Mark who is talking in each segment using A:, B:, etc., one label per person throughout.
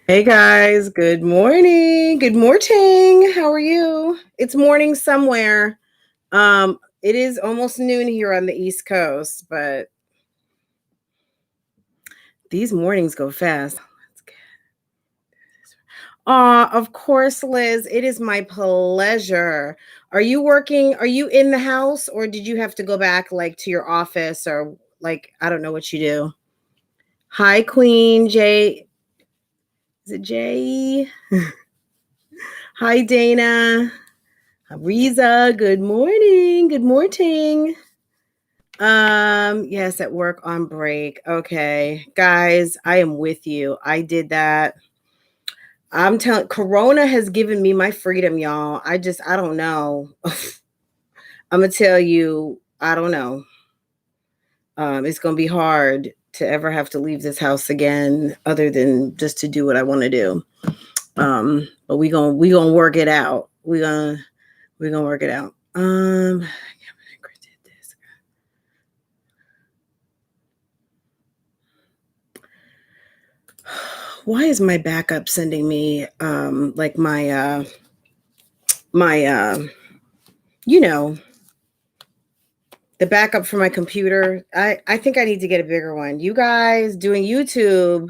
A: Hey guys, good morning. Good morning. How are you? It's morning somewhere. It is almost noon here on the East Coast, but these mornings go fast. Of course, Liz. It is my pleasure. Are you working? Are you in the house or did you have to go back like to your office or like I don't know what you do? Hi, Queen Jay. Is it Jay? Hi, Dana. Riza, good morning. Good morning. Yes, at work on break. Okay. Guys, I am with you. I did that. I'm telling Corona has given me my freedom, y'all. I don't know. I'm gonna tell you, I don't know. It's gonna be hard to ever have to leave this house again, other than just to do what I want to do. But we gonna work it out. We gonna work it out. Why is my backup sending me like my you know the backup for my computer? I think I need to get a bigger one. You guys doing YouTube,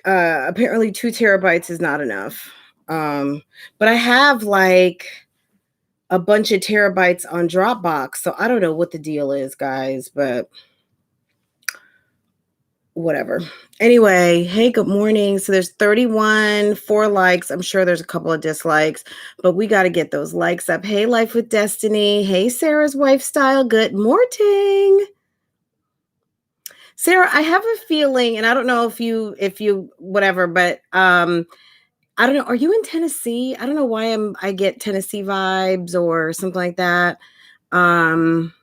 A: apparently 2 terabytes is not enough. But I have like a bunch of terabytes on Dropbox, so I don't know what the deal is, guys, but whatever. Anyway, hey, good morning. So there's 31, 4 likes. I'm sure there's a couple of dislikes, but we got to get those likes up. Hey, Life with Destiny. Hey, Sarah's Wife Style. Good morning. Sarah, I have a feeling, and I don't know if you whatever, but I don't know. Are you in Tennessee? I don't know why I get Tennessee vibes or something like that. Um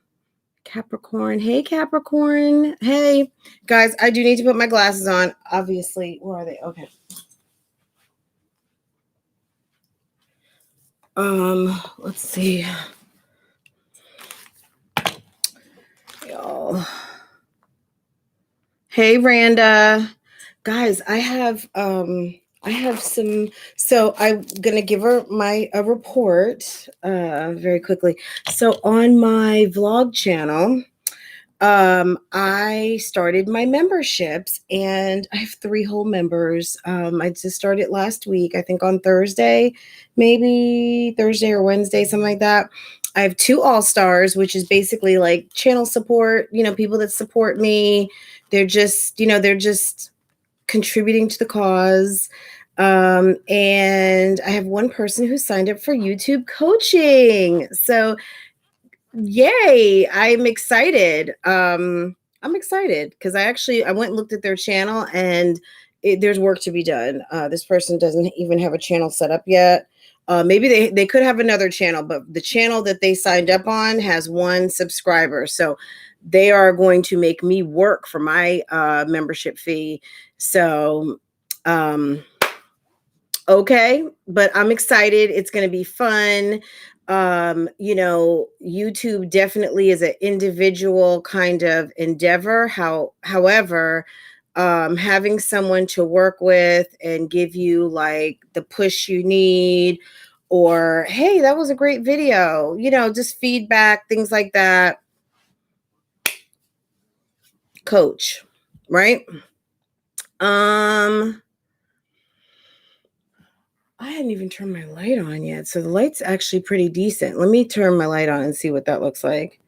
A: Capricorn. Hey, Capricorn. Hey, guys, I do need to put my glasses on. Obviously, where are they? Okay. Let's see. Y'all. Hey, Randa. Guys, I have some, so I'm gonna give her a report very quickly. So on my vlog channel, I started my memberships and I have 3 whole members. I just started last week, I think on Thursday, maybe Thursday or Wednesday, something like that. I have 2 all-stars, which is basically like channel support, people that support me. They're just contributing to the cause. And I have 1 person who signed up for YouTube coaching. So yay, I'm excited because I went and looked at their channel and there's work to be done. This person doesn't even have a channel set up yet. Maybe they could have another channel, but the channel that they signed up on has 1 subscriber. So they are going to make me work for my membership fee. So okay, but I'm excited. It's going to be fun. YouTube definitely is an individual kind of endeavor. However, having someone to work with and give you like the push you need, or hey, that was a great video, just feedback, things like that. Coach, right? I hadn't even turned my light on yet. So the light's actually pretty decent. Let me turn my light on and see what that looks like.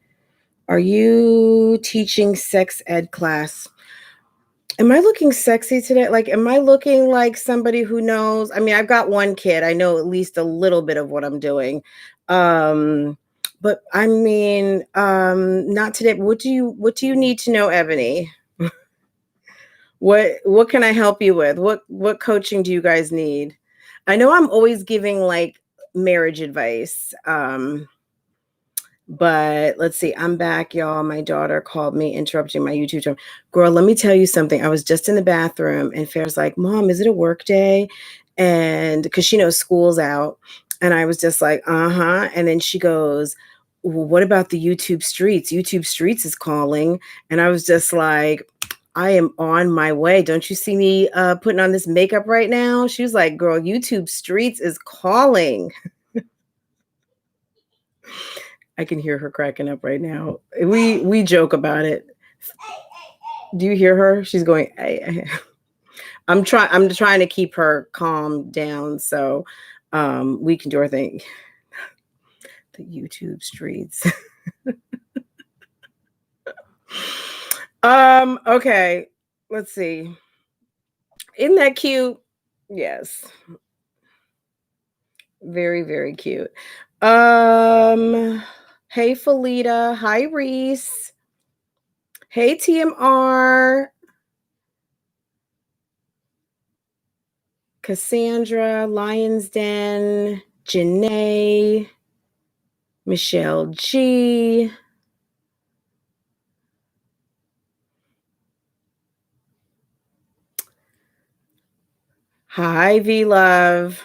A: Are you teaching sex ed class? Am I looking sexy today? Like, am I looking like somebody who knows? I mean, I've got 1 kid. I know at least a little bit of what I'm doing. But I mean, not today. What do you need to know, Ebony? What can I help you with? What coaching do you guys need? I know I'm always giving like marriage advice. But let's see. I'm back, y'all. My daughter called me, interrupting my YouTube channel. Girl, let me tell you something. I was just in the bathroom and Fair's like, Mom, is it a work day? And because she knows school's out. And I was just like, uh-huh. And then she goes, well, what about the YouTube streets? YouTube streets is calling. And I was just like, I am on my way. Don't you see me putting on this makeup right now? She was like, girl, YouTube Streets is calling. I can hear her cracking up right now. We joke about it. Do you hear her? She's going, hey. I'm trying to keep her calm down so we can do our thing. The YouTube Streets. Okay, let's see. Isn't that cute? Yes. Very, very cute. Hey Felita. Hi Reese. Hey TMR. Cassandra, Lion's Den, Janae, Michelle G. Hi, V-Love.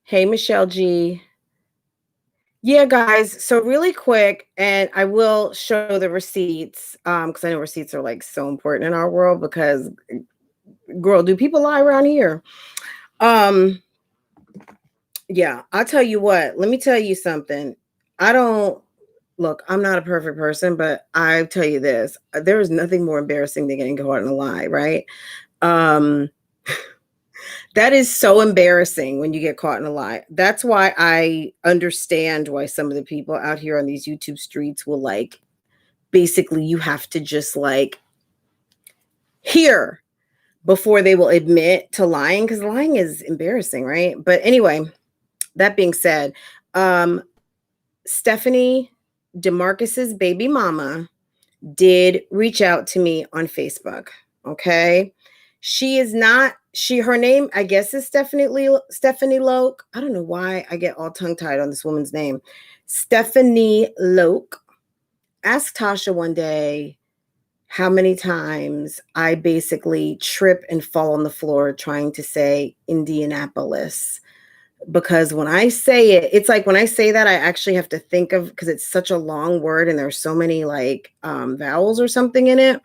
A: Hey, Michelle G. Yeah, guys. So really quick, and I will show the receipts because I know receipts are like so important in our world because, girl, do people lie around here? Yeah, I'll tell you what. Let me tell you something. I don't look, I'm not a perfect person, but I tell you this, there is nothing more embarrassing than getting caught in a lie, right? That is so embarrassing when you get caught in a lie. That's why I understand why some of the people out here on these YouTube streets will like, basically you have to just like hear before they will admit to lying because lying is embarrassing, right? But anyway, that being said, Stephanie DeMarcus's baby mama did reach out to me on Facebook. Okay. Her name, I guess, is Stephanie Loke. I don't know why I get all tongue tied on this woman's name. Stephanie Loke asked Tasha one day how many times I basically trip and fall on the floor trying to say Indianapolis. Because when I say it, it's like when I say that, I actually have to think of, because it's such a long word and there's so many like vowels or something in it.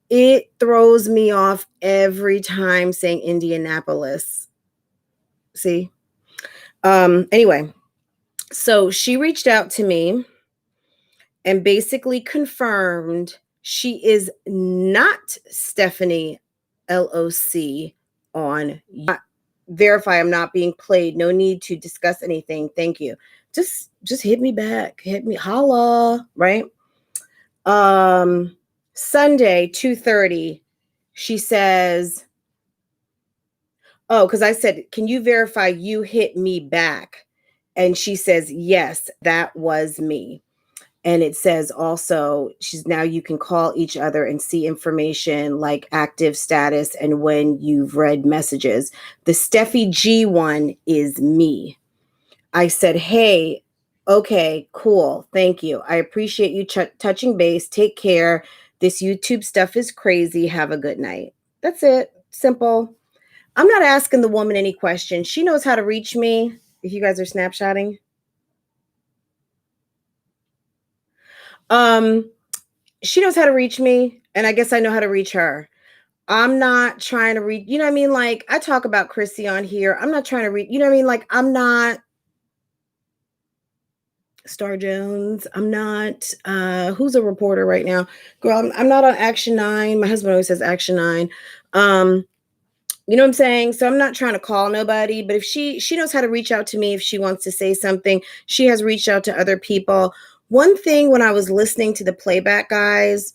A: It throws me off every time saying Indianapolis. See? Anyway, so she reached out to me and basically confirmed she is not Stephanie LOC on verify I'm not being played. No need to discuss anything. Thank you. Just hit me back. Hit me. Holla. Right? Sunday, 2:30, she says, oh, because I said, can you verify you hit me back? And she says, yes, that was me. And it says also, now you can call each other and see information like active status and when you've read messages. The Steffi G one is me. I said, hey, okay, cool. Thank you. I appreciate you touching base. Take care. This YouTube stuff is crazy. Have a good night. That's it. Simple. I'm not asking the woman any questions. She knows how to reach me. If you guys are snapshotting. She knows how to reach me, and I guess I know how to reach her. I'm not trying to reach, you know what I mean? Like, I talk about Chrissy on here. I'm not trying to reach, you know what I mean? Like, I'm not Star Jones. I'm not, who's a reporter right now? Girl, I'm not on Action 9. My husband always says Action 9. You know what I'm saying? So I'm not trying to call nobody, but if she knows how to reach out to me, if she wants to say something, she has reached out to other people. One thing when I was listening to the playback, guys,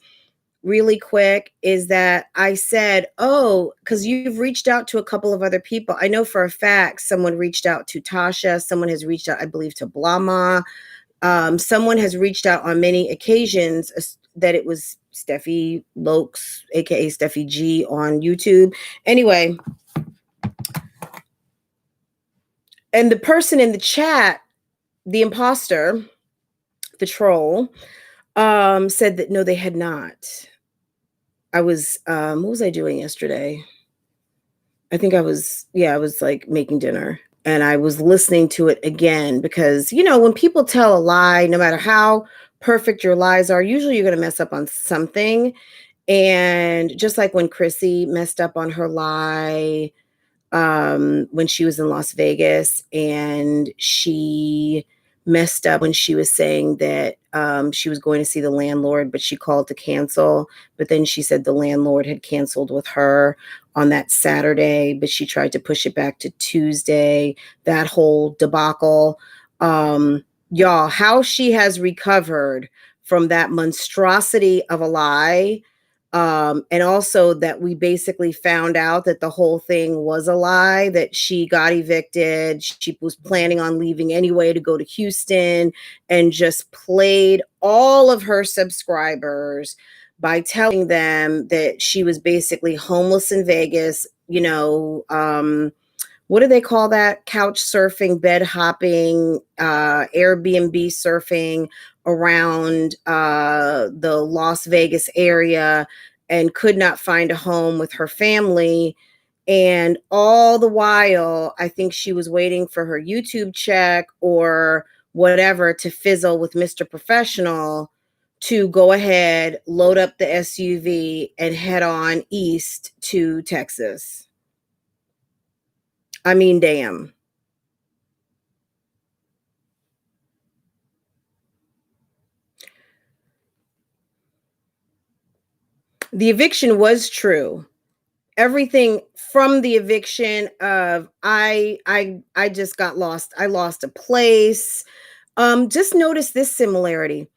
A: really quick, is that I said, oh, because you've reached out to a couple of other people. I know for a fact someone reached out to Tasha. Someone has reached out, I believe, to Blama. Someone has reached out on many occasions that it was Steffi Lokes, aka Steffi G on YouTube. Anyway, and the person in the chat, the imposter, the troll, said that no, they had not. I was, what was I doing yesterday? I think I was like making dinner, and I was listening to it again because, you know, when people tell a lie, no matter how perfect your lies are, usually you're going to mess up on something. And just like when Chrissy messed up on her lie, when she was in Las Vegas, and she messed up when she was saying that she was going to see the landlord, but she called to cancel. But then she said the landlord had canceled with her on that Saturday, but she tried to push it back to Tuesday. That whole debacle. Y'all, how she has recovered from that monstrosity of a lie. And also that we basically found out that the whole thing was a lie, that she got evicted. She was planning on leaving anyway to go to Houston, and just played all of her subscribers by telling them that she was basically homeless in Vegas, what do they call that? Couch surfing, bed hopping, Airbnb surfing around the Las Vegas area, and could not find a home with her family. And all the while, I think she was waiting for her YouTube check or whatever to fizzle with Mr. Professional to go ahead, load up the SUV, and head on east to Texas. I mean, damn. The eviction was true. Everything from the eviction of I just got lost. I lost a place. Just notice this similarity.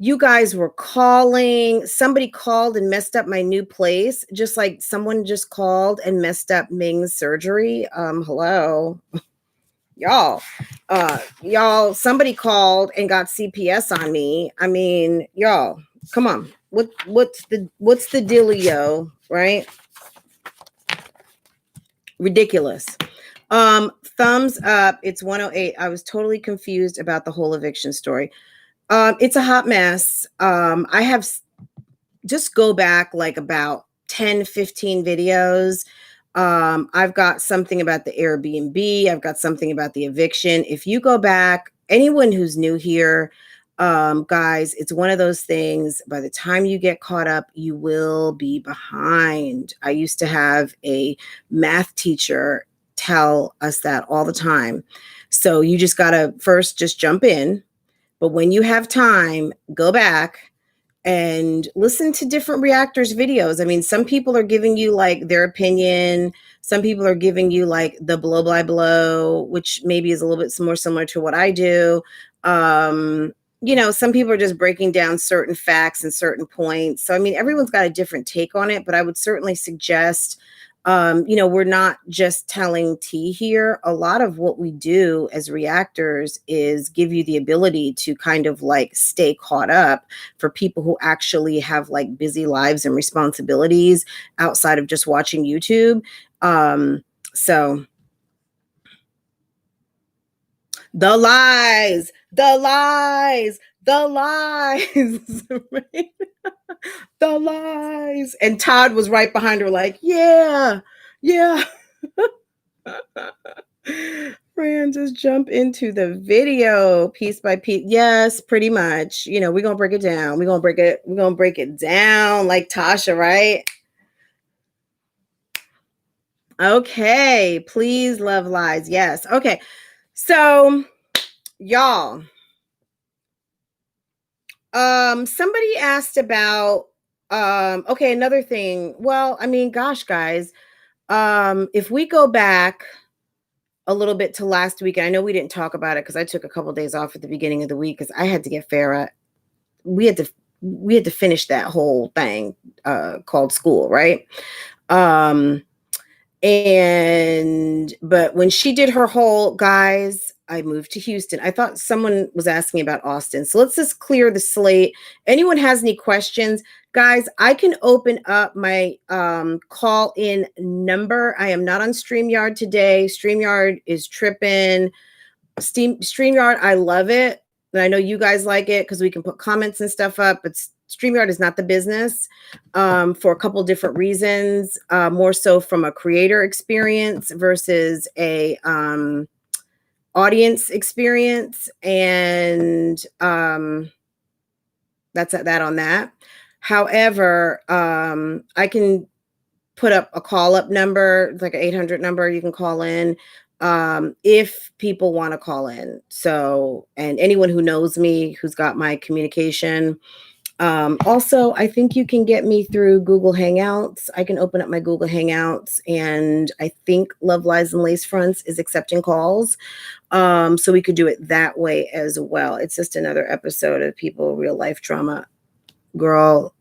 A: You guys were calling. Somebody called and messed up my new place, just like someone just called and messed up Ming's surgery. Hello. Y'all, somebody called and got CPS on me. I mean, y'all, come on. What's the dealio, right? Ridiculous. Thumbs up. It's 108. I was totally confused about the whole eviction story. It's a hot mess. I have just go back like about 10, 15 videos. I've got something about the Airbnb. I've got something about the eviction. If you go back, anyone who's new here, guys, it's one of those things. By the time you get caught up, you will be behind. I used to have a math teacher tell us that all the time. So you just got to first just jump in. But when you have time, go back and listen to different reactors videos. I mean, some people are giving you like their opinion. Some people are giving you like the blow by blow, which maybe is a little bit more similar to what I do. Some people are just breaking down certain facts and certain points. So, I mean, everyone's got a different take on it, but I would certainly suggest, we're not just telling tea here. A lot of what we do as reactors is give you the ability to kind of like stay caught up for people who actually have like busy lives and responsibilities outside of just watching YouTube. So the lies, right? The lies. And Todd was right behind her like, yeah. Fran, just jump into the video piece by piece. Yes, pretty much. We're going to break it down. We're going to break it down like Tasha, right? Okay. Please love lies. Yes. Okay. So, y'all, somebody asked about, okay, another thing. Well, I mean, gosh, guys, if we go back a little bit to last week, and I know we didn't talk about it because I took a couple of days off at the beginning of the week because I had to get Farrah. We had to finish that whole thing called school, right? But when she did her whole, guys, I moved to Houston. I thought someone was asking about Austin. So let's just clear the slate. Anyone has any questions? Guys, I can open up my call in number. I am not on StreamYard today. StreamYard is tripping. StreamYard, I love it. And I know you guys like it because we can put comments and stuff up, but StreamYard is not the business for a couple different reasons, more so from a creator experience versus a audience experience. And That's that on that. However, I can put up a call up number, like an 800 number you can call in if people want to call in. So, and anyone who knows me, who's got my communication. Also, I think you can get me through Google Hangouts. I can open up my Google Hangouts, and I think Love Lies and Lace Fronts is accepting calls. So we could do it that way as well. It's just another episode of People Real Life Drama. Girl,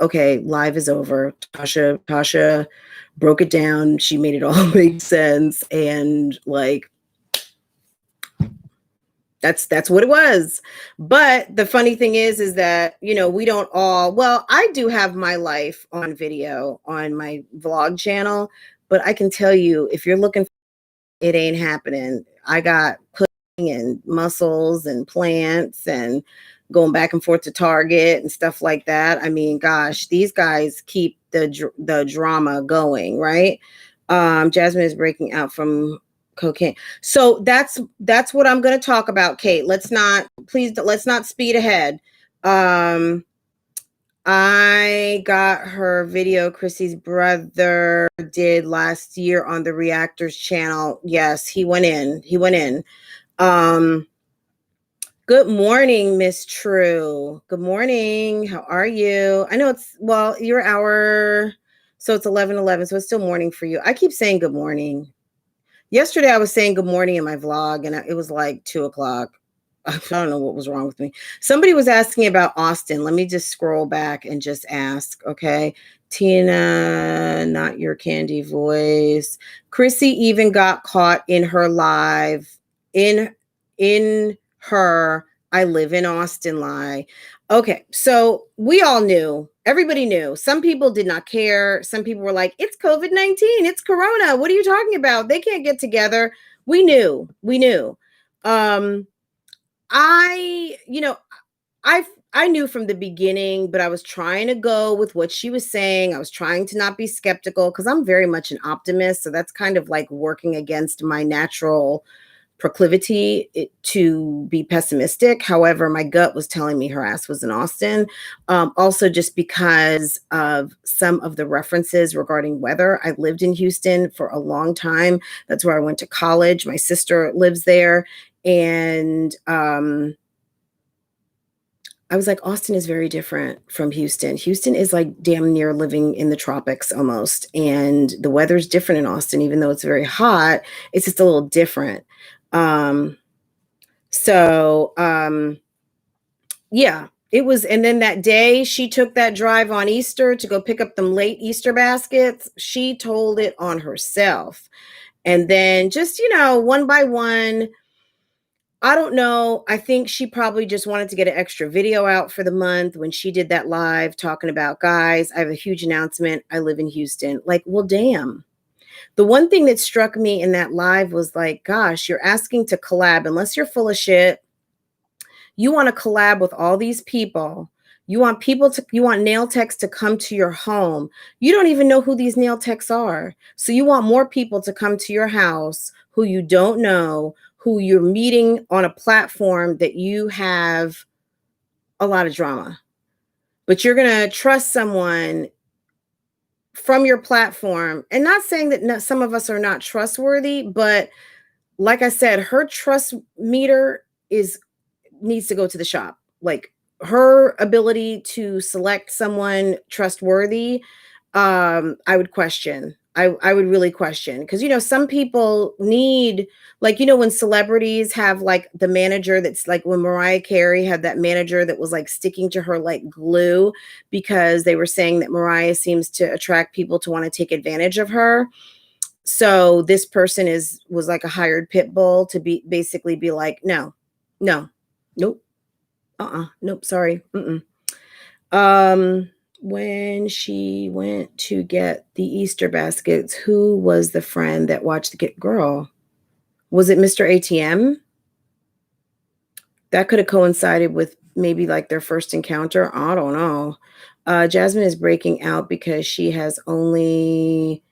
A: okay, live is over. Tasha broke it down. She made it all make sense. And like, that's what it was. But the funny thing is that, you know, we don't all, well, I do have my life on video on my vlog channel, but I can tell you, if you're looking for it, ain't happening. I got pudding and mussels and plants and going back and forth to Target and stuff like that. I mean, gosh, these guys keep the drama going, right? Jasmine is breaking out from cocaine. So that's what I'm going to talk about, Kate. Let's not speed ahead. I got her video Chrissy's brother did last year on the Reactors channel. Yes, he went in. Good morning, Miss True. Good morning. How are you? I know it's, well, your hour, so it's 11:11, so it's still morning for you. I keep saying good morning. Yesterday, I was saying good morning in my vlog, and it was like 2:00. I don't know what was wrong with me. Somebody was asking about Austin. Let me just scroll back and just ask, okay? Tina, not your candy voice. Chrissy even got caught in her live, in her I live in Austin lie. Okay, so we all knew. Everybody knew. Some people did not care. Some people were like, it's COVID-19. It's Corona. What are you talking about? They can't get together. We knew. I knew from the beginning, but I was trying to go with what she was saying. I was trying to not be skeptical because I'm very much an optimist. So that's kind of like working against my natural proclivity to be pessimistic. However, my gut was telling me her ass was in Austin. Also, just because of some of the references regarding weather. I lived in Houston for a long time. That's where I went to college. My sister lives there. And I was like, Austin is very different from Houston. Houston is like damn near living in the tropics almost. And the weather's different in Austin, even though it's very hot, it's just a little different. Yeah, it was. And then that day she took that drive on Easter to go pick up them late Easter baskets. She told it on herself. And then just, you know, one by one, I don't know. I think she probably just wanted to get an extra video out for the month when she did that live talking about, guys, I have a huge announcement. I live in Houston. Like, well, damn. The one thing that struck me in that live was like, gosh, you're asking to collab. Unless you're full of shit, you want to collab with all these people. You want nail techs to come to your home. You don't even know who these nail techs are. So you want more people to come to your house who you don't know, who you're meeting on a platform that you have a lot of drama. But you're going to trust someone from your platform. And not saying that some of us are not trustworthy, but like I said, her trust meter needs to go to the shop. Like, her ability to select someone trustworthy, I would question. I would really question, because, you know, some people need, like, you know, when celebrities have like the manager that's like, when Mariah Carey had that manager that was like sticking to her like glue, because they were saying that Mariah seems to attract people to want to take advantage of her. So this person was like a hired pit bull to basically be like, no, nope, nope, sorry. When she went to get the Easter baskets, who was the friend that watched the girl? Was it Mr. ATM? That could have coincided with maybe like their first encounter. I don't know. Jasmine is breaking out because she has oily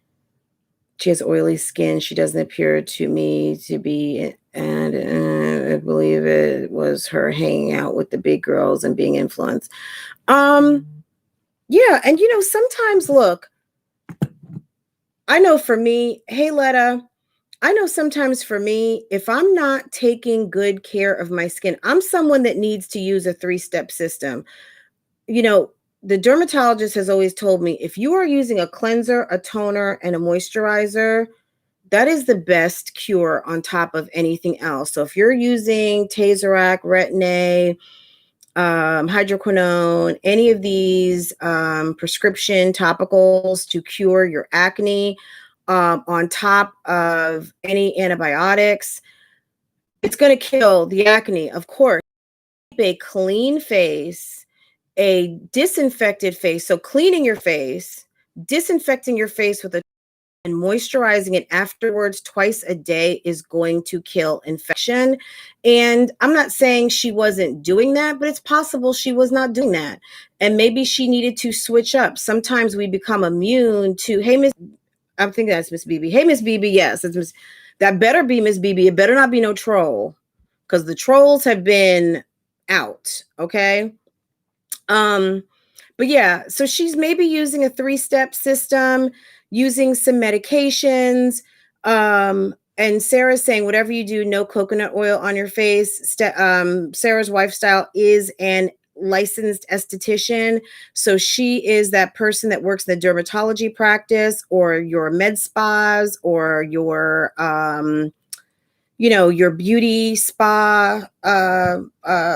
A: skin. She doesn't appear to me to be And I believe it was her hanging out with the big girls and being influenced. Yeah, and you know, sometimes look, I know for me, hey Letta, I know sometimes for me, if I'm not taking good care of my skin, I'm someone that needs to use a 3-step system. You know, the dermatologist has always told me if you are using a cleanser, a toner, and a moisturizer, that is the best cure on top of anything else. So if you're using Tazerac, Retin-A, hydroquinone, any of these prescription topicals to cure your acne, on top of any antibiotics, it's going to kill the acne. Of course, keep a clean face, a disinfected face. So cleaning your face, disinfecting your face with a and moisturizing it afterwards twice a day is going to kill infection. And I'm not saying she wasn't doing that, but it's possible she was not doing that. And maybe she needed to switch up. Sometimes we become immune to, hey, Miss, I'm thinking that's Miss BB. Hey, Miss BB, yes, it's Miss, that better be Miss BB. It better not be no troll because the trolls have been out, okay? But yeah, so she's maybe using a 3-step system, using some medications. And Sarah's saying, whatever you do, no coconut oil on your face. Sarah's lifestyle is an licensed esthetician. So she is that person that works in the dermatology practice or your med spas or your, you know, your beauty spa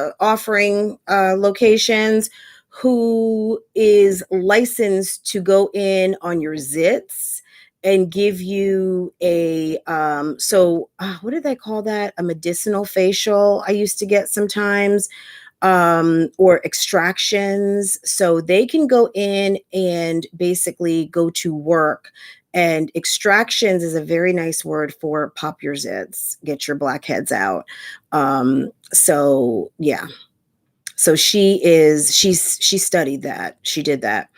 A: offering locations, who is licensed to go in on your zits and give you a what did they call that? A medicinal facial I used to get sometimes, or extractions. So they can go in and basically go to work. And extractions is a very nice word for pop your zits, get your blackheads out. So yeah. So she studied that. She did that.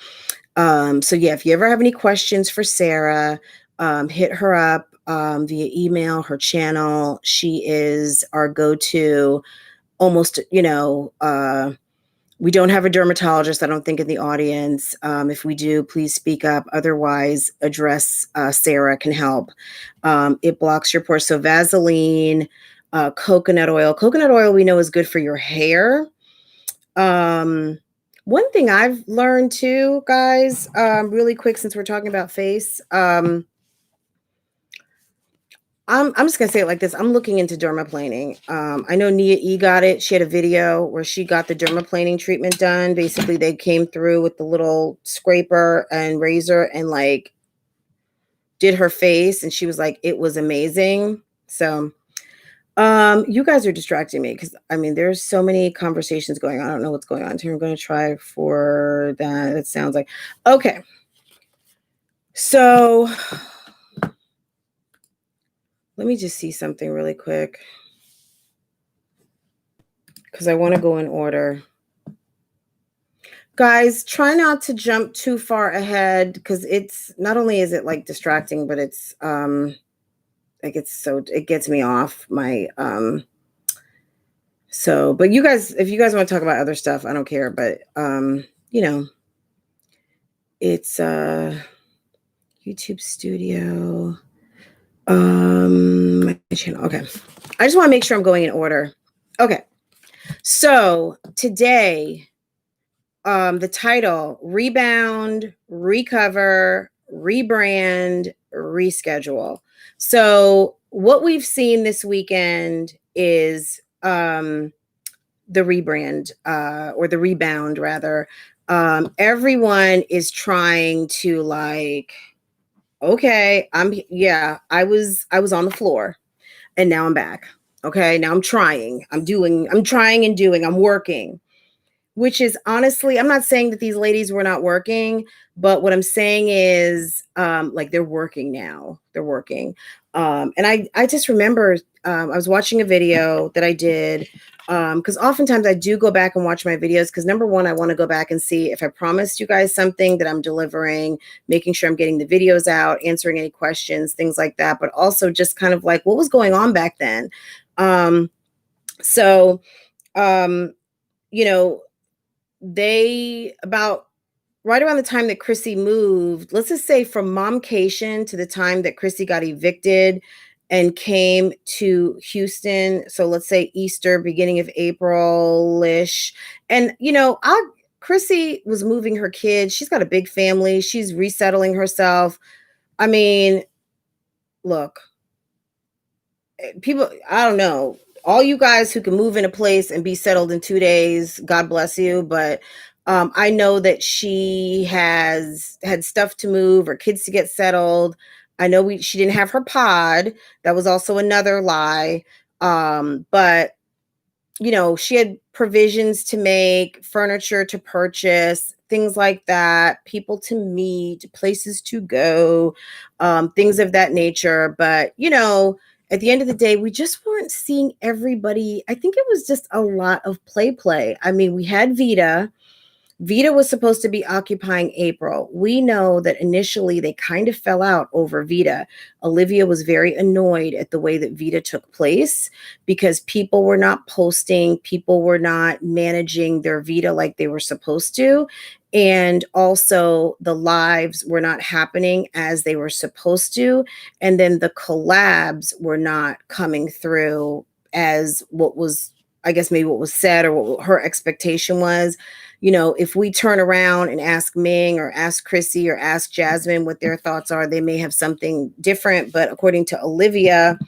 A: So yeah, if you ever have any questions for Sarah, hit her up via email, her channel. She is our go-to almost, you know, we don't have a dermatologist, I don't think, in the audience. If we do, please speak up. Otherwise, address Sarah can help. It blocks your pores. So Vaseline, coconut oil. Coconut oil we know is good for your hair. One thing I've learned too, guys, really quick, since we're talking about face, I'm just gonna say it like this. I'm looking into dermaplaning. I know Nia E got it. She had a video where she got the dermaplaning treatment done. Basically, they came through with the little scraper and razor and like did her face, and she was like, it was amazing. So you guys are distracting me because I mean there's so many conversations going on. I don't know what's going on here. I'm going to try for that. It sounds like okay. So let me just see something really quick because I want to go in order. Guys, try not to jump too far ahead because it's not only is it like distracting, but it's like it gets me off my so, but you guys, if you guys want to talk about other stuff, I don't care. But you know, it's YouTube Studio. My channel. Okay. I just want to make sure I'm going in order. Okay. So today, the title, ReBOUND, ReCOVER, ReBRAND, ReSchedule. So what we've seen this weekend is the ReBRAND, or the ReBOUND rather. Everyone is trying to like, okay, I was on the floor and now I'm back. Okay, now I'm trying. I'm trying and doing, I'm working. Which is honestly, I'm not saying that these ladies were not working, but what I'm saying is like they're working now. They're working. And I just remember I was watching a video that I did because oftentimes I do go back and watch my videos because number one, I want to go back and see if I promised you guys something that I'm delivering, making sure I'm getting the videos out, answering any questions, things like that, but also just kind of like what was going on back then. So, you know, they about right around the time that Chrissy moved, let's just say from momcation to the time that Chrissy got evicted and came to Houston. So let's say Easter, beginning of April-ish. And Chrissy was moving her kids. She's got a big family. She's resettling herself. I mean, look, people, I don't know. All you guys who can move in a place and be settled in 2 days, God bless you. But I know that she has had stuff to move or kids to get settled. I know she didn't have her pod. That was also another lie. But she had provisions to make, furniture to purchase, things like that, people to meet, places to go, things of that nature. But, at the end of the day, we just weren't seeing everybody. I think it was just a lot of play. I mean, we had Vita. Vita was supposed to be occupying April. We know that initially they kind of fell out over Vita. Olivia was very annoyed at the way that Vita took place because people were not posting, people were not managing their Vita like they were supposed to. And also the lives were not happening as they were supposed to. And then the collabs were not coming through as what was, I guess, maybe what was said or what her expectation was. If we turn around and ask Ming or ask Chrissy or ask Jasmine what their thoughts are, they may have something different. But according to Olivia,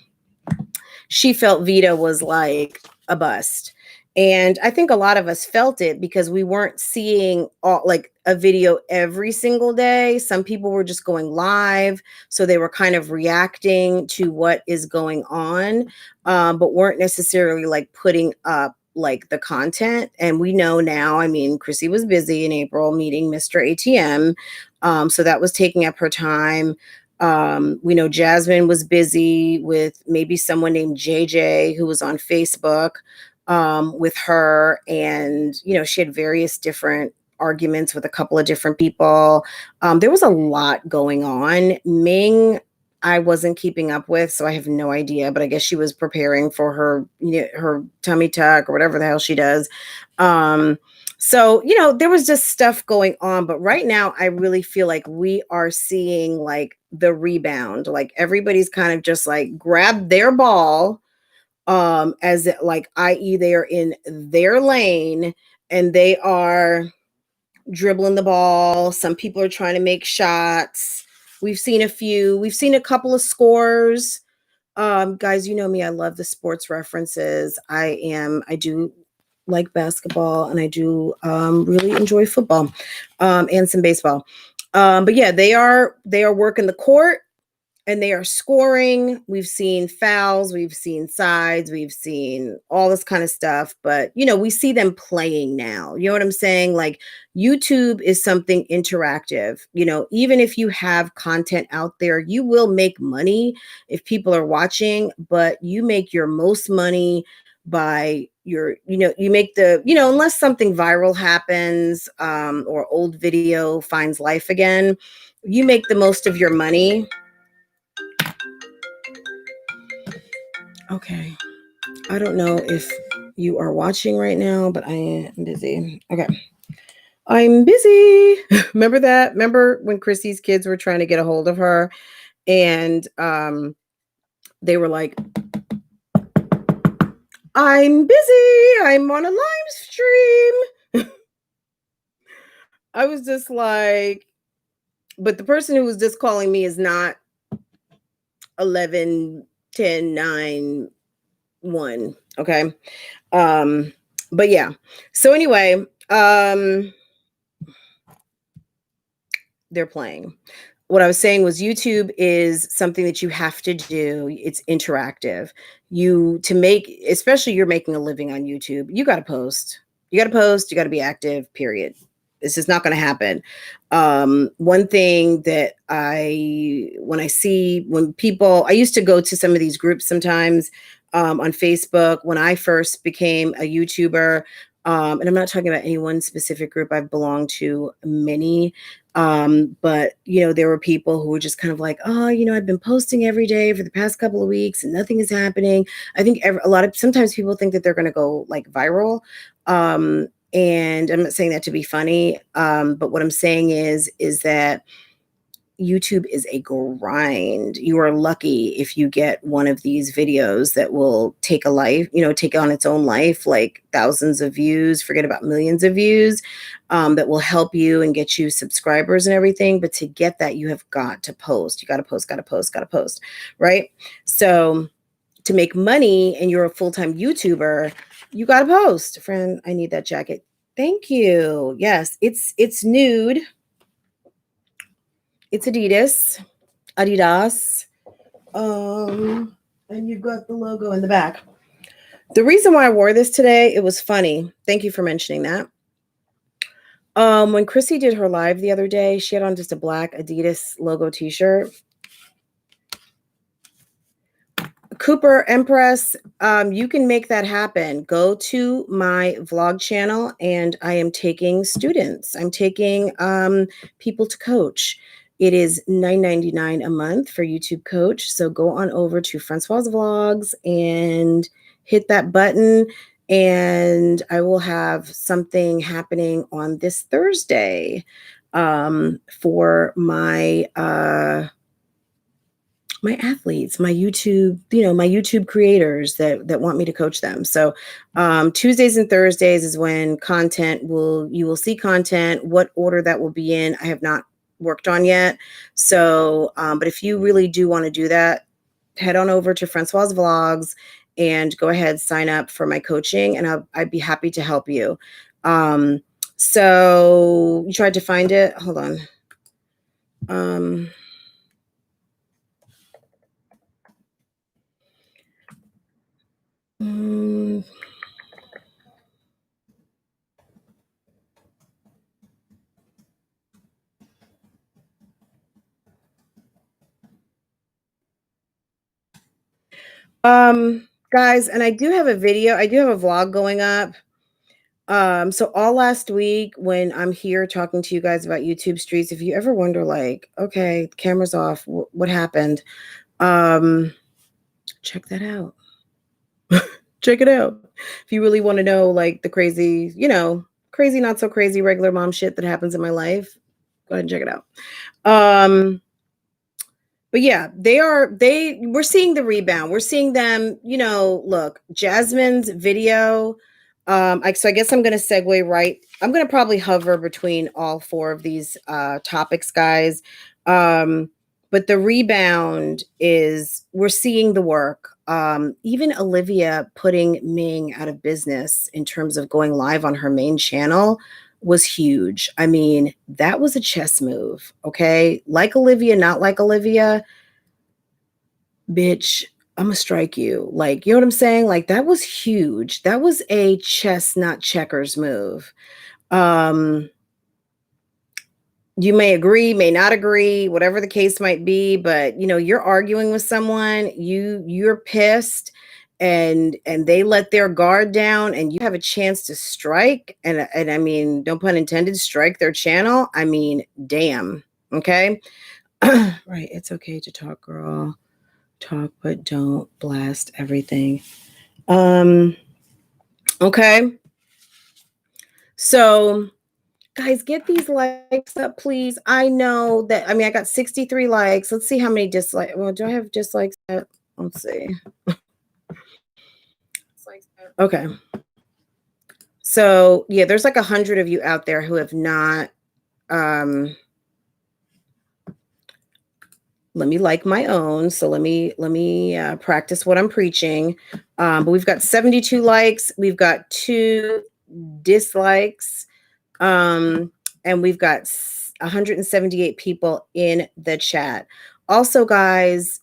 A: she felt Vita was like a bust. And I think a lot of us felt it because we weren't seeing like a video every single day. Some people were just going live. So they were kind of reacting to what is going on, but weren't necessarily like putting up like the content. And we know now, I mean, Chrissy was busy in April meeting Mr. ATM. So that was taking up her time. We know Jasmine was busy with maybe someone named JJ who was on Facebook with her. And, she had various different arguments with a couple of different people. There was a lot going on. Ming, I wasn't keeping up with, so I have no idea, but I guess she was preparing for her, her tummy tuck or whatever the hell she does. So, there was just stuff going on, but right now I really feel like we are seeing like the rebound, like everybody's kind of just like grabbed their ball, as it, like, i.e. they are in their lane and they are dribbling the ball. Some people are trying to make shots. We've seen a couple of scores. Guys, you know me, I love the sports references. I do like basketball and I do really enjoy football and some baseball. But yeah, they are working the court and they are scoring. We've seen fouls, we've seen sides, we've seen all this kind of stuff, but we see them playing now. You know what I'm saying? Like YouTube is something interactive. Even if you have content out there, you will make money if people are watching, but you make your most money by you make the, unless something viral happens, or old video finds life again, you make the most of your money. Okay. I don't know if you are watching right now, but I am busy. Okay. I'm busy. Remember that? Remember when Chrissy's kids were trying to get a hold of her and they were like, I'm busy. I'm on a live stream. I was just like, but the person who was just calling me is not 11, 10, 9, 1. Okay. But yeah. So anyway, they're playing. What I was saying was YouTube is something that you have to do. It's interactive. Especially you're making a living on YouTube, you got to post. You got to post, you got to be active, period. This is not going to happen. One thing that when people, I used to go to some of these groups sometimes on Facebook when I first became a YouTuber. And I'm not talking about any one specific group. I've belonged to many. But there were people who were just kind of like, oh, I've been posting every day for the past couple of weeks and nothing is happening. I think sometimes people think that they're going to go like viral. And I'm not saying that to be funny. But what I'm saying is that YouTube is a grind. You are lucky if you get one of these videos that will take take on its own life, like thousands of views, forget about millions of views, that will help you and get you subscribers and everything. But to get that, you have got to post. You got to post, right? So to make money and you're a full-time YouTuber, you got to post. Friend, I need that jacket. Thank you. Yes, it's nude. It's Adidas. And you've got the logo in the back. The reason why I wore this today, it was funny. Thank you for mentioning that. When Chrissy did her live the other day, she had on just a black Adidas logo t-shirt. Cooper Empress, you can make that happen. Go to my vlog channel and I am taking students. I'm taking people to coach. It is $9.99 a month for YouTube Coach. So go on over to Francois Vlogs and hit that button. And I will have something happening on this Thursday for my athletes, my YouTube creators that want me to coach them. So Tuesdays and Thursdays is when you will see content. What order that will be in, I have not worked on yet. So, but if you really do want to do that, head on over to Francois Vlogs and go ahead, sign up for my coaching, and I'd be happy to help you. So you tried to find it. Hold on. Guys, and I do have a vlog going up. So all last week when I'm here talking to you guys about YouTube Streets, if you ever wonder, like, okay, camera's off, what happened? Check that out. Check it out. If you really want to know, like, the crazy, crazy, not so crazy, regular mom shit that happens in my life, go ahead and check it out. But yeah, we're seeing the rebound. We're seeing them, look, Jasmine's video. So I guess I'm going to segue right. I'm going to probably hover between all four of these topics, guys. But the rebound is, we're seeing the work. Even Olivia putting Ming out of business in terms of going live on her main channel was huge. I mean, that was a chess move, okay? Like Olivia, not like Olivia, bitch, I'm gonna strike you. Like, you know what I'm saying? Like, that was huge. That was a chess, not checkers move. You may agree, may not agree, whatever the case might be, but you're arguing with someone, you're pissed, and they let their guard down, and you have a chance to strike, and I mean, no pun intended, strike their channel. I mean, damn. Okay. Right. It's okay to talk, girl. Talk, but don't blast everything. Okay. So guys, get these likes up, please. I know that, I got 63 likes. Let's see how many dislikes. Well, do I have dislikes yet? Let's see. Okay. So yeah, there's like 100 of you out there who have not, let me like my own. So let me practice what I'm preaching. But we've got 72 likes. We've got 2 dislikes. And we've got 178 people in the chat. Also, guys,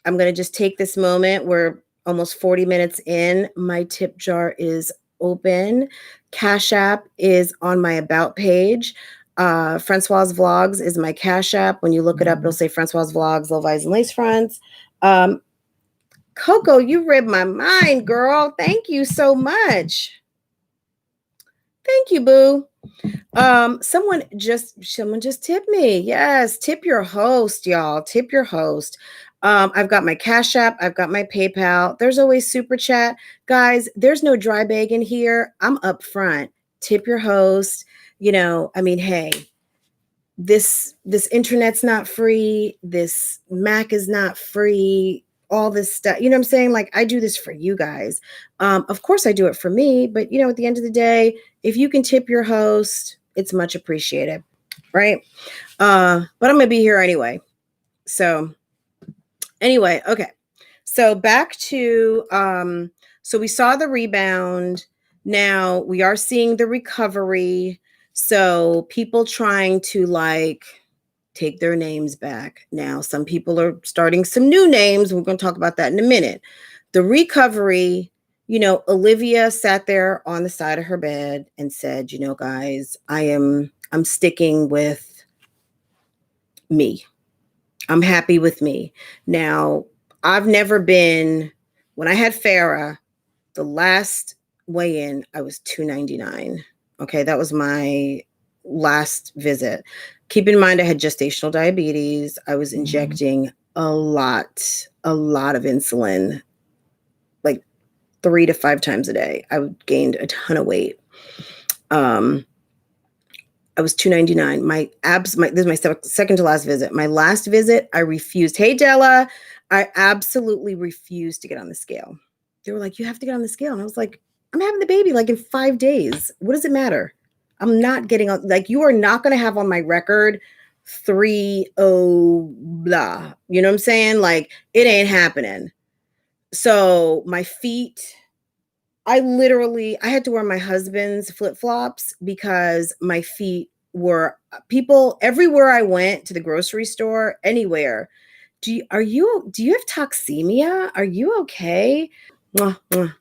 A: I'm going to just take this moment. We're almost 40 minutes in. My tip jar is open. Cash App is on my about page. Francois Vlogs is my Cash App. When you look it up, it'll say Francois Vlogs, Levi's and Lace Fronts. Coco, you read my mind, girl. Thank you so much. Thank you, boo. Someone just tip me. Yes, tip your host, y'all. Tip your host. I've got my Cash App, I've got my PayPal. There's always super chat. Guys, there's no dry bag in here. I'm upfront. Tip your host. I mean, hey, this internet's not free. This Mac is not free. All this stuff, you know what I'm saying? Like, I do this for you guys. Of course I do it for me, but at the end of the day, if you can tip your host, it's much appreciated, right? But I'm gonna be here anyway. So anyway, okay. So back to so we saw the rebound. Now we are seeing the recovery. So people trying to like take their names back. Now some people are starting some new names. We're going to talk about that in a minute. The recovery, Olivia sat there on the side of her bed and said, guys, I'm sticking with me. I'm happy with me. Now, I've never been, when I had Farah, the last weigh in, I was 299. Okay, that was my last visit. Keep in mind, I had gestational diabetes. I was injecting a lot of insulin, like 3 to 5 times a day. I gained a ton of weight. I was 299. This is my second to last visit. My last visit, I refused. Hey, Della, I absolutely refused to get on the scale. They were like, you have to get on the scale. And I was like, I'm having the baby like in 5 days. What does it matter? I'm not getting on. Like, you are not going to have on my record 30 blah. You know what I'm saying? Like, it ain't happening. So my feet, I had to wear my husband's flip-flops because my feet were people everywhere I went, to the grocery store, anywhere. Do you have toxemia? Are you okay? Mwah, mwah.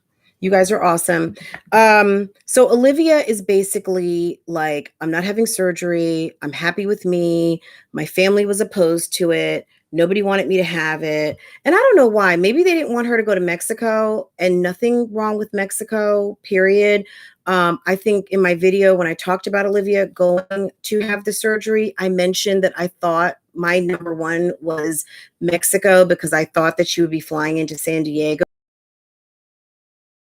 A: You guys are awesome. So Olivia is basically like, I'm not having surgery. I'm happy with me. My family was opposed to it. Nobody wanted me to have it. And I don't know why. Maybe they didn't want her to go to Mexico, and nothing wrong with Mexico, period. I think in my video, when I talked about Olivia going to have the surgery, I mentioned that I thought my number one was Mexico because I thought that she would be flying into San Diego.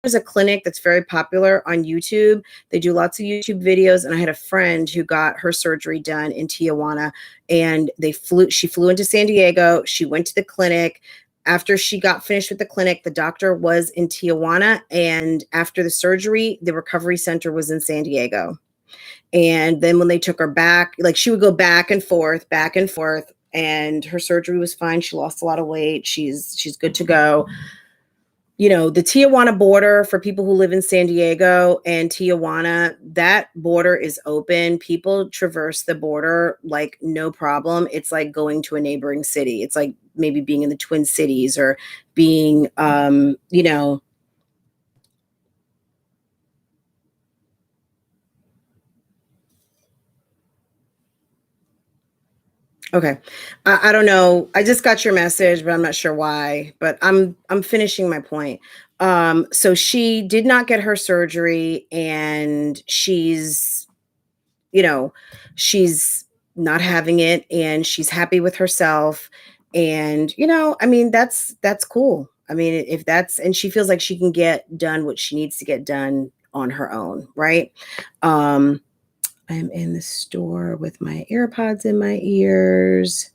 A: There's a clinic that's very popular on YouTube. They do lots of YouTube videos, and I had a friend who got her surgery done in Tijuana, and she flew into San Diego. She went to the clinic. After she got finished with the clinic, the doctor was in Tijuana, and after the surgery, the recovery center was in San Diego. And then when they took her back, like, she would go back and forth, and her surgery was fine. She lost a lot of weight. She's good to go. The Tijuana border, for people who live in San Diego and Tijuana, that border is open. People traverse the border like no problem. It's like going to a neighboring city. It's like maybe being in the Twin Cities or being, Okay. I don't know. I just got your message, but I'm not sure why. But I'm finishing my point. So she did not get her surgery, and she's not having it, and she's happy with herself. And I mean, that's cool. I mean, and she feels like she can get done what she needs to get done on her own, right? I'm in the store with my AirPods in my ears.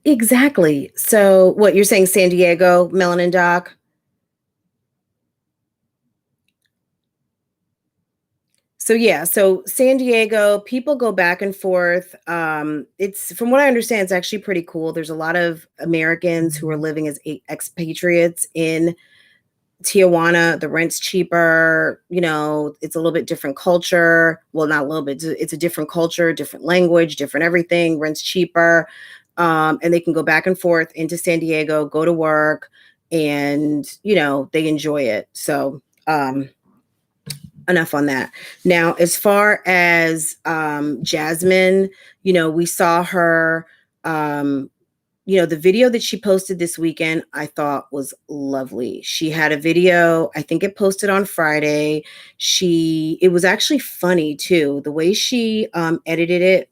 A: Exactly. So what you're saying, San Diego, Melanin Doc? So yeah, so San Diego, people go back and forth. It's, from what I understand, it's actually pretty cool. There's a lot of Americans who are living as expatriates in Tijuana. The rent's cheaper. It's a little bit different culture. Well, not a little bit. It's a different culture, different language, different everything. Rent's cheaper. And they can go back and forth into San Diego, go to work, and, they enjoy it. So, enough on that. Now, as far as Jasmine, we saw her the video that she posted this weekend, I thought was lovely. She had a video, I think it posted on Friday. It was actually funny too. The way she edited it.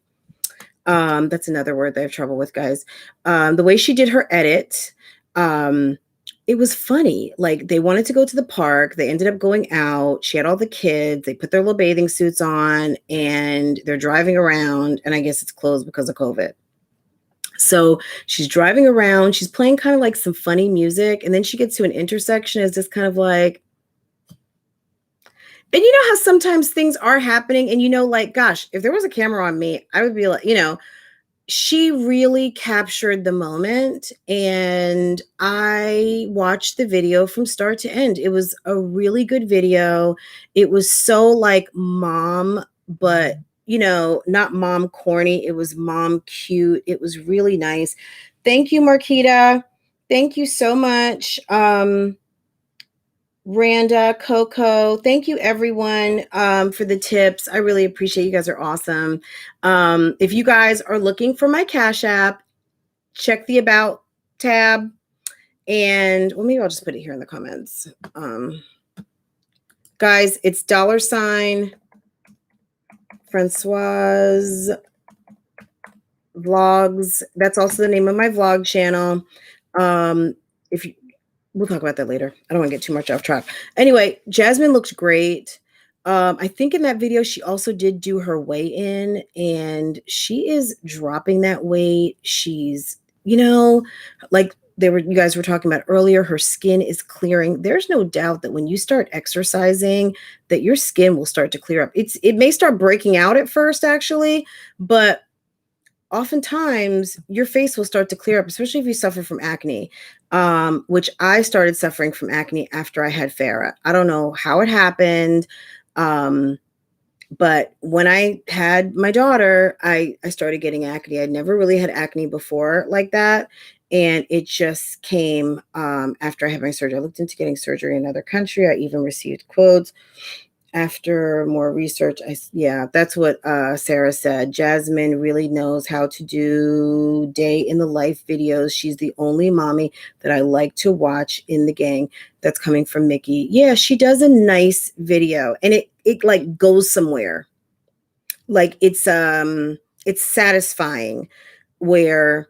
A: That's another word that I have trouble with, guys. The way she did her edit, it was funny. Like, they wanted to go to the park. They ended up going out. She had all the kids. They put their little bathing suits on and they're driving around. And I guess it's closed because of COVID. So she's driving around. She's playing kind of like some funny music. And then she gets to an intersection. It's just kind of like, and you know how sometimes things are happening and like, gosh, if there was a camera on me, I would be like, she really captured the moment, and I watched the video from start to end. It was a really good video. It was so like mom, but not mom corny. It was mom cute. It was really nice. Thank you, Marquita. Thank you so much. Randa, Coco, thank you everyone for the tips. I really appreciate you guys are awesome. If you guys are looking for my Cash App, check the About tab. And well, maybe I'll just put it here in the comments. Guys, it's $ Francoise Vlogs. That's also the name of my vlog channel. If you We'll talk about that later. I don't want to get too much off track. Anyway, Jasmine looks great. I think in that video, she also did do her weigh-in, and she is dropping that weight. She's, like you guys were talking about earlier, her skin is clearing. There's no doubt that when you start exercising, that your skin will start to clear up. It may start breaking out at first, actually, but oftentimes your face will start to clear up, especially if you suffer from acne, which I started suffering from acne after I had Farrah. I don't know how it happened. But when I had my daughter, I started getting acne. I'd never really had acne before like that. And it just came after I had my surgery. I looked into getting surgery in another country. I even received quotes. After more research, that's what Sarah said. Jasmine really knows how to do day in the life videos. She's the only mommy that I like to watch in the gang. That's coming from Mickey. Yeah, she does a nice video, and it like goes somewhere. Like it's satisfying where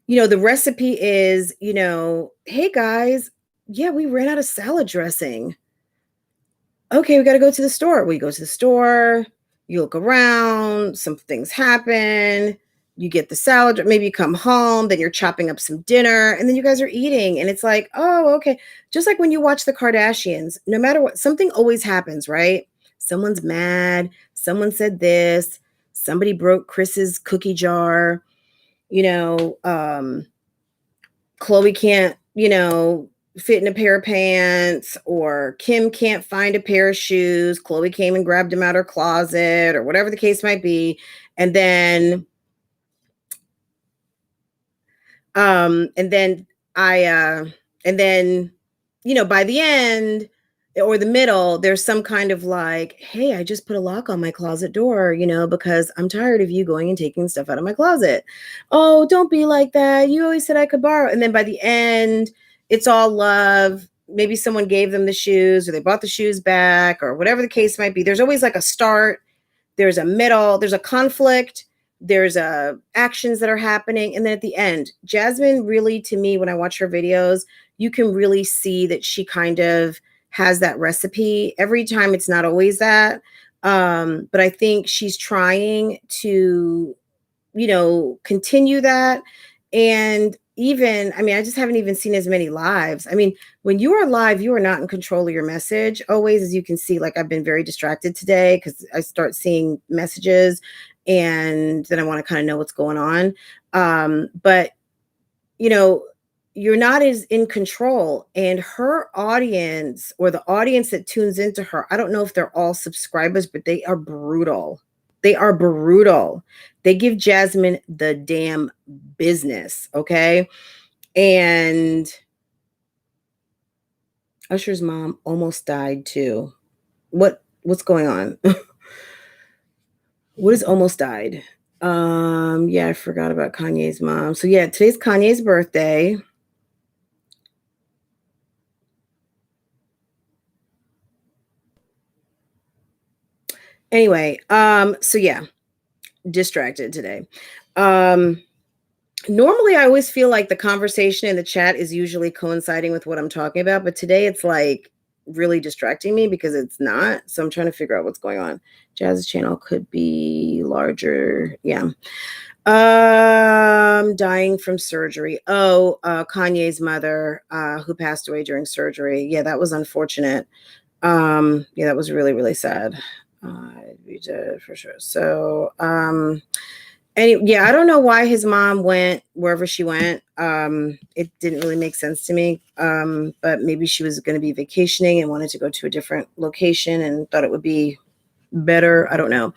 A: the recipe is, hey guys, yeah, we ran out of salad dressing. Okay, we got to go to the store. We go to the store, you look around, some things happen, you get the salad, maybe you come home, then you're chopping up some dinner, and then you guys are eating. And it's like, oh, okay. Just like when you watch the Kardashians, no matter what, something always happens, right? Someone's mad. Someone said this. Somebody broke Chris's cookie jar. Khloe can't, fit in a pair of pants, or Kim can't find a pair of shoes. Khloe came and grabbed them out of her closet, or whatever the case might be. And then, by the end or the middle, there's some kind of like, hey, I just put a lock on my closet door, because I'm tired of you going and taking stuff out of my closet. Oh, don't be like that. You always said I could borrow. And then by the end, it's all love. Maybe someone gave them the shoes, or they bought the shoes back, or whatever the case might be. There's always like a start. There's a middle. There's a conflict. There's actions that are happening. And then at the end, Jasmine really, to me, when I watch her videos, you can really see that she kind of has that recipe. Every time it's not always that. But I think she's trying to, continue that. And even, I just haven't even seen as many lives. When you are live, you are not in control of your message always, as you can see. Like, I've been very distracted today because I start seeing messages and then I want to kind of know what's going on. But you're not as in control, and her audience, or the audience that tunes into her, I don't know if they're all subscribers, but they are brutal. They are brutal. They give Jasmine the damn business. Okay. And Usher's mom almost died too. What's going on? What is almost died? Yeah, I forgot about Kanye's mom. So yeah, today's Kanye's birthday. Anyway, so yeah, distracted today. Normally I always feel like the conversation in the chat is usually coinciding with what I'm talking about, but today it's like really distracting me because it's not. So I'm trying to figure out what's going on. Jazz's channel could be larger. Yeah. Dying from surgery. Oh, Kanye's mother, who passed away during surgery. Yeah, that was unfortunate. Yeah, that was really, really sad. We did for sure. So, yeah, I don't know why his mom went wherever she went. It didn't really make sense to me. But maybe she was going to be vacationing and wanted to go to a different location and thought it would be better. I don't know.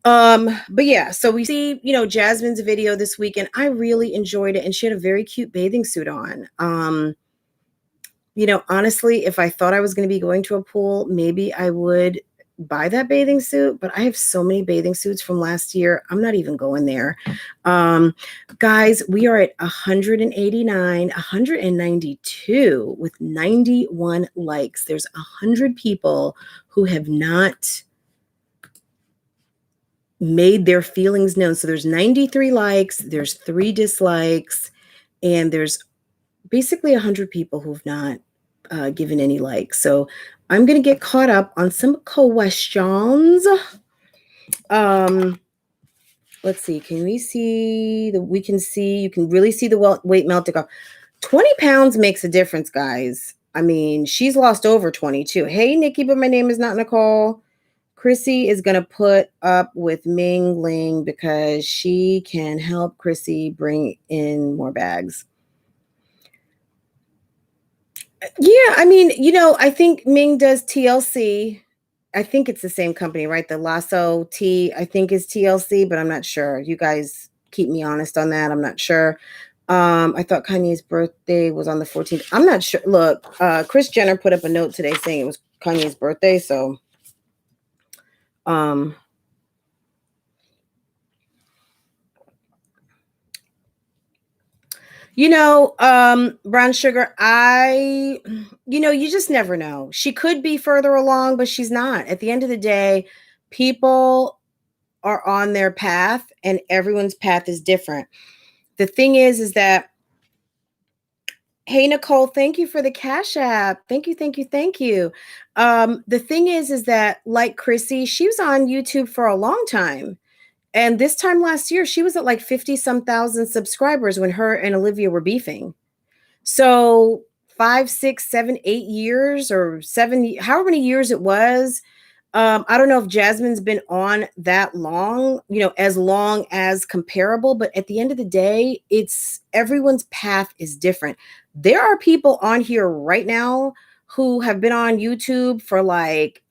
A: But yeah, so we see, Jasmine's video this weekend. I really enjoyed it, and she had a very cute bathing suit on. Honestly, if I thought I was going to be going to a pool, maybe I would buy that bathing suit, but I have so many bathing suits from last year. I'm not even going there. Guys, we are at 189, 192 with 91 likes. There's 100 people who have not made their feelings known. So there's 93 likes, there's 3 dislikes, and there's basically 100 people who've not given any likes. So I'm going to get caught up on some questions. Let's see. Can we see you can really see the weight melting off. 20 pounds makes a difference, guys. I mean, she's lost over 22. Hey, Nikki, but my name is not Nicole. Chrissy is going to put up with Ming Ling because she can help Chrissy bring in more bags. Yeah, I mean, I think Ming does TLC. I think it's the same company, right? The Lasso T, I think is TLC, but I'm not sure. You guys keep me honest on that. I'm not sure. I thought Kanye's birthday was on the 14th. I'm not sure. Look, Kris Jenner put up a note today saying it was Kanye's birthday, so brown sugar, you just never know. She could be further along, but she's not. At the end of the day, people are on their path and everyone's path is different. The thing is that, hey, Nicole, thank you for the Cash App. Thank you, thank you, thank you. The thing is that like Chrissy, she was on YouTube for a long time. And this time last year, she was at like 50 some thousand subscribers when her and Olivia were beefing. So 5, 6, 7, 8 years or 7, however many years it was. I don't know if Jasmine's been on that long, as long as comparable, but at the end of the day, it's everyone's path is different. There are people on here right now who have been on YouTube for like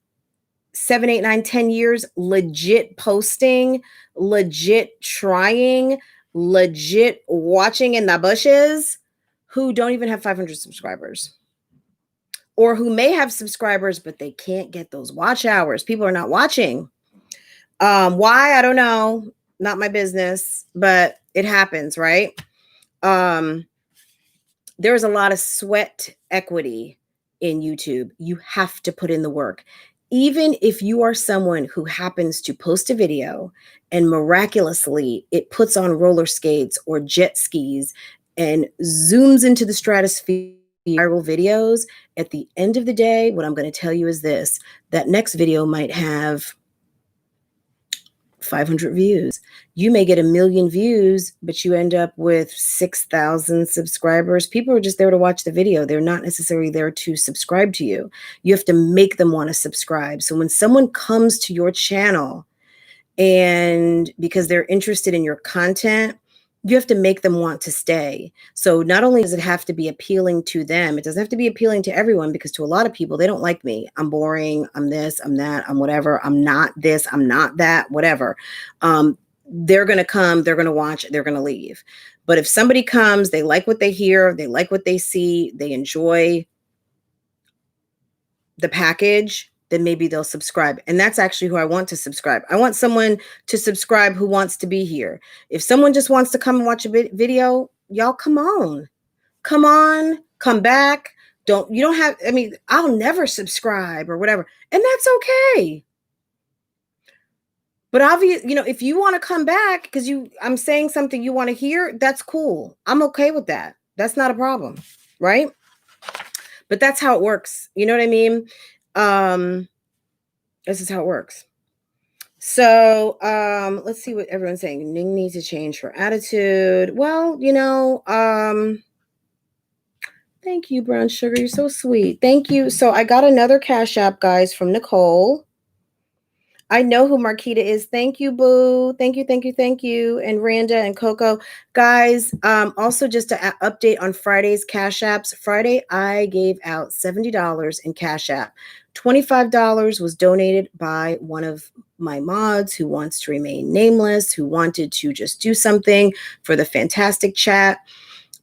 A: 7, 8, 9, 10 years, legit posting, legit trying, legit watching in the bushes, who don't even have 500 subscribers, or who may have subscribers, but they can't get those watch hours. People are not watching. Why? I don't know. Not my business, but it happens, right? There's a lot of sweat equity in YouTube. You have to put in the work. Even if you are someone who happens to post a video and miraculously it puts on roller skates or jet skis and zooms into the stratosphere, viral videos, at the end of the day, what I'm going to tell you is this: that next video might have 500 views. You may get 1 million views, but you end up with 6,000 subscribers. People are just there to watch the video. They're not necessarily there to subscribe to you. You have to make them want to subscribe. So when someone comes to your channel and because they're interested in your content, you have to make them want to stay. So not only does it have to be appealing to them, it doesn't have to be appealing to everyone, because to a lot of people, they don't like me. I'm boring. I'm this, I'm that, I'm whatever. I'm not this, I'm not that, whatever. They're going to come, they're going to watch, they're going to leave. But if somebody comes, they like what they hear, they like what they see, they enjoy the package, then maybe they'll subscribe. And that's actually who I want to subscribe. I want someone to subscribe who wants to be here. If someone just wants to come and watch a video, y'all come on, come back. You don't have, I mean, I'll never subscribe or whatever. And that's okay. But obviously, if you want to come back because I'm saying something you want to hear, that's cool. I'm okay with that. That's not a problem, right? But that's how it works. You know what I mean? This is how it works. So let's see what everyone's saying. Ning needs to change her attitude. Well, thank you, Brown Sugar. You're so sweet. Thank you. So I got another Cash App, guys, from Nicole. I know who Marquita is. Thank you, Boo. Thank you. And Randa and Coco. Guys, also just to update on Friday's Cash Apps. Friday, I gave out $70 in Cash App. $25 was donated by one of my mods who wants to remain nameless, who wanted to just do something for the fantastic chat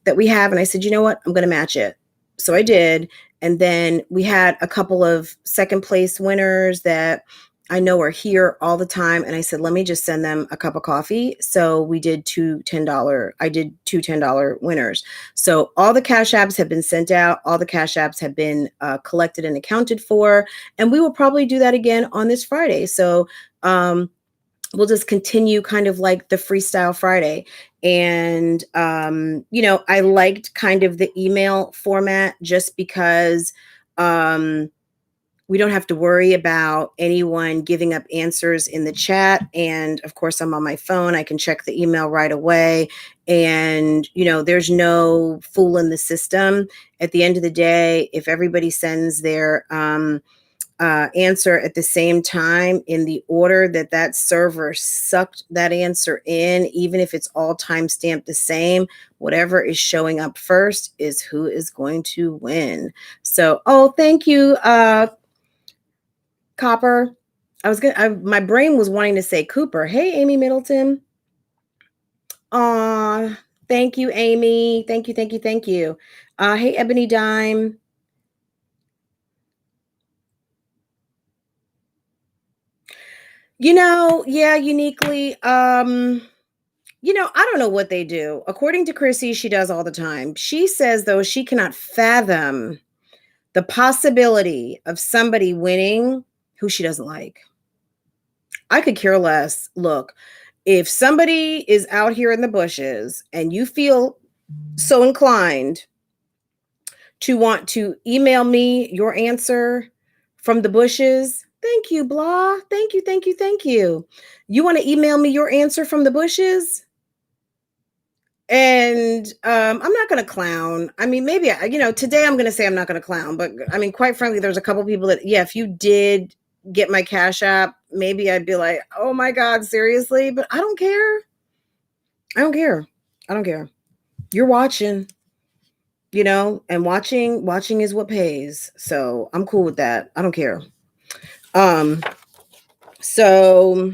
A: that we have. And I said, you know what? I'm going to match it. So I did. And then we had a couple of second place winners that I know are here all the time. And I said, let me just send them a cup of coffee. So we did two $10 winners. So all the Cash Apps have been sent out. All the Cash Apps have been collected and accounted for. And we will probably do that again on this Friday. So we'll just continue kind of like the Freestyle Friday. And, I liked kind of the email format just because we don't have to worry about anyone giving up answers in the chat. And of course, I'm on my phone. I can check the email right away. And, there's no fool in the system. At the end of the day, if everybody sends their answer at the same time in the order that server sucked that answer in, even if it's all timestamped the same, whatever is showing up first is who is going to win. So, thank you, Copper. My brain was wanting to say Cooper. Hey, Amy Middleton. Thank you, Amy. Thank you. Hey, Ebony Dime. Uniquely, I don't know what they do. According to Chrissy, she does all the time. She says, though, she cannot fathom the possibility of somebody winning who she doesn't like. I could care less. Look, if somebody is out here in the bushes and you feel so inclined to want to email me your answer from the bushes, thank you, blah. Thank you. You want to email me your answer from the bushes? And I'm not going to clown. I mean, maybe, today I'm going to say I'm not going to clown. But, I mean, quite frankly, there's a couple people that, if you did get my Cash App, maybe I'd be like, oh, my God, seriously? But I don't care. You're watching, and watching is what pays. So I'm cool with that. I don't care. So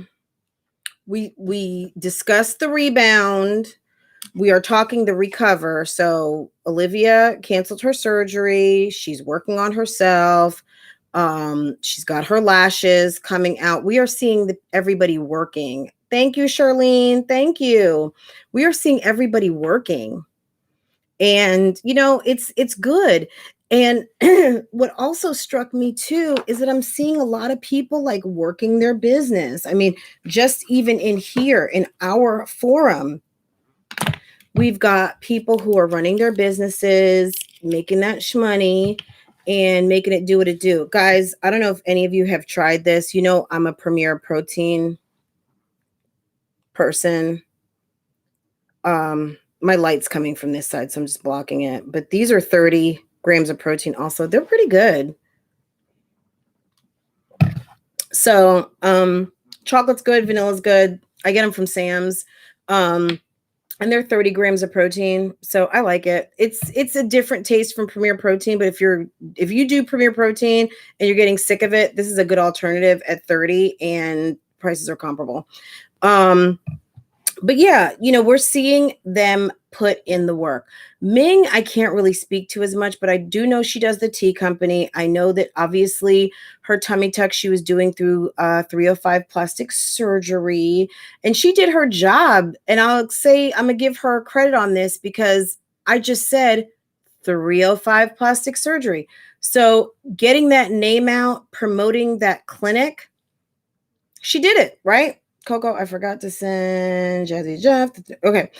A: we discussed the ReBOUND. We are talking the ReCOVER. So Olivia canceled her surgery. She's working on herself. She's got her lashes coming out. We are seeing everybody working. Thank you, Charlene. Thank you. We are seeing everybody working. And, it's good. And what also struck me too is that I'm seeing a lot of people like working their business. I mean, just even in here in our forum, we've got people who are running their businesses, making that shmoney and making it do what it do. Guys, I don't know if any of you have tried this. I'm a Premier Protein person. My light's coming from this side, so I'm just blocking it. But these are 30 grams of protein also. They're pretty good. So chocolate's good, vanilla's good. I get them from Sam's. And they're 30 grams of protein. So I like it. It's a different taste from Premier Protein, but if you do Premier Protein and you're getting sick of it, this is a good alternative at 30 and prices are comparable. But yeah, we're seeing them put in the work. Ming, I can't really speak to as much, but I do know she does the tea company. I know that obviously her tummy tuck she was doing through 305 plastic surgery, and she did her job. And I'm gonna give her credit on this because I just said 305 plastic surgery. So getting that name out, promoting that clinic, she did it, right? Coco, I forgot to send Jazzy Jeff. Okay.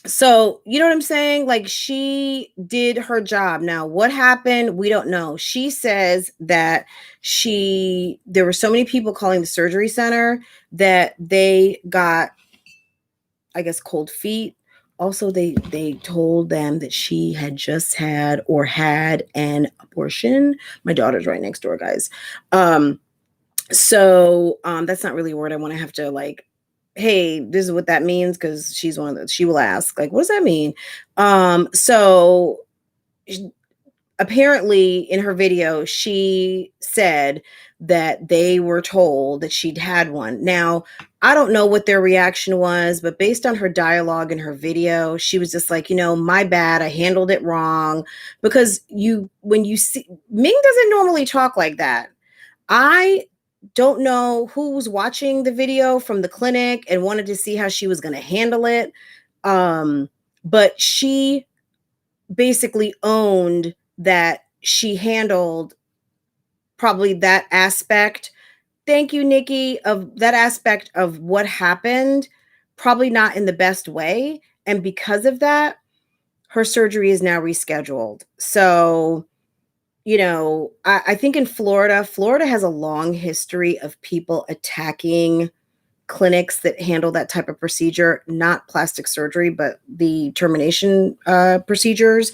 A: So you know what I'm saying? Like, she did her job. Now, what happened? We don't know. She says that there were so many people calling the surgery center that they got, I guess, cold feet. Also, they told them that she had just had or had an abortion. My daughter's right next door, guys. So that's not really a word I want to have to like, hey, this is what that means, because she's one of the, she will ask, like, what does that mean? So apparently in her video, she said that they were told that she'd had one. Now, I don't know what their reaction was, but based on her dialogue in her video, she was just like, my bad, I handled it wrong. Because when you see, Ming doesn't normally talk like that. I don't know who was watching the video from the clinic and wanted to see how she was going to handle it. But she basically owned that she handled probably that aspect. Thank you, Nikki, of that aspect of what happened, probably not in the best way. And because of that, her surgery is now rescheduled. So, I think in Florida has a long history of people attacking clinics that handle that type of procedure, not plastic surgery, but the termination procedures.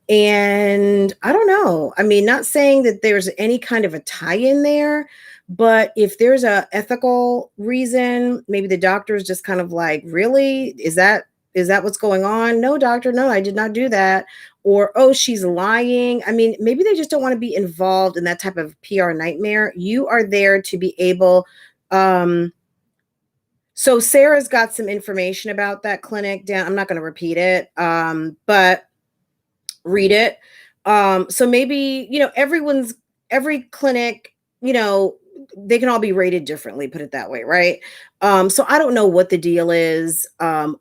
A: And I don't know. I mean, not saying that there's any kind of a tie-in there, but if there's a ethical reason, maybe the doctor's just kind of like, really? Is that what's going on? No, doctor, no, I did not do that. Or, oh, she's lying. I mean, maybe they just don't want to be involved in that type of PR nightmare. You are there to be able, so Sarah's got some information about that clinic down. I'm not going to repeat it, but read it. So maybe, every clinic, they can all be rated differently, put it that way, right? So I don't know what the deal is.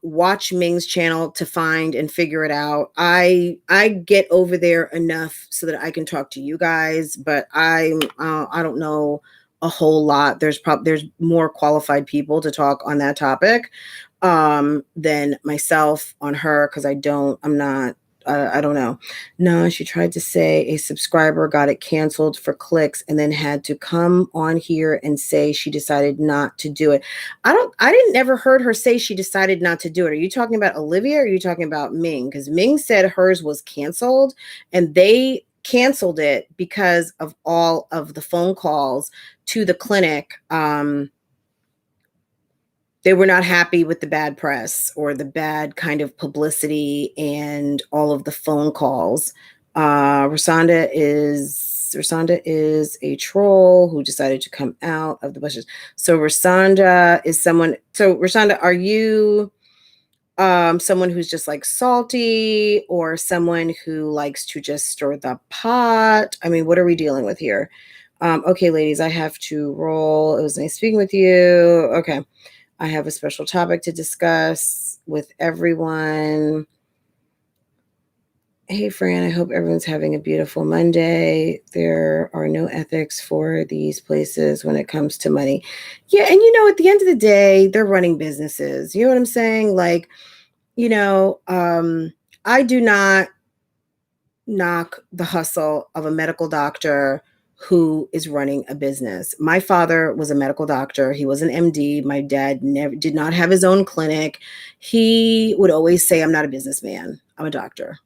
A: Watch Ming's channel to find and figure it out. I get over there enough so that I can talk to you guys, but I don't know a whole lot. There's more qualified people to talk on that topic than myself on her, because I don't know. No, she tried to say a subscriber got it canceled for clicks and then had to come on here and say she decided not to do it. I didn't never heard her say she decided not to do it. Are you talking about Olivia or are you talking about Ming? Because Ming said hers was canceled and they canceled it because of all of the phone calls to the clinic. They were not happy with the bad press or the bad kind of publicity and all of the phone calls. Rosanda is a troll who decided to come out of the bushes. So Rosanda is someone. So Rosanda, are you someone who's just like salty, or someone who likes to just stir the pot? I mean, what are we dealing with here? Okay, ladies, I have to roll. It was nice speaking with you. Okay. I have a special topic to discuss with everyone. Hey, Fran, I hope everyone's having a beautiful Monday. There are no ethics for these places when it comes to money. Yeah, and at the end of the day, they're running businesses. You know what I'm saying? Like, I do not knock the hustle of a medical doctor who is running a business. My father was a medical doctor. He was an MD. My dad did not have his own clinic. He would always say, I'm not a businessman, I'm a doctor.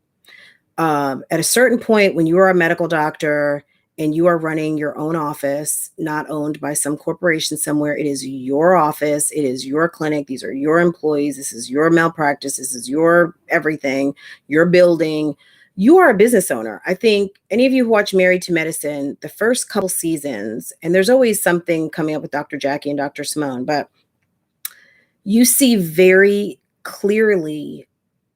A: At a certain point, when you are a medical doctor and you are running your own office, not owned by some corporation somewhere, it is your office, it is your clinic, these are your employees, this is your malpractice, this is your everything, your building. You are a business owner. I think any of you who watch Married to Medicine, the first couple seasons, and there's always something coming up with Dr. Jackie and Dr. Simone, but you see very clearly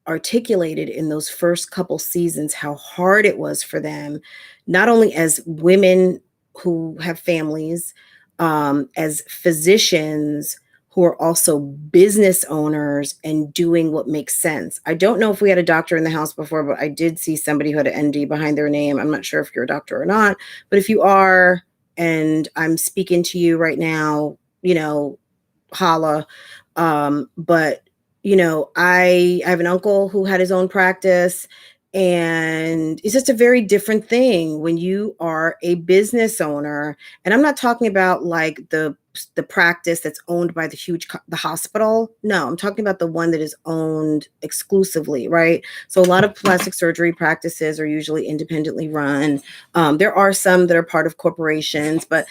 A: articulated in those first couple seasons how hard it was for them, not only as women who have families, as physicians who are also business owners and doing what makes sense. I don't know if we had a doctor in the house before, but I did see somebody who had an ND behind their name. I'm not sure if you're a doctor or not, but if you are, and I'm speaking to you right now, holla. But I have an uncle who had his own practice, and it's just a very different thing when you are a business owner. And I'm not talking about like the practice that's owned by the hospital. No, I'm talking about the one that is owned exclusively, right? So a lot of plastic surgery practices are usually independently run. There are some that are part of corporations, but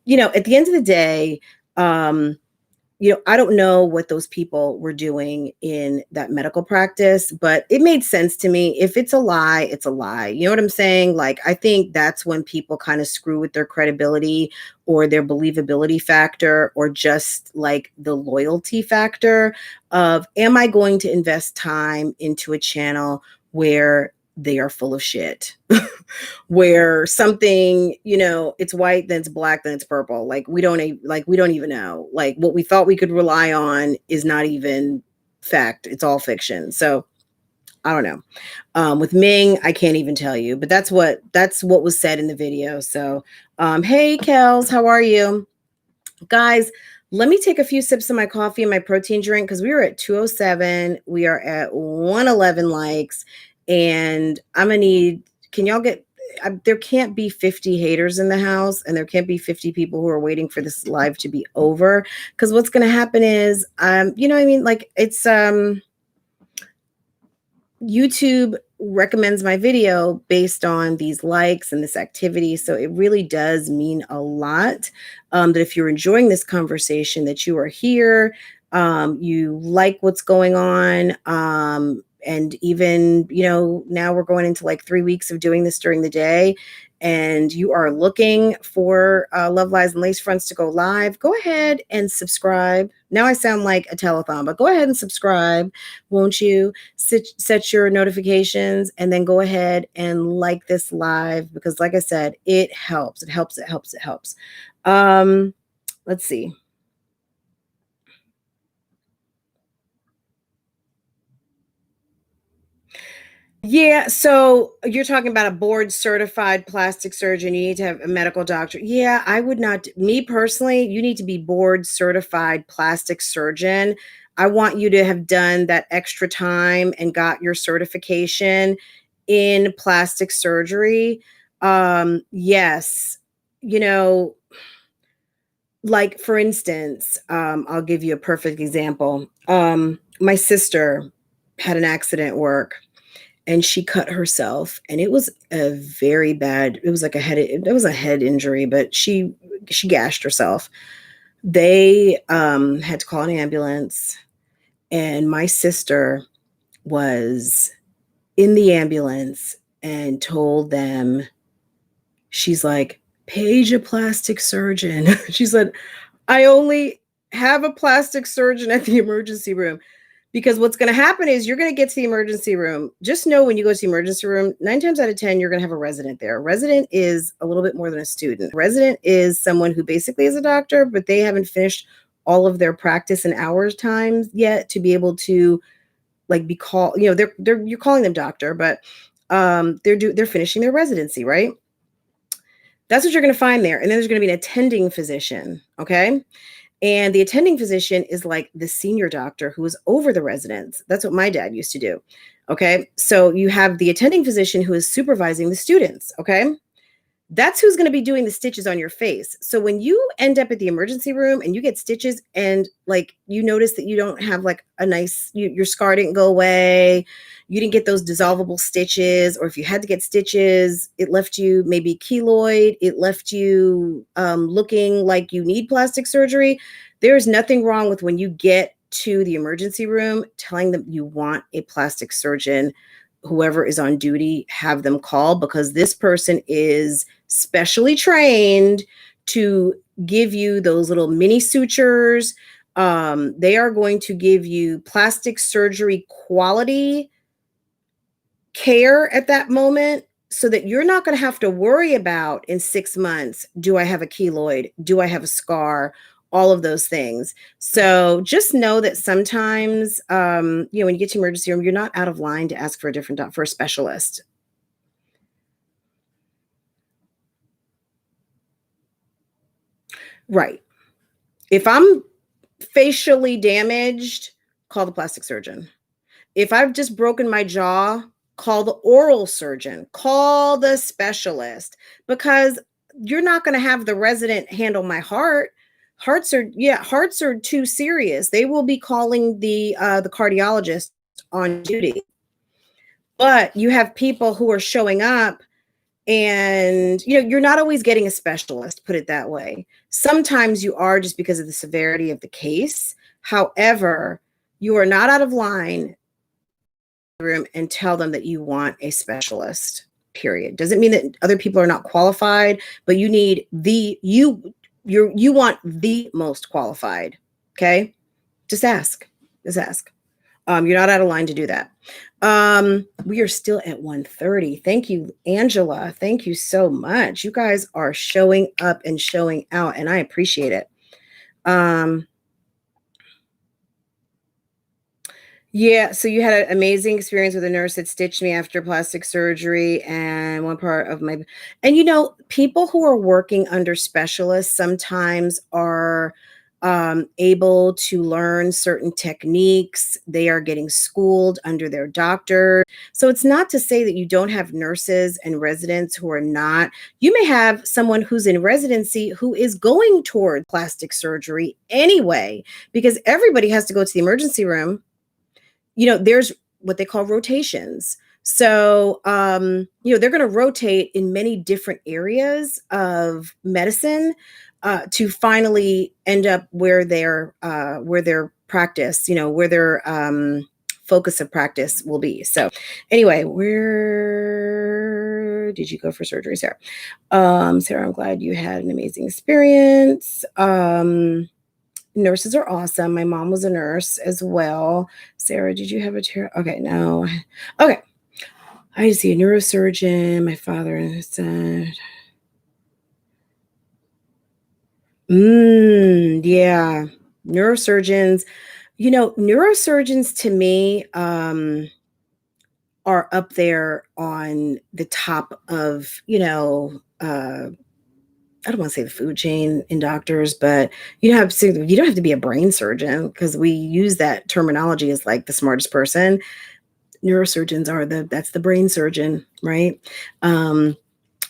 A: at the end of the day, I don't know what those people were doing in that medical practice, but it made sense to me. If it's a lie, it's a lie. You know what I'm saying? Like, I think that's when people kind of screw with their credibility or their believability factor, or just like the loyalty factor of, am I going to invest time into a channel where they are full of shit? Where something, it's white, then it's black, then it's purple. Like we don't even know. Like what we thought we could rely on is not even fact. It's all fiction. So I don't know. With Ming, I can't even tell you, but that's what was said in the video. So hey Kels, how are you? Guys, let me take a few sips of my coffee and my protein drink, because we were at 207. We are at 111 likes, and I'm gonna need, can y'all get, there can't be 50 haters in the house, and there can't be 50 people who are waiting for this live to be over, because what's going to happen is, you know what I mean? Like, it's, YouTube recommends my video based on these likes and this activity. So it really does mean a lot, that if you're enjoying this conversation, that you are here, you like what's going on. And even, now we're going into like 3 weeks of doing this during the day, and you are looking for Love Lies and Lace Fronts to go live, go ahead and subscribe. Now I sound like a telethon, but go ahead and subscribe, won't you? Set your notifications, and then go ahead and like this live, because like I said, it helps. It helps. It helps. It helps. Let's see. Yeah, so you're talking about a board certified plastic surgeon. You need to have a medical doctor. Yeah, I would not, me personally, you need to be board certified plastic surgeon. I want you to have done that extra time and got your certification in plastic surgery. Yes, like for instance, I'll give you a perfect example. My sister had an accident at work, and she cut herself, and it was a very bad, it was like it was a head injury, but she gashed herself. They had to call an ambulance, and my sister was in the ambulance and told them, she's like, page a plastic surgeon. She said, I only have a plastic surgeon at the emergency room. Because what's going to happen is, you're going to get to the emergency room. Just know, when you go to the emergency room, 9 times out of 10, you're going to have a resident there. A resident is a little bit more than a student. A resident is someone who basically is a doctor, but they haven't finished all of their practice and hours times yet to be able to like be called, you're calling them doctor, but they're finishing their residency, right? That's what you're going to find there. And then there's going to be an attending physician, okay? And the attending physician is like the senior doctor who is over the residents. That's what my dad used to do. Okay. So you have the attending physician who is supervising the students. Okay. That's who's going to be doing the stitches on your face. So when you end up at the emergency room and you get stitches, and like you notice that you don't have like a nice, your scar didn't go away, you didn't get those dissolvable stitches, or if you had to get stitches, it left you maybe keloid, it left you looking like you need plastic surgery. There's nothing wrong with, when you get to the emergency room, telling them you want a plastic surgeon. Whoever is on duty, have them call, because this person is specially trained to give you those little mini sutures, They are going to give you plastic surgery quality care at that moment, so that you're not going to have to worry about in 6 months, do I have a keloid? Do I have a scar? All of those things. So just know that sometimes, when you get to emergency room, you're not out of line to ask for a different for a specialist. Right. If I'm facially damaged, call the plastic surgeon. If I've just broken my jaw, call the oral surgeon, call the specialist, because you're not going to have the resident handle my heart. Hearts are too serious. They will be calling the cardiologist on duty. But you have people who are showing up, and you're not always getting a specialist, put it that way. Sometimes you are, just because of the severity of the case. However, you are not out of line room and tell them that you want a specialist, period. Doesn't mean that other people are not qualified, but you need you want the most qualified. Okay. Just ask. You're not out of line to do that. We are still at 1:30. Thank you, Angela. Thank you so much. You guys are showing up and showing out, and I appreciate it. Yeah, so you had an amazing experience with a nurse that stitched me after plastic surgery, and one part of my, and people who are working under specialists sometimes are able to learn certain techniques. They are getting schooled under their doctor. So it's not to say that you don't have nurses and residents who are not. You may have someone who's in residency who is going toward plastic surgery anyway, because everybody has to go to the emergency room. There's what they call rotations. So, they're going to rotate in many different areas of medicine to finally end up where their practice, where their focus of practice will be. So anyway, where did you go for surgery, Sarah? Sarah, I'm glad you had an amazing experience. Nurses are awesome. My mom was a nurse as well. Sarah, did you have a chair? Okay, no. Okay. I see a neurosurgeon, my father and his son. Yeah. Neurosurgeons. Neurosurgeons to me are up there on the top of, I don't want to say the food chain in doctors, but you don't have to be a brain surgeon, because we use that terminology as like the smartest person. Neurosurgeons that's the brain surgeon, right? Or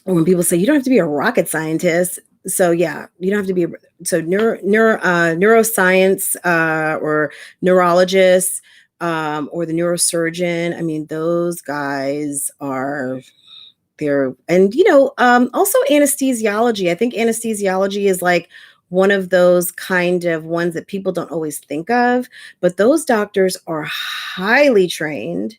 A: when people say you don't have to be a rocket scientist. So yeah, you don't have to be neuroscience or neurologist or the neurosurgeon. I mean, those guys are there. And also anesthesiology. I think anesthesiology is like one of those kind of ones that people don't always think of, but those doctors are highly trained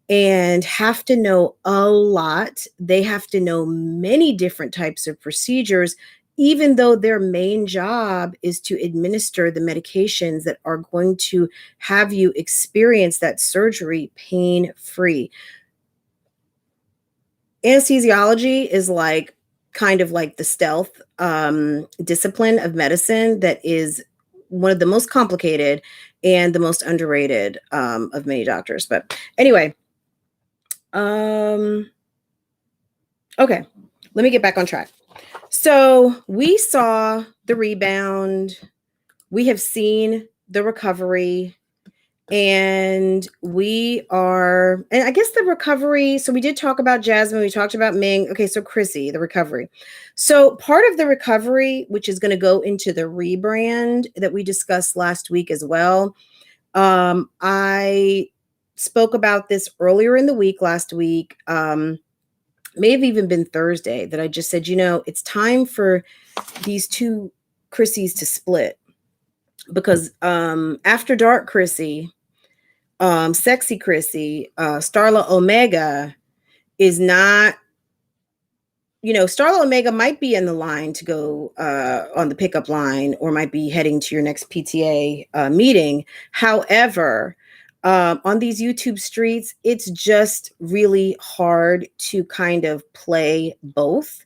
A: and have to know a lot. They have to know many different types of procedures, even though their main job is to administer the medications that are going to have you experience that surgery pain-free. Anesthesiology is like kind of like the stealth discipline of medicine that is one of the most complicated and the most underrated of many doctors. But anyway, okay, let me get back on track. So we saw the rebound. We have seen the recovery. And I guess the recovery. So we did talk about Jasmine. We talked about Ming. Okay, so Chrissy, the recovery. So part of the recovery, which is going to go into the rebrand that we discussed last week as well. I spoke about this earlier in the week, last week. May have even been Thursday, that I just said, it's time for these two Chrissys to split, because After Dark Chrissy, Sexy Chrissy, Starla Omega is not, Starla Omega might be in the line to go on the pickup line, or might be heading to your next PTA meeting. However, on these YouTube streets, it's just really hard to kind of play both.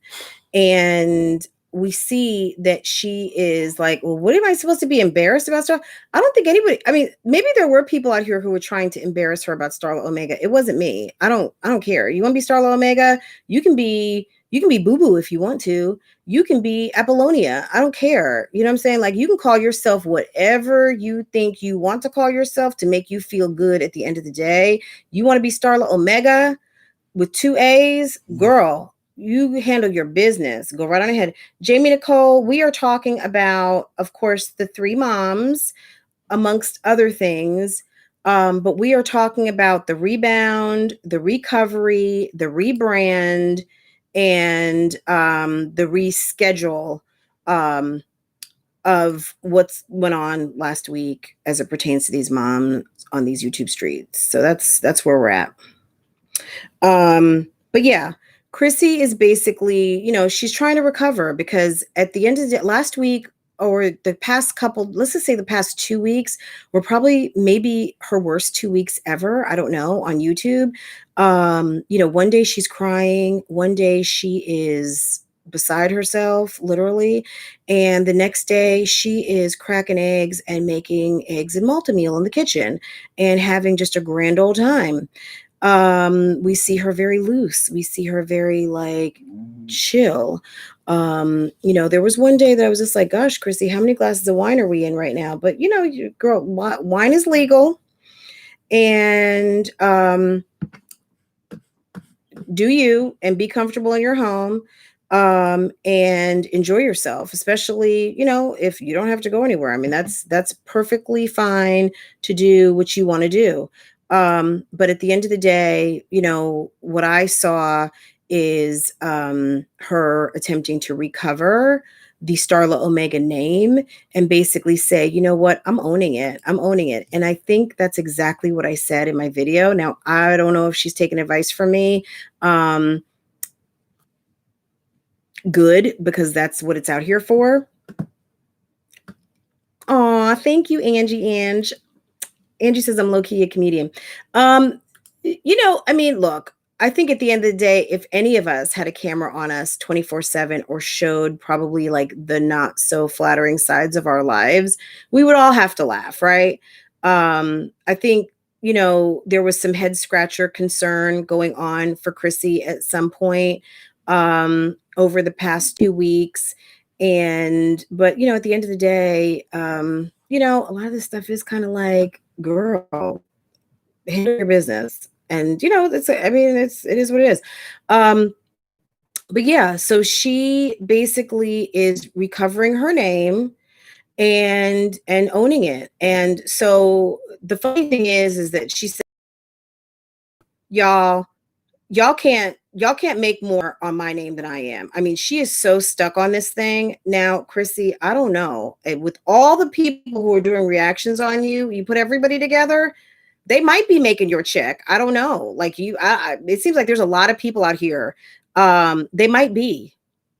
A: And we see that she is like, well, what am I supposed to be embarrassed about stuff? I don't think anybody, I mean, maybe there were people out here who were trying to embarrass her about Starla Omega. It wasn't me. I don't care. You want to be Starla Omega? You can be Boo Boo if you want to. You can be Apollonia. I don't care. You know what I'm saying? Like, you can call yourself whatever you think you want to call yourself to make you feel good at the end of the day. You want to be Starla Omega with 2 A's, girl, you handle your business. Go right on ahead. Jamie Nicole, we are talking about, of course, the 3 moms, amongst other things. But we are talking about the ReBOUND, the recovery, the ReBRAND, and the ReSchedule of what's went on last week as it pertains to these moms on these YouTube streets. So that's where we're at. But yeah, Chrissy is basically, she's trying to recover, because at the end of the day, last week, or the past couple, let's just say the past 2 weeks, were probably maybe her worst 2 weeks ever. I don't know, on YouTube. One day she's crying, one day she is beside herself, literally. And the next day she is cracking eggs and making eggs and multi-meal in the kitchen and having just a grand old time. We see her very loose. We see her very like chill. There was one day that I was just like, gosh, Chrissy, how many glasses of wine are we in right now? But girl, wine is legal. And do you, and be comfortable in your home, and enjoy yourself, especially, if you don't have to go anywhere. I mean, that's perfectly fine to do what you want to do. But at the end of the day, what I saw is her attempting to recover the Starla Omega name and basically say, you know what, I'm owning it. I'm owning it. And I think that's exactly what I said in my video. Now, I don't know if she's taking advice from me. Good, because that's what it's out here for. Aw, thank you, Angie. Angie says I'm low-key a comedian. Look, I think at the end of the day, if any of us had a camera on us 24/7 or showed probably like the not so flattering sides of our lives, we would all have to laugh, right? I think, there was some head scratcher concern going on for Chrissy at some point over the past 2 weeks. But at the end of the day, a lot of this stuff is kind of like, girl, handle your business. And it is what it is. But yeah, so she basically is recovering her name and owning it. And so the funny thing is that she said, y'all can't make more on my name than I am. I mean, she is so stuck on this thing. Now, Chrissy, I don't know. With all the people who are doing reactions on you put everybody together, they might be making your check. I don't know. Like it seems like there's a lot of people out here. They might be.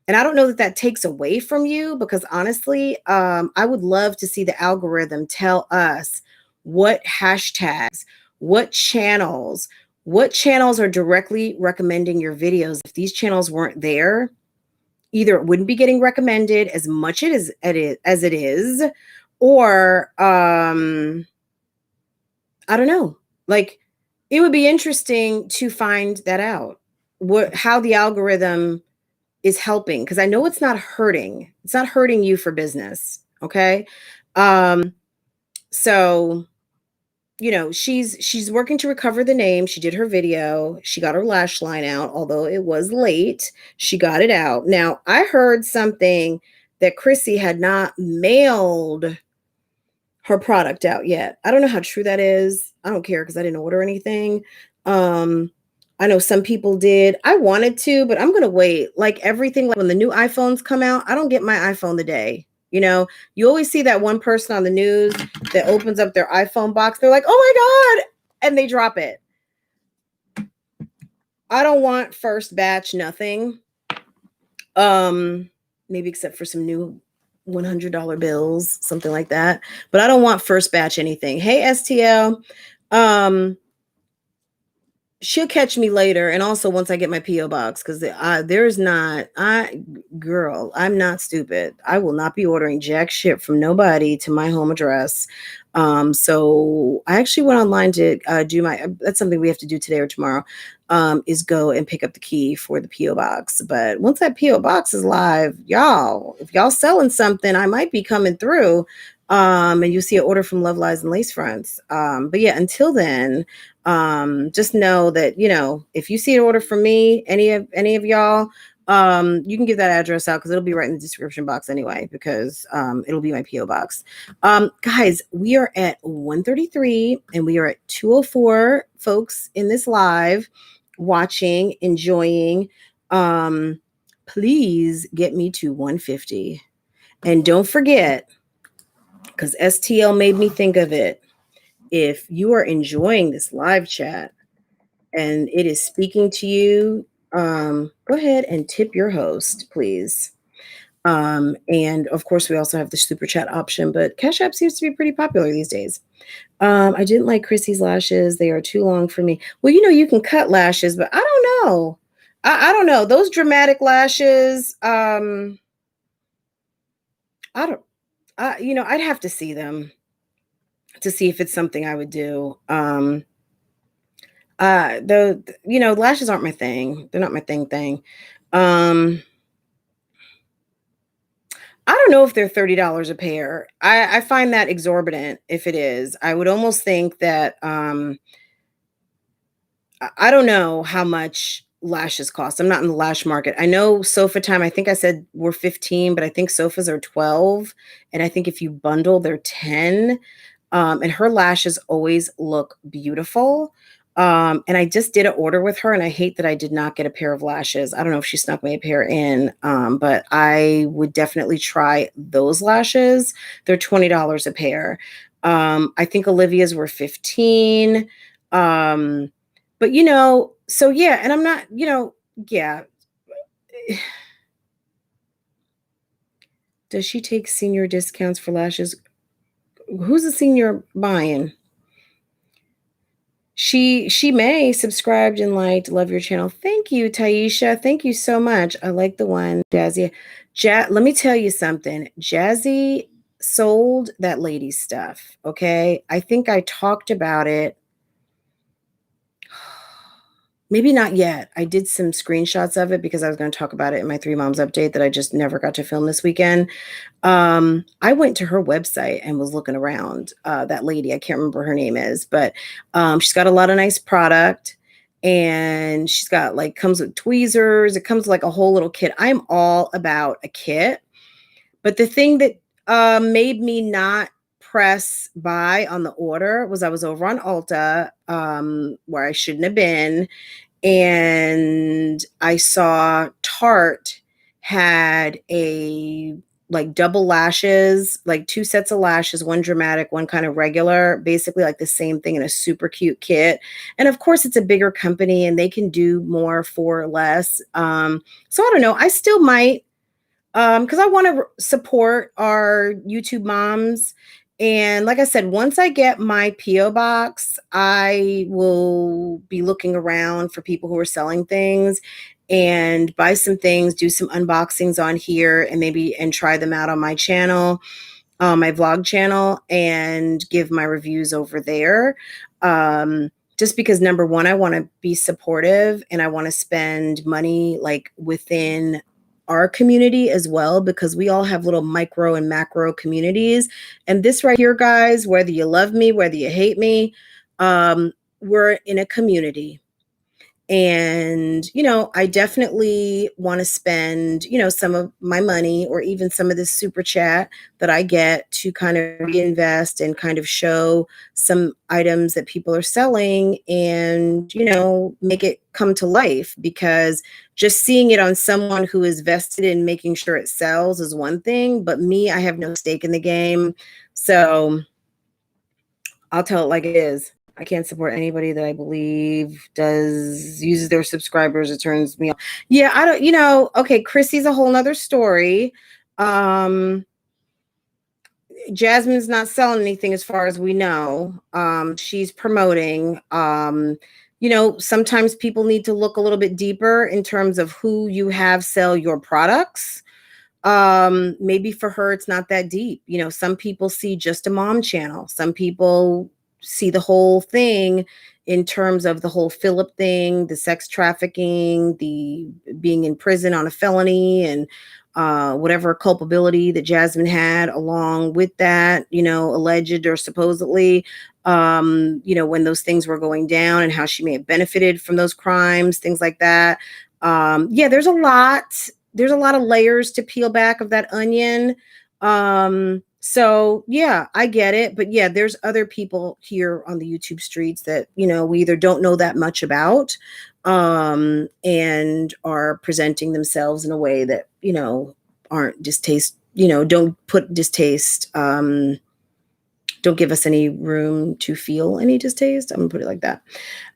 A: And I don't know that takes away from you, because honestly, I would love to see the algorithm tell us what hashtags, what channels are directly recommending your videos. If these channels weren't there, either it wouldn't be getting recommended as much as it is, or I don't know. Like, it would be interesting to find that out. How the algorithm is helping, because I know it's not hurting. It's not hurting you for business. Okay. So, she's working to recover the name. She did her video. She got her lash line out, although it was late. She got it out. Now, I heard something that Chrissy had not mailed her product out yet. I don't know how true that is. I don't care, because I didn't order anything. I know some people did. I wanted to, but I'm going to wait. Like everything, like when the new iPhones come out, I don't get my iPhone the day. You always see that one person on the news that opens up their iPhone box. They're like, oh my God, and they drop it. I don't want first batch nothing. Maybe except for some new $100 bills, something like that. But I don't want first batch anything. Hey, STL. She'll catch me later, and also once I get my PO box, because there's not girl, I'm not stupid. I will not be ordering jack shit from nobody to my home address. So I actually went online to do my. That's something we have to do today or tomorrow. Is go and pick up the key for the PO box. But once that PO box is live, y'all, if y'all selling something, I might be coming through. And you see an order from Love Lies and Lace Fronts. But yeah, until then, just know that, you know, if you see an order from me, any of y'all, you can give that address out because it'll be right in the description box anyway, because it'll be my PO box. Guys, we are at 133 and we are at 204 folks in this live watching, enjoying. Please get me to 150. And don't forget, because STL made me think of it. If you are enjoying this live chat and it is speaking to you, go ahead and tip your host, please. And of course, we also have the super chat option, but CashApp seems to be pretty popular these days. I didn't like Chrissy's lashes. They are too long for me. Well, you know, you can cut lashes, but I don't know. I don't know. Those dramatic lashes, I don't, you know, I'd have to see them to see if it's something I would do. You know, lashes aren't my thing. They're not my thing. I don't know if they're $30 a pair. I find that exorbitant if it is. I would almost think that I don't know how much lashes cost. I'm not in the lash market. I know Sofa Time, I think I said we're 15, but I think sofas are 12. And I think if you bundle, they're 10. And her lashes always look beautiful. And I just did an order with her, and I hate that I did not get a pair of lashes. I don't know if she snuck me a pair in, but I would definitely try those lashes. They're $20 a pair. I think Olivia's were 15. But you know, so yeah, and I'm not, you know, yeah. Does she take senior discounts for lashes? Who's a senior buying? She may subscribed and liked, love your channel. Thank you, Taisha. Thank you so much. I like the one, Jazzy. Let me tell you something. Jazzy sold that lady's stuff. Okay. I think I talked about it. Maybe not yet. I did some screenshots of it because I was going to talk about it in my Three Moms update that I just never got to film this weekend. I went to her website and was looking around. That lady, I can't remember her name is, but she's got a lot of nice product, and she's got like, comes with tweezers. It comes with like a whole little kit. I'm all about a kit. But the thing that made me not press buy on the order was I was over on Ulta, where I shouldn't have been, and I saw Tarte had a like double lashes, like 2 sets of lashes, one dramatic, one kind of regular, basically like the same thing in a super cute kit. And of course, it's a bigger company and they can do more for less. So I don't know. I still might, because I want to support our YouTube moms. And like I said, once I get my PO box, I will be looking around for people who are selling things and buy some things, do some unboxings on here, and maybe try them out on my channel, my vlog channel, and give my reviews over there. Just because, number one, I want to be supportive and I want to spend money like within our community as well, because we all have little micro and macro communities. And this right here, guys, whether you love me, whether you hate me, we're in a community. And, you know, I definitely want to spend, you know, some of my money or even some of this super chat that I get to kind of reinvest and kind of show some items that people are selling and, you know, make it come to life, because just seeing it on someone who is vested in making sure it sells is one thing. But me, I have no stake in the game. So I'll tell it like it is. I can't support anybody that I believe uses their subscribers. It turns me off. Yeah, I don't, okay, Chrissy's a whole nother story. Jasmine's not selling anything as far as we know. She's promoting. Sometimes people need to look a little bit deeper in terms of who you have sell your products. Maybe for her it's not that deep. Some people see just a mom channel. Some people see the whole thing in terms of the whole Philip thing, the sex trafficking, the being in prison on a felony, and whatever culpability that Jasmine had along with that, alleged or supposedly, when those things were going down, and how she may have benefited from those crimes, things like that. Yeah, there's a lot of layers to peel back of that onion. So yeah, I get it. But yeah, there's other people here on the YouTube streets that, we either don't know that much about, and are presenting themselves in a way that, aren't distaste, don't put distaste, don't give us any room to feel any distaste. I'm gonna put it like that.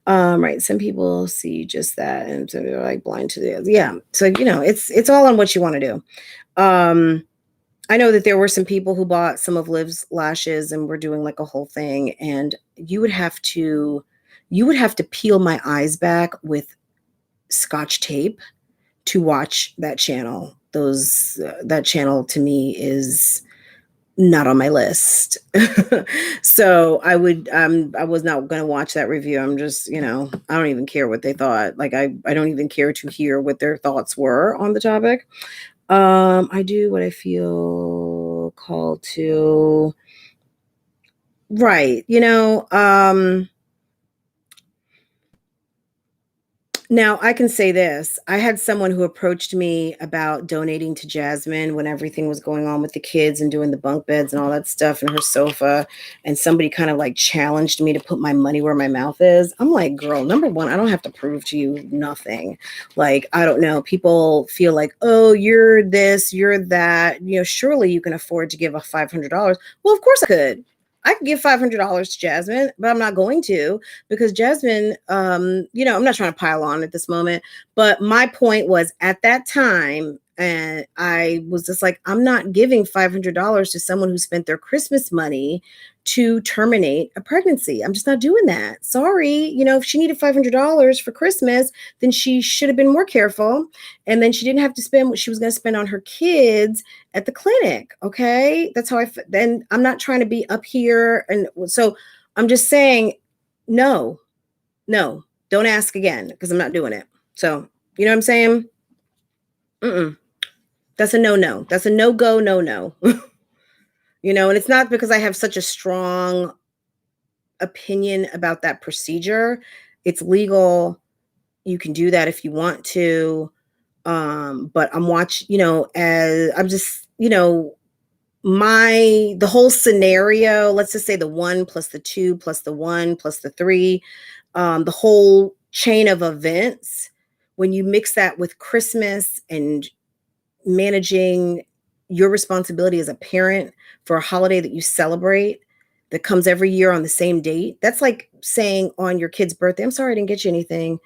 A: Right. Some people see just that, and so they're like blind to the, yeah. So, it's all on what you want to do. I know that there were some people who bought some of Liv's lashes and were doing like a whole thing, and you would have to peel my eyes back with Scotch tape to watch that channel. That channel to me is not on my list. So I was not going to watch that review. I'm just, I don't even care what they thought. Like, I don't even care to hear what their thoughts were on the topic. I do what I feel called to. Right. Now, I can say this. I had someone who approached me about donating to Jasmine when everything was going on with the kids and doing the bunk beds and all that stuff and her sofa. And somebody kind of like challenged me to put my money where my mouth is. I'm like, girl, number one, I don't have to prove to you nothing. Like, I don't know. People feel like, oh, you're this, you're that. Surely you can afford to give a $500. Well, of course I could. I could give $500 to Jasmine, but I'm not going to, because Jasmine, I'm not trying to pile on at this moment, but my point was at that time, and I was just like, I'm not giving $500 to someone who spent their Christmas money to terminate a pregnancy. I'm just not doing that. Sorry. If she needed $500 for Christmas, then she should have been more careful. And then she didn't have to spend what she was going to spend on her kids at the clinic. Okay. That's how then I'm not trying to be up here. And so I'm just saying, no, don't ask again, because I'm not doing it. So, you know what I'm saying? That's a no. That's a no-go, no. And it's not because I have such a strong opinion about that procedure. It's legal. You can do that if you want to. But I'm watching, as I'm just, the whole scenario, let's just say the 1 plus the 2 plus the 1 plus the 3, the whole chain of events, when you mix that with Christmas and managing your responsibility as a parent for a holiday that you celebrate that comes every year on the same date. That's like saying on your kid's birthday, I'm sorry I didn't get you anything.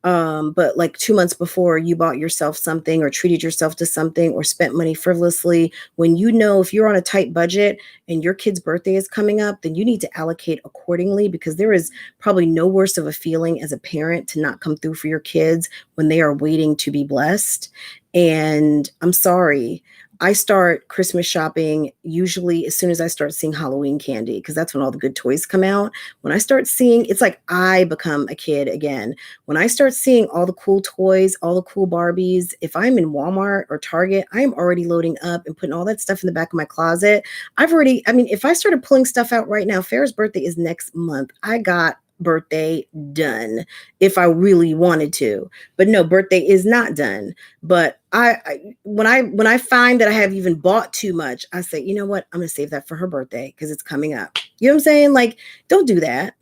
A: But like 2 months before, you bought yourself something or treated yourself to something or spent money frivolously, when if you're on a tight budget and your kid's birthday is coming up, then you need to allocate accordingly, because there is probably no worse of a feeling as a parent to not come through for your kids when they are waiting to be blessed. And I'm sorry, I start Christmas shopping usually as soon as I start seeing Halloween candy, because that's when all the good toys come out. When I start seeing, it's like I become a kid again. When I start seeing all the cool toys, all the cool Barbies, if I'm in Walmart or Target, I am already loading up and putting all that stuff in the back of my closet. If I started pulling stuff out right now, Farrah's birthday is next month. I got birthday done if I really wanted to, but no, birthday is not done. But when I find that I have even bought too much, I say, you know what, I'm gonna save that for her birthday because it's coming up. You know what I'm saying? Like, don't do that.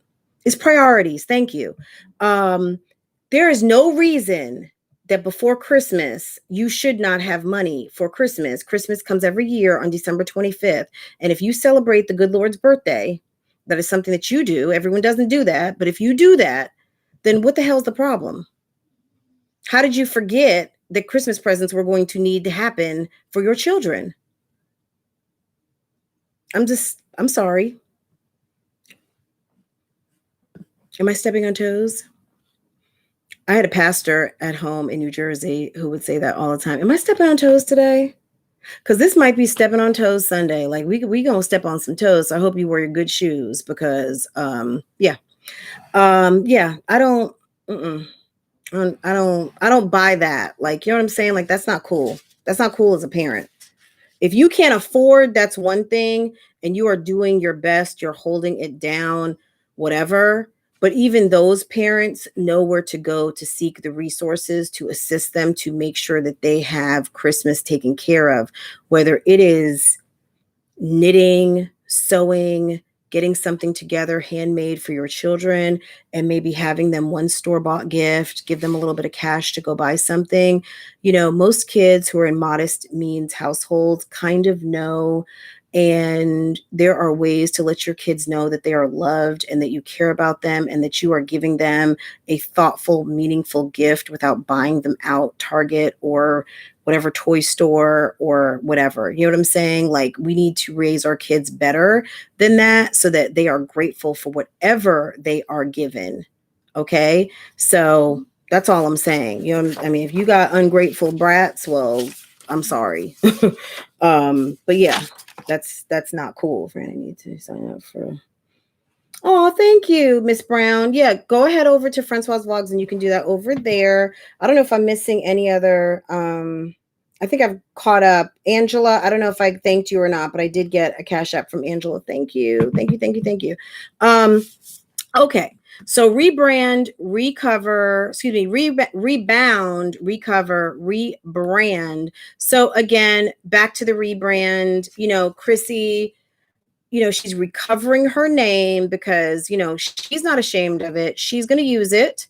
A: It's priorities. Thank you. There is no reason that before Christmas you should not have money for Christmas. Christmas comes every year on December 25th, and if you celebrate the good Lord's birthday, that is something that you do. Everyone doesn't do that. But if you do that, then what the hell's the problem? How did you forget that Christmas presents were going to need to happen for your children? I'm sorry. Am I stepping on toes? I had a pastor at home in New Jersey who would say that all the time. Am I stepping on toes today? Because this might be stepping on toes Sunday. Like we gonna step on some toes. So I hope you wear your good shoes because yeah. I don't I don't buy that. Like, you know what I'm saying? Like, that's not cool. That's not cool as a parent. If you can't afford, that's one thing, and you are doing your best, you're holding it down, whatever. But even those parents know where to go to seek the resources to assist them to make sure that they have Christmas taken care of, whether it is knitting, sewing, getting something together handmade for your children, and maybe having them one store-bought gift, give them a little bit of cash to go buy something. You know, most kids who are in modest means households kind of know, and there are ways to let your kids know that they are loved and that you care about them and that you are giving them a thoughtful, meaningful gift without buying them out Target or whatever toy store or whatever. You know what I'm saying? Like, we need to raise our kids better than that so that they are grateful for whatever they are given. Okay. So that's all I'm saying. You know, I mean, if you got ungrateful brats, well, I'm sorry. But yeah, that's not cool. Friend, I need to sign up for. Oh, thank you, Miss Brown. Yeah, go ahead over to Francois Vlogs and you can do that over there. I don't know if I'm missing any other. I think I've caught up. Angela, I don't know if I thanked you or not, but I did get a cash app from Angela. Thank you. Thank you. Thank you. Thank you. Okay. So ReBRAND, ReCOVER, excuse me, ReBOUND, ReCOVER, ReBRAND. So again, back to the ReBRAND, you know, Chrissy, you know, she's recovering her name because, you know, she's not ashamed of it. She's going to use it.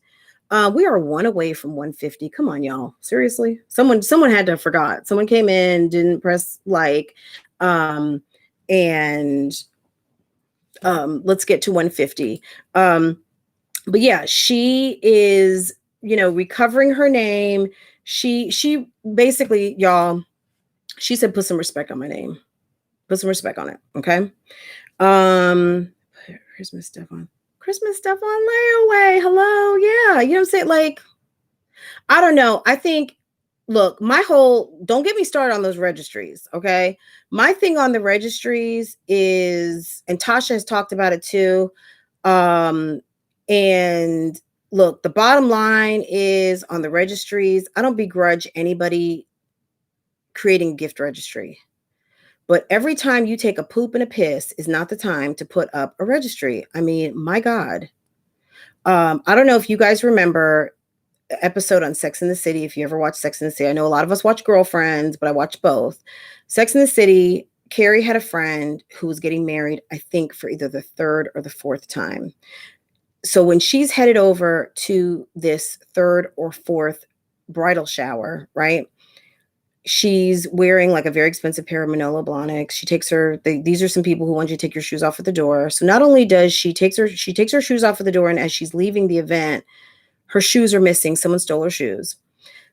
A: We are one away from 150. Come on, y'all. Seriously. Someone had to have forgot. Someone came in, didn't press like, and let's get to 150. But yeah, she is, you know, recovering her name. She basically, y'all, she said, put some respect on my name. Put some respect on it. Okay. Christmas stuff on layaway. Hello. Yeah. You know what I'm saying? Like, I don't know. I think, look, don't get me started on those registries. Okay. My thing on the registries is, and Tasha has talked about it too. And look, the bottom line is on the registries, I don't begrudge anybody creating a gift registry. But every time you take a poop and a piss is not the time to put up a registry. I mean, my God. I don't know if you guys remember the episode on Sex and the City. If you ever watch Sex and the City, I know a lot of us watch Girlfriends, but I watch both. Sex and the City, Carrie had a friend who was getting married, I think, for either the third or the fourth time. So when she's headed over to this third or fourth bridal shower, right? She's wearing like a very expensive pair of Manolo Blahniks. She takes these are some people who want you to take your shoes off at the door. So not only does she takes her shoes off at the door, and as she's leaving the event, her shoes are missing. Someone stole her shoes.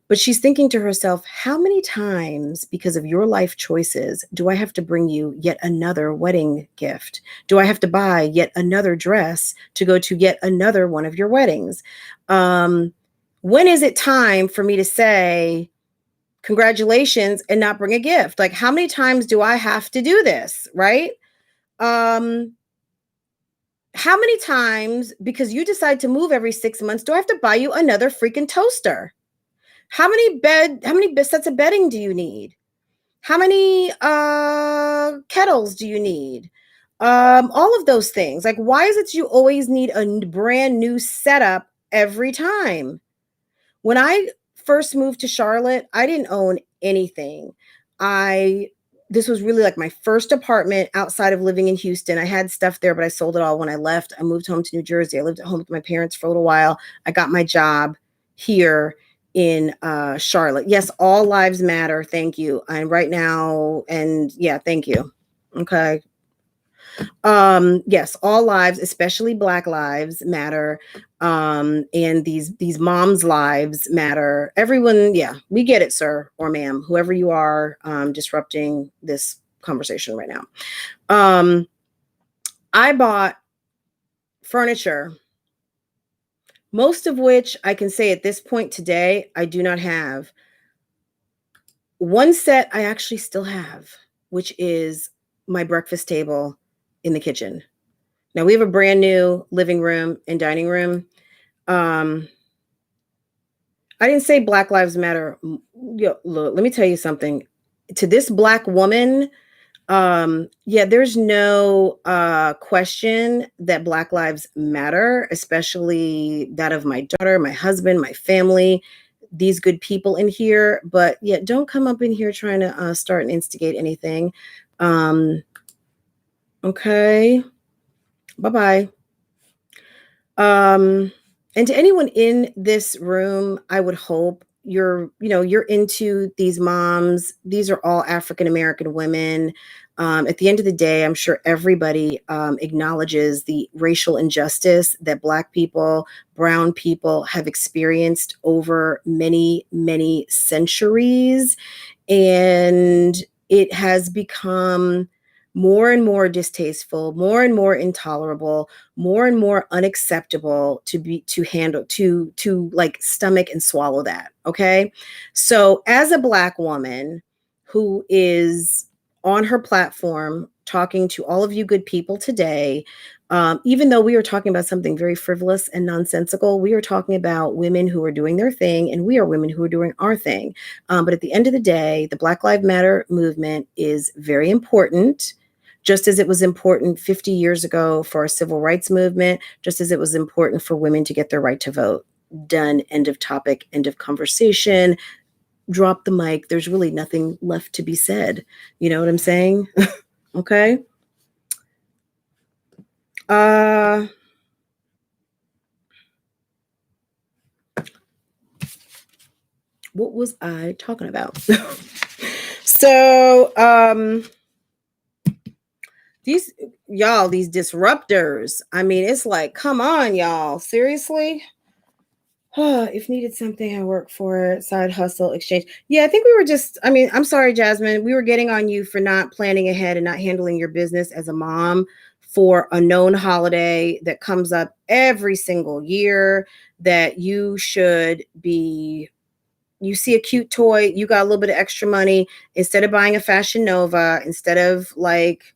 A: But she's thinking to herself, how many times, because of your life choices, do I have to bring you yet another wedding gift? Do I have to buy yet another dress to go to yet another one of your weddings? When is it time for me to say, congratulations, and not bring a gift? Like, how many times do I have to do this? Right? How many times, because you decide to move every 6 months, do I have to buy you another freaking toaster? How many sets of bedding do you need? How many kettles do you need? All of those things. Like, why is it you always need a brand new setup every time? When I first moved to Charlotte, I didn't own anything. This was really like my first apartment outside of living in Houston. I had stuff there, but I sold it all when I left. I moved home to New Jersey. I lived at home with my parents for a little while. I got my job here in Charlotte. Yes, all lives matter. Thank you. And right now, and yeah, thank you. Okay. Yes, all lives, especially Black lives matter. And these moms' lives matter. Everyone, yeah, we get it, sir or ma'am, whoever you are, disrupting this conversation right now. I bought furniture, most of which I can say at this point today, I do not have. One set I actually still have, which is my breakfast table in the kitchen. Now we have a brand new living room and dining room. I didn't say Black Lives Matter. Yo, look, let me tell you something. To this Black woman, yeah, there's no question that Black lives matter, especially that of my daughter, my husband, my family, these good people in here. But yeah, don't come up in here trying to start and instigate anything. Okay, bye-bye. And to anyone in this room, I would hope you're into these moms. These are all African American women. At the end of the day, I'm sure everybody acknowledges the racial injustice that Black people, brown people have experienced over many, many centuries. And it has become more and more distasteful, more and more intolerable, more and more unacceptable to handle, to like stomach and swallow that. Okay. So as a Black woman who is on her platform talking to all of you good people today, even though we are talking about something very frivolous and nonsensical, we are talking about women who are doing their thing, and we are women who are doing our thing. But at the end of the day, the Black Lives Matter movement is very important, just as it was important 50 years ago for our civil rights movement, just as it was important for women to get their right to vote. Done. End of topic. End of conversation. Drop the mic. There's really nothing left to be said. You know what I'm saying? Okay. What was I talking about? So, these disruptors, I mean, it's like, come on, y'all. Seriously? If needed something, I work for it. Side hustle, exchange. Yeah, I think we were just, I mean, I'm sorry, Jasmine. We were getting on you for not planning ahead and not handling your business as a mom for a known holiday that comes up every single year, that you should be, you see a cute toy, you got a little bit of extra money, instead of buying a Fashion Nova, instead of like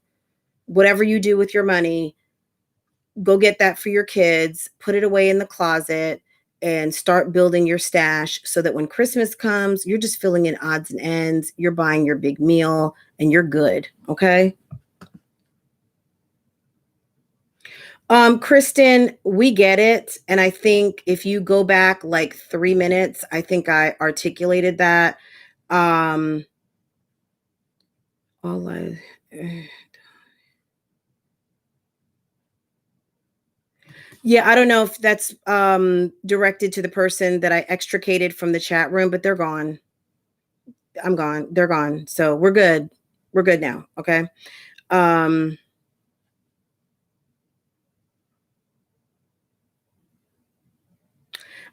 A: whatever you do with your money, go get that for your kids, put it away in the closet, and start building your stash so that when Christmas comes, you're just filling in odds and ends, you're buying your big meal, and you're good. Okay. Kristen, we get it. And I think if you go back like 3 minutes, I think I articulated that. All I Yeah, I don't know if that's directed to the person that I extricated from the chat room, but they're gone. I'm gone. They're gone. So we're good. We're good now. Okay. Um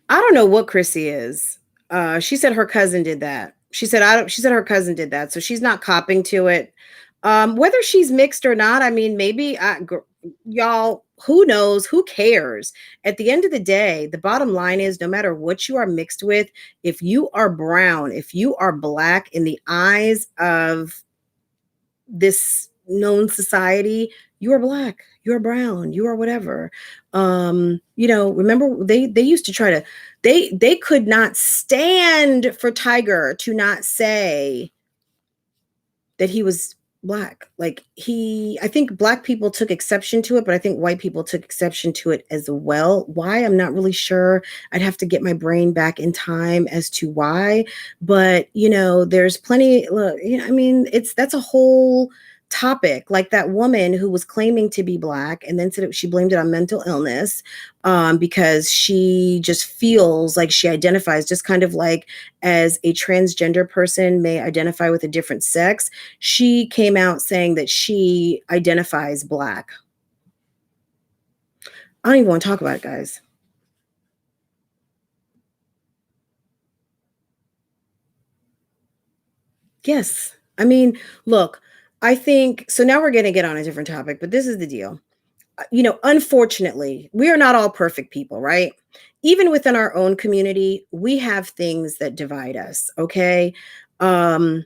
A: I don't know what Chrissy is. She said her cousin did that. She said her cousin did that. So she's not copping to it. Whether she's mixed or not, I mean, maybe y'all, who knows? Who cares? At the end of the day, the bottom line is no matter what you are mixed with, if you are brown, if you are Black in the eyes of this known society, you are Black, you are brown, you are whatever. Remember they used to try to, they could not stand for Tiger to not say that he was Black. Like I think Black people took exception to it, but I think white people took exception to it as well. Why? I'm not really sure. I'd have to get my brain back in time as to why. But there's plenty. Look, I mean, that's a whole topic, like that woman who was claiming to be Black and then said she blamed it on mental illness, because she just feels like she identifies, just kind of like as a transgender person may identify with a different sex. She came out saying that she identifies Black. I don't even want to talk about it, guys. Yes. I mean, look, I think so. Now we're going to get on a different topic, but this is the deal. Unfortunately, we are not all perfect people, right? Even within our own community, we have things that divide us. Okay. Um,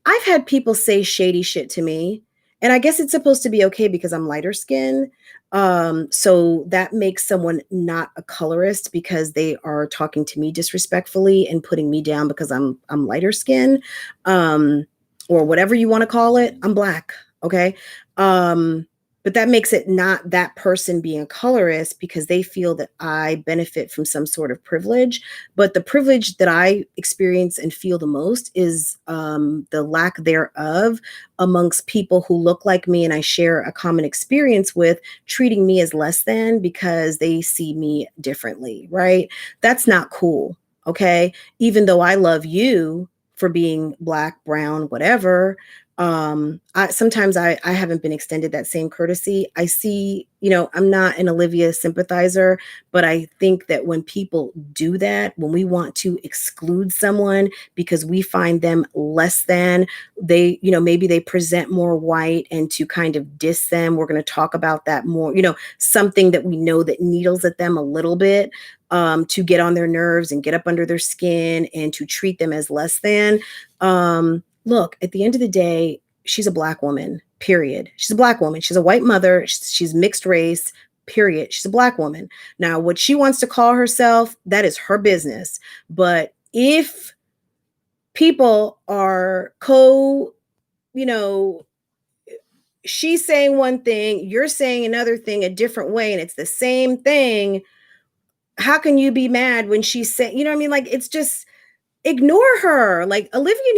A: I've had people say shady shit to me, and I guess it's supposed to be okay because I'm lighter skinned. So that makes someone not a colorist because they are talking to me disrespectfully and putting me down because I'm lighter skinned, or whatever you want to call it. I'm Black. Okay. But that makes it not that person being a colorist because they feel that I benefit from some sort of privilege. But the privilege that I experience and feel the most is the lack thereof amongst people who look like me and I share a common experience with, treating me as less than because they see me differently, right? That's not cool. Okay. Even though I love you for being Black, brown, whatever, sometimes I haven't been extended that same courtesy. I see, I'm not an Olivia sympathizer, but I think that when people do that, when we want to exclude someone because we find them less than, they, maybe they present more white, and to kind of diss them, we're going to talk about that more, something that we know that needles at them a little bit, to get on their nerves and get up under their skin and to treat them as less than. Look, at the end of the day, she's a Black woman, period. She's a Black woman. She's a white mother. She's mixed race, period. She's a Black woman. Now, what she wants to call herself, that is her business. But if people are she's saying one thing, you're saying another thing a different way, and it's the same thing, how can you be mad when she's saying, you know what I mean? Like, it's just, ignore her. Like, Olivia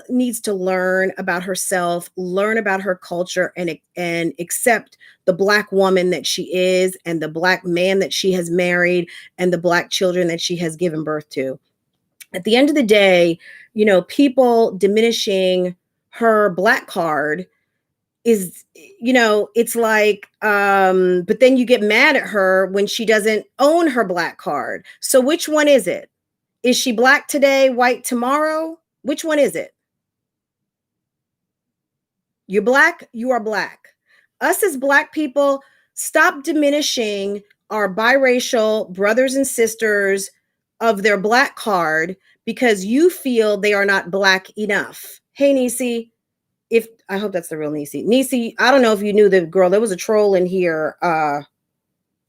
A: needs to learn about herself, learn about her culture, and accept the Black woman that she is, and the Black man that she has married, and the Black children that she has given birth to. At the end of the day, people diminishing her Black card is, it's like, but then you get mad at her when she doesn't own her Black card. So which one is it? Is she Black today, white tomorrow? Which one is it? You're Black, you are Black. Us as Black people, stop diminishing our biracial brothers and sisters of their Black card because you feel they are not Black enough. Hey, Nisi, I hope that's the real Nisi. Nisi, I don't know if you knew the girl. There was a troll in here.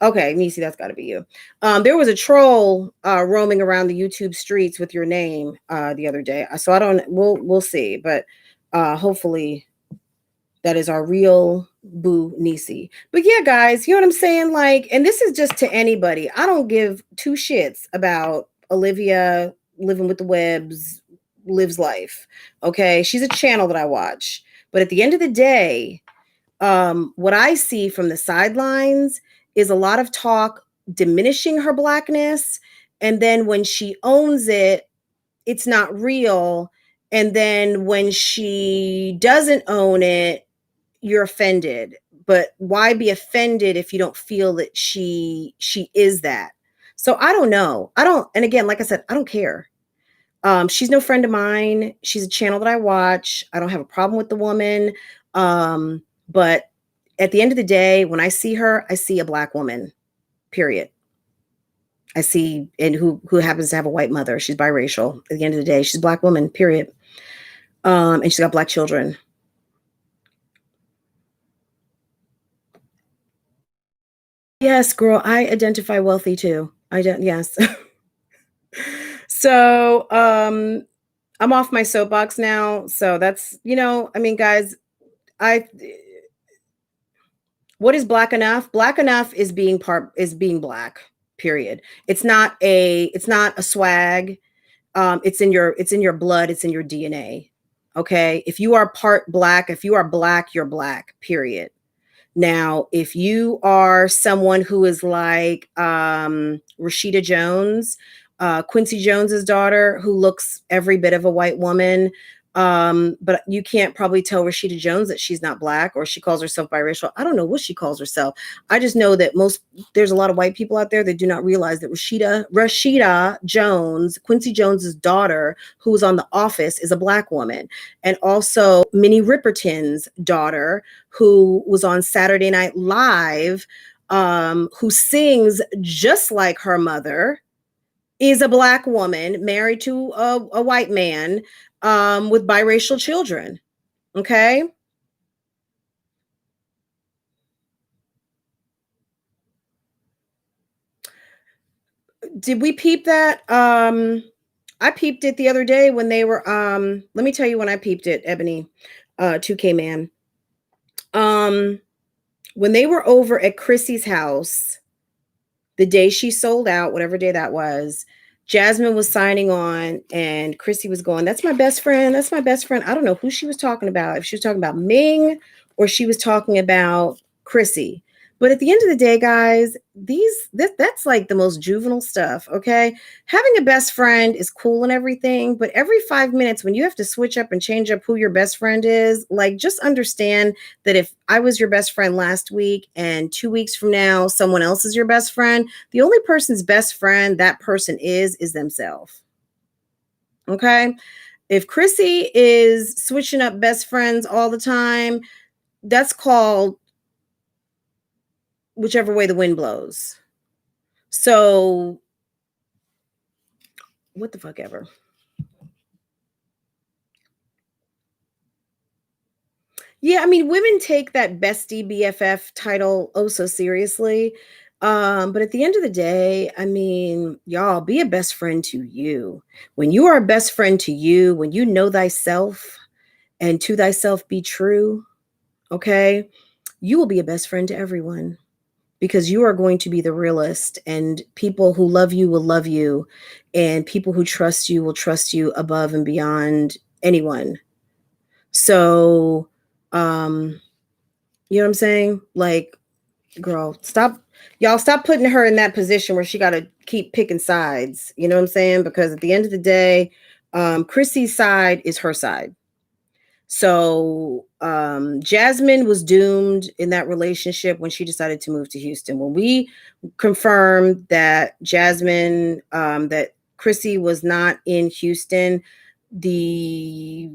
A: Okay, Nisi, that's got to be you. There was a troll roaming around the YouTube streets with your name the other day. So I don't. We'll see, but hopefully that is our real boo Nisi. But yeah, guys, you know what I'm saying? Like, and this is just to anybody. I don't give two shits about Olivia living with the Webbs, lives life. Okay, she's a channel that I watch, but at the end of the day, what I see from the sidelines is a lot of talk diminishing her Blackness, and then when she owns it, it's not real, and then when she doesn't own it, you're offended. But why be offended if you don't feel that she is that? So I don't know. And again, like I said, I don't care. She's no friend of mine. She's a channel that I watch. I don't have a problem with the woman. But at the end of the day, when I see her, I see a Black woman, period. I see, and who happens to have a white mother. She's biracial. At the end of the day, she's a Black woman, period. And she's got Black children. Yes, girl, I identify wealthy too. Yes. So, I'm off my soapbox now. So that's, I mean, guys, what is Black enough? Black enough is being Black, period. It's not a swag. It's in your blood, it's in your DNA. Okay. If you are part black, if you are black, you're black, period. Now, if you are someone who is like Rashida Jones, Quincy Jones's daughter, who looks every bit of a white woman, but you can't probably tell Rashida Jones that she's not black, or she calls herself biracial. I don't know what she calls herself. I just know that there's a lot of white people out there that do not realize that Rashida Jones, Quincy Jones's daughter, who was on The Office, is a black woman, and also Minnie Riperton's daughter, who was on Saturday Night Live, who sings just like her mother, is a black woman married to a white man, with biracial children. Okay. Did we peep that? I peeped it the other day when they were, let me tell you when I peeped it, Ebony, 2K man. When they were over at Chrissy's house, the day she sold out, whatever day that was, Jasmine was signing on and Chrissy was going, "That's my best friend. That's my best friend." I don't know who she was talking about, if she was talking about Ming or she was talking about Chrissy. But at the end of the day, guys, that's like the most juvenile stuff, okay? Having a best friend is cool and everything, but every 5 minutes when you have to switch up and change up who your best friend is, like, just understand that if I was your best friend last week and 2 weeks from now someone else is your best friend, the only person's best friend that person is themselves. Okay? If Chrissy is switching up best friends all the time, that's called whichever way the wind blows. So, what the fuck ever. Yeah, I mean, women take that bestie BFF title oh so seriously. But at the end of the day, I mean, y'all, be a best friend to you. When you are a best friend to you, when you know thyself and to thyself be true, okay, you will be a best friend to everyone, because you are going to be the realist, and people who love you will love you, and people who trust you will trust you above and beyond anyone. So, you know what I'm saying? Like, girl, stop putting her in that position where she got to keep picking sides. You know what I'm saying? Because at the end of the day, Chrissy's side is her side. So Jasmine was doomed in that relationship when she decided to move to Houston. When we confirmed that that Chrissy was not in Houston, the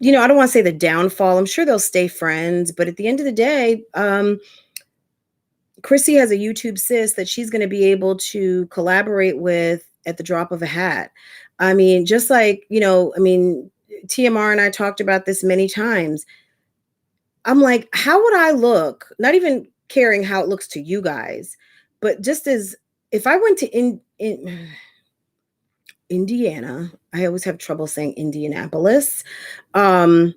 A: I don't want to say the downfall. I'm sure they'll stay friends, but at the end of the day, Chrissy has a YouTube sis that she's going to be able to collaborate with at the drop of a hat. I mean, just like, TMR and I talked about this many times. I'm like, how would I look? Not even caring how it looks to you guys, but just as if I went to Indiana, I always have trouble saying Indianapolis, and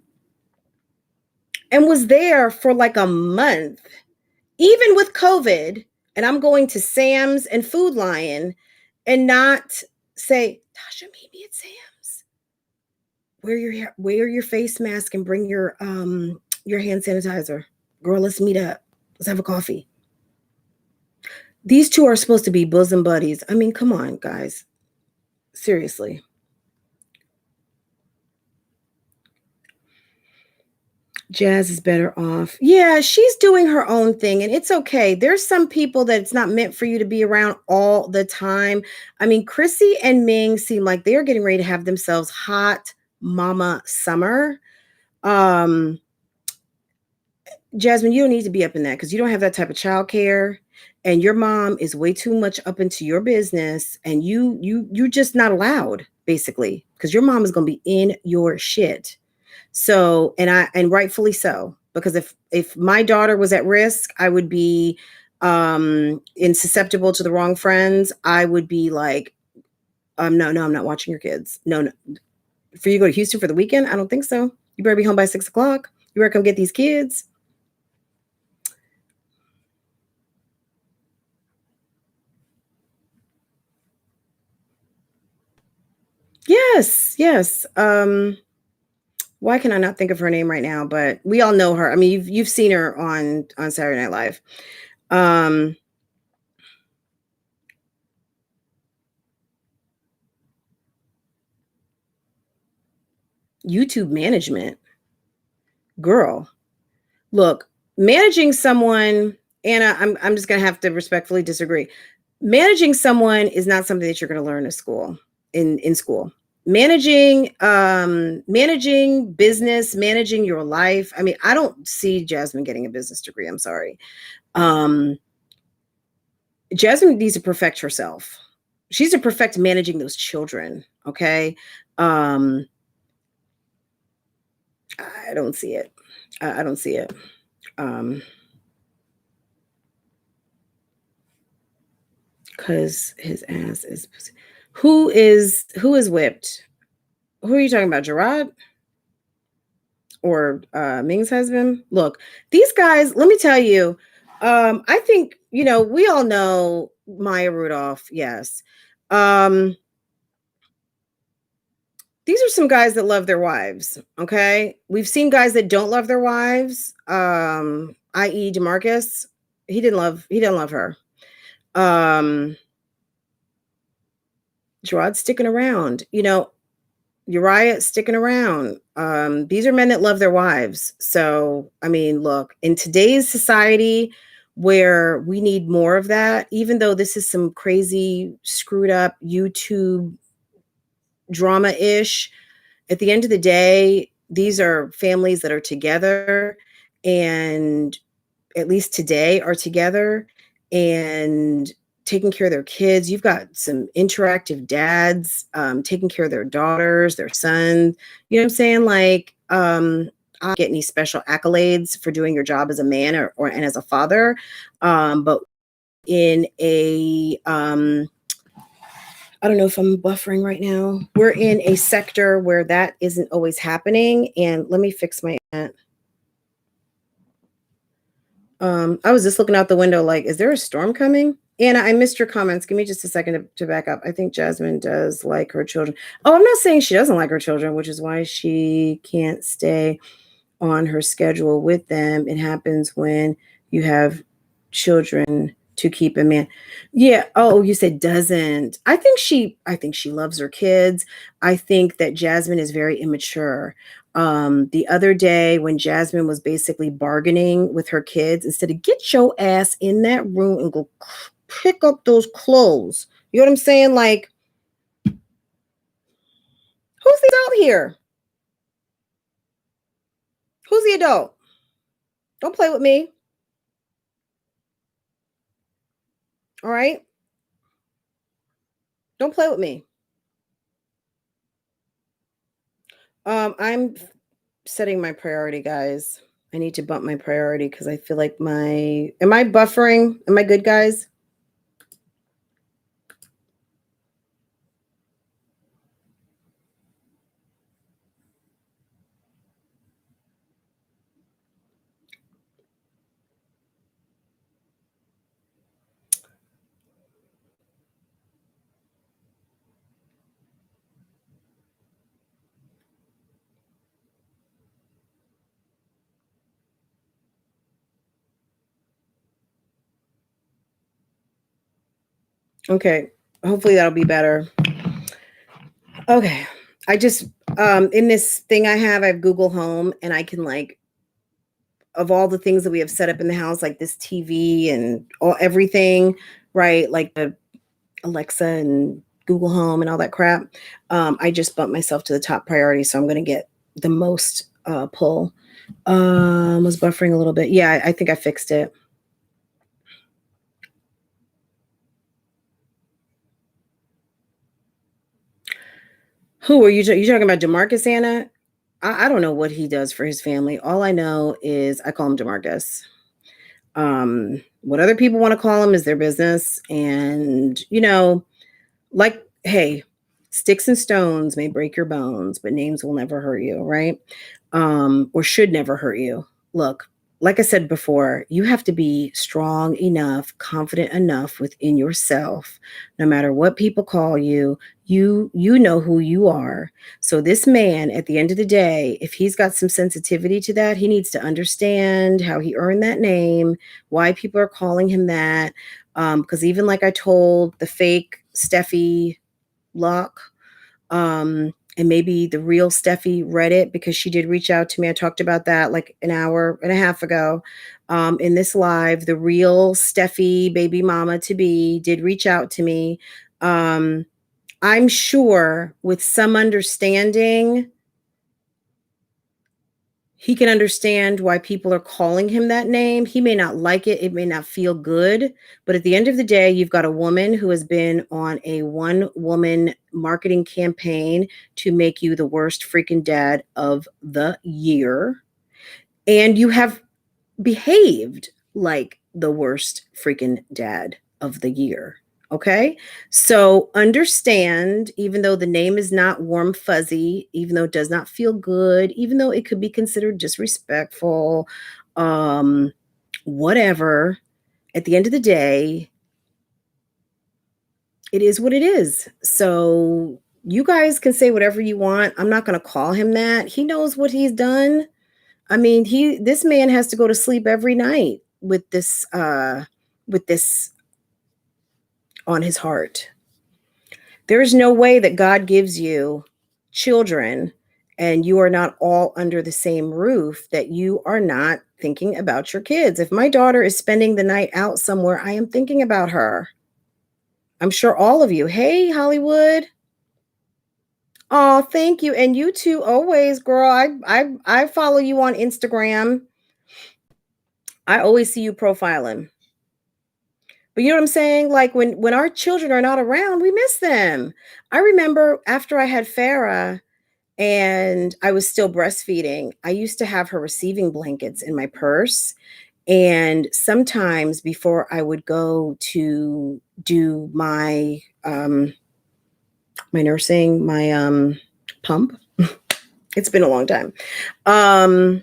A: was there for like a month, even with COVID, and I'm going to Sam's and Food Lion and not say, "Tasha, meet me at Sam's. Wear your face mask and bring your hand sanitizer. Girl, let's meet up. Let's have a coffee." These two are supposed to be bosom buddies. I mean, come on, guys. Seriously. Jazz is better off. Yeah, she's doing her own thing, and it's okay. There's some people that it's not meant for you to be around all the time. I mean, Chrissy and Ming seem like they're getting ready to have themselves hot mama summer. Jasmine, you don't need to be up in that because you don't have that type of childcare, and your mom is way too much up into your business, and you're just not allowed, basically, because your mom is going to be in your shit. So, and rightfully so, because if my daughter was at risk, I would be susceptible to the wrong friends. I would be like, no, I'm not watching your kids. No. For you to go to Houston for the weekend? I don't think so. You better be home by 6 o'clock. You better come get these kids. Yes. Why can I not think of her name right now? But we all know her. I mean, you've seen her on Saturday Night Live. YouTube management. Girl, look, managing someone, Anna, I'm just gonna have to respectfully disagree. Managing someone is not something that you're gonna learn in school, in school. Managing business, managing your life. I mean, I don't see Jasmine getting a business degree. I'm sorry. Jasmine needs to perfect herself. She's to perfect managing those children. Okay. I don't see it. I don't see it. Because his ass is who is whipped? Who are you talking about? Gerard or Ming's husband? Look, these guys, let me tell you, I think, you know, we all know Maya Rudolph, yes. These are some guys that love their wives, okay? We've seen guys that don't love their wives, i.e. DeMarcus. He didn't love her. Gerard's sticking around, you know, Uriah sticking around. These are men that love their wives. So, I mean, look, in today's society where we need more of that, even though this is some crazy, screwed up YouTube drama-ish, at the end of the day, these are families that are together and at least today are together and taking care of their kids. You've got some interactive dads taking care of their daughters, their sons. You know what I'm saying? Like, I don't get any special accolades for doing your job as a man or and as a father. But in a I don't know if I'm buffering right now. We're in a sector where that isn't always happening. And let me fix my I was just looking out the window like, is there a storm coming? Anna, I missed your comments. Give me just a second to back up. I think Jasmine does like her children. Oh, I'm not saying she doesn't like her children, which is why she can't stay on her schedule with them. It happens when you have children to keep a man. Yeah. Oh, you said doesn't. I think she loves her kids. I think that Jasmine is very immature. The other day when Jasmine was basically bargaining with her kids, instead of get your ass in that room and go pick up those clothes. You know what I'm saying? Like, who's the adult here? Who's the adult? Don't play with me. All right. Don't play with me. I'm setting my priority, guys. I need to bump my priority because I feel like am I buffering? Am I good, guys? Okay. Hopefully that'll be better. Okay. I just in this thing I have Google Home and I can like of all the things that we have set up in the house, like this TV and everything, right? Like the Alexa and Google Home and all that crap. I just bumped myself to the top priority. So I'm going to get the most pull. Was buffering a little bit. Yeah, I think I fixed it. Who are you? You talking about DeMarcus, Anna? I don't know what he does for his family. All I know is I call him DeMarcus. What other people want to call him is their business. And, you know, like, hey, sticks and stones may break your bones, but names will never hurt you, right? Or should never hurt you. Look, like I said before, you have to be strong enough, confident enough within yourself. No matter what people call you, You know who you are. So this man, at the end of the day, if he's got some sensitivity to that, he needs to understand how he earned that name, why people are calling him that. Because even like I told the fake Steffi Locke, and maybe the real Steffi read it because she did reach out to me. I talked about that like an hour and a half ago in this live. The real Steffi, baby mama to be, did reach out to me. I'm sure with some understanding, he can understand why people are calling him that name. He may not like it. It may not feel good. But at the end of the day, you've got a woman who has been on a one-woman marketing campaign to make you the worst freaking dad of the year. And you have behaved like the worst freaking dad of the year. Okay. So understand, even though the name is not warm, fuzzy, even though it does not feel good, even though it could be considered disrespectful, whatever, at the end of the day, it is what it is. So you guys can say whatever you want. I'm not going to call him that. He knows what he's done. I mean, this man has to go to sleep every night with this on his heart. There is no way that God gives you children and you are not all under the same roof that you are not thinking about your kids. If my daughter is spending the night out somewhere, I am thinking about her. I'm sure all of you. Hey, Hollywood. Oh, thank you. And you too, always, girl. I follow you on Instagram. I always see you profiling. But you know what I'm saying? Like when our children are not around, we miss them. I remember after I had Farah and I was still breastfeeding, I used to have her receiving blankets in my purse. And sometimes before I would go to do my my nursing, my pump, it's been a long time. I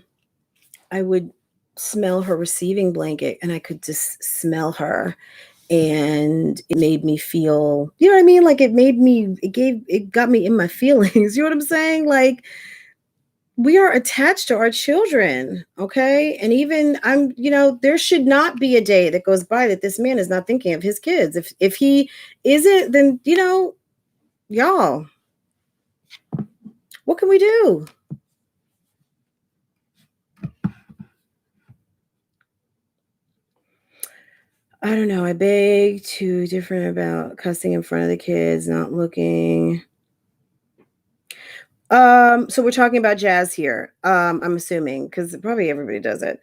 A: would smell her receiving blanket and I could just smell her. And it made me feel, you know what I mean? Like it got me in my feelings. You know what I'm saying? Like we are attached to our children. Okay. And even there should not be a day that goes by that this man is not thinking of his kids. If he isn't, then, y'all, what can we do? I don't know. I beg too different about cussing in front of the kids, not looking. So we're talking about Jazz here. I'm assuming because probably everybody does it.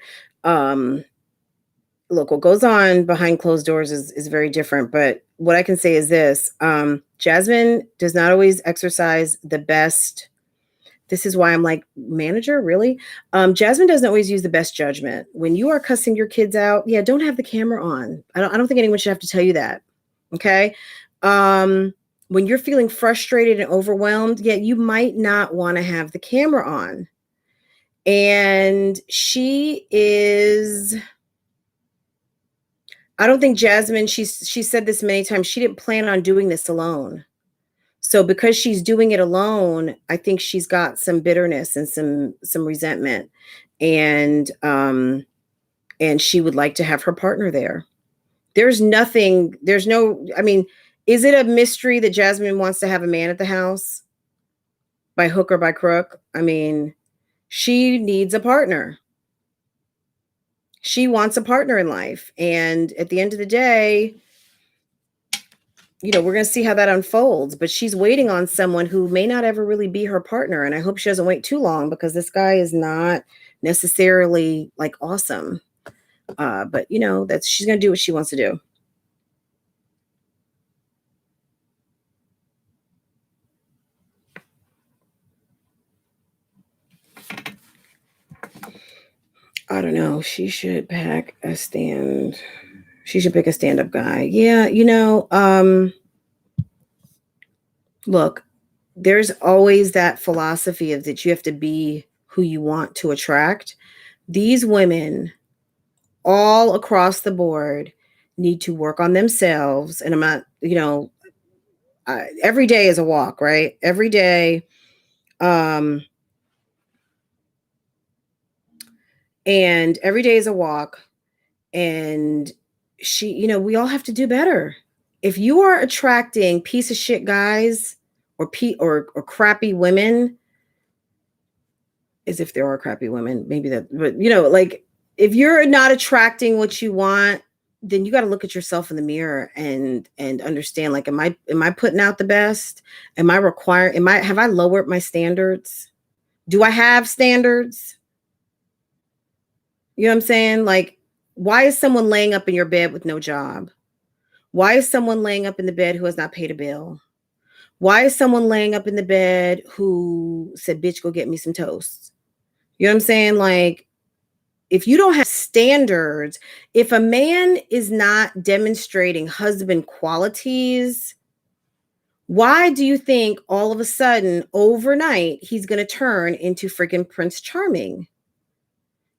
A: Look, what goes on behind closed doors is very different. But what I can say is this: Jasmine does not always exercise the best. This is why I'm like, manager, really? Jasmine doesn't always use the best judgment. When you are cussing your kids out, yeah, don't have the camera on. I don't think anyone should have to tell you that. Okay. When you're feeling frustrated and overwhelmed, yeah, you might not want to have the camera on. And I don't think Jasmine, she said this many times, she didn't plan on doing this alone. So because she's doing it alone, I think she's got some bitterness and some resentment. And she would like to have her partner there. I mean, is it a mystery that Jasmine wants to have a man at the house by hook or by crook? I mean, she needs a partner. She wants a partner in life. And at the end of the day, we're going to see how that unfolds, but she's waiting on someone who may not ever really be her partner. And I hope she doesn't wait too long because this guy is not necessarily like awesome. But she's going to do what she wants to do. I don't know. She should pick a stand-up guy. Yeah. Look, there's always that philosophy of that you have to be who you want to attract. These women all across the board need to work on themselves. And I'm not, every day is a walk, right? Every day. And every day is a walk. And we all have to do better. If you are attracting piece of shit guys or crappy women, as if there are crappy women, maybe that, but like if you're not attracting what you want, then you got to look at yourself in the mirror and understand, like, am I putting out the best? Have I lowered my standards? Do I have standards? You know what I'm saying? Like, why is someone laying up in your bed with no job? Why is someone laying up in the bed who has not paid a bill? Why is someone laying up in the bed who said, bitch, go get me some toast? You know what I'm saying? Like, if you don't have standards, if a man is not demonstrating husband qualities, why do you think all of a sudden, overnight, he's going to turn into freaking Prince Charming?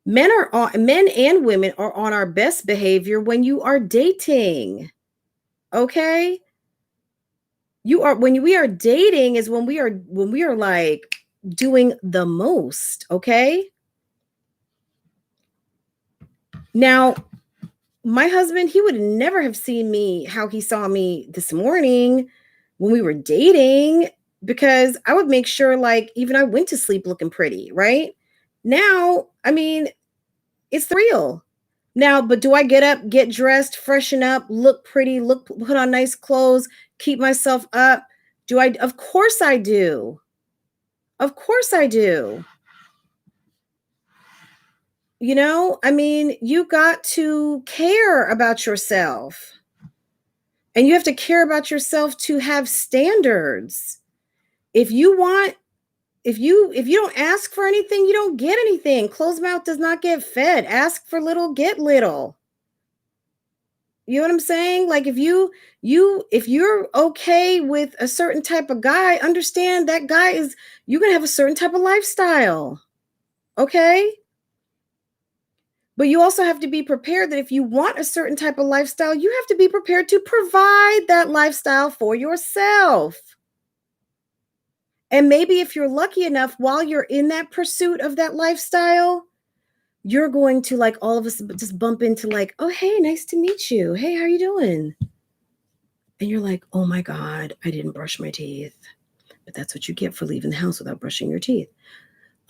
A: Men and women are on our best behavior when you are dating. Okay? When we are dating is when we are like doing the most, okay? Now, my husband, he would never have seen me how he saw me this morning when we were dating, because I would make sure, like, even I went to sleep looking pretty, right? Now, I mean, it's real. Now, but do I get up, get dressed, freshen up, look pretty, put on nice clothes, keep myself up? Of course I do. Of course I do. I mean, you got to care about yourself. And you have to care about yourself to have standards. If you don't ask for anything, you don't get anything. Closed mouth does not get fed. Ask for little, get little. You know what I'm saying? Like, if you're okay with a certain type of guy, understand that you're going to have a certain type of lifestyle. Okay? But you also have to be prepared that if you want a certain type of lifestyle, you have to be prepared to provide that lifestyle for yourself. And maybe if you're lucky enough, while you're in that pursuit of that lifestyle, you're going to, like, all of us just bump into, like, oh, hey, nice to meet you. Hey, how are you doing? And you're like, oh my God, I didn't brush my teeth. But that's what you get for leaving the house without brushing your teeth.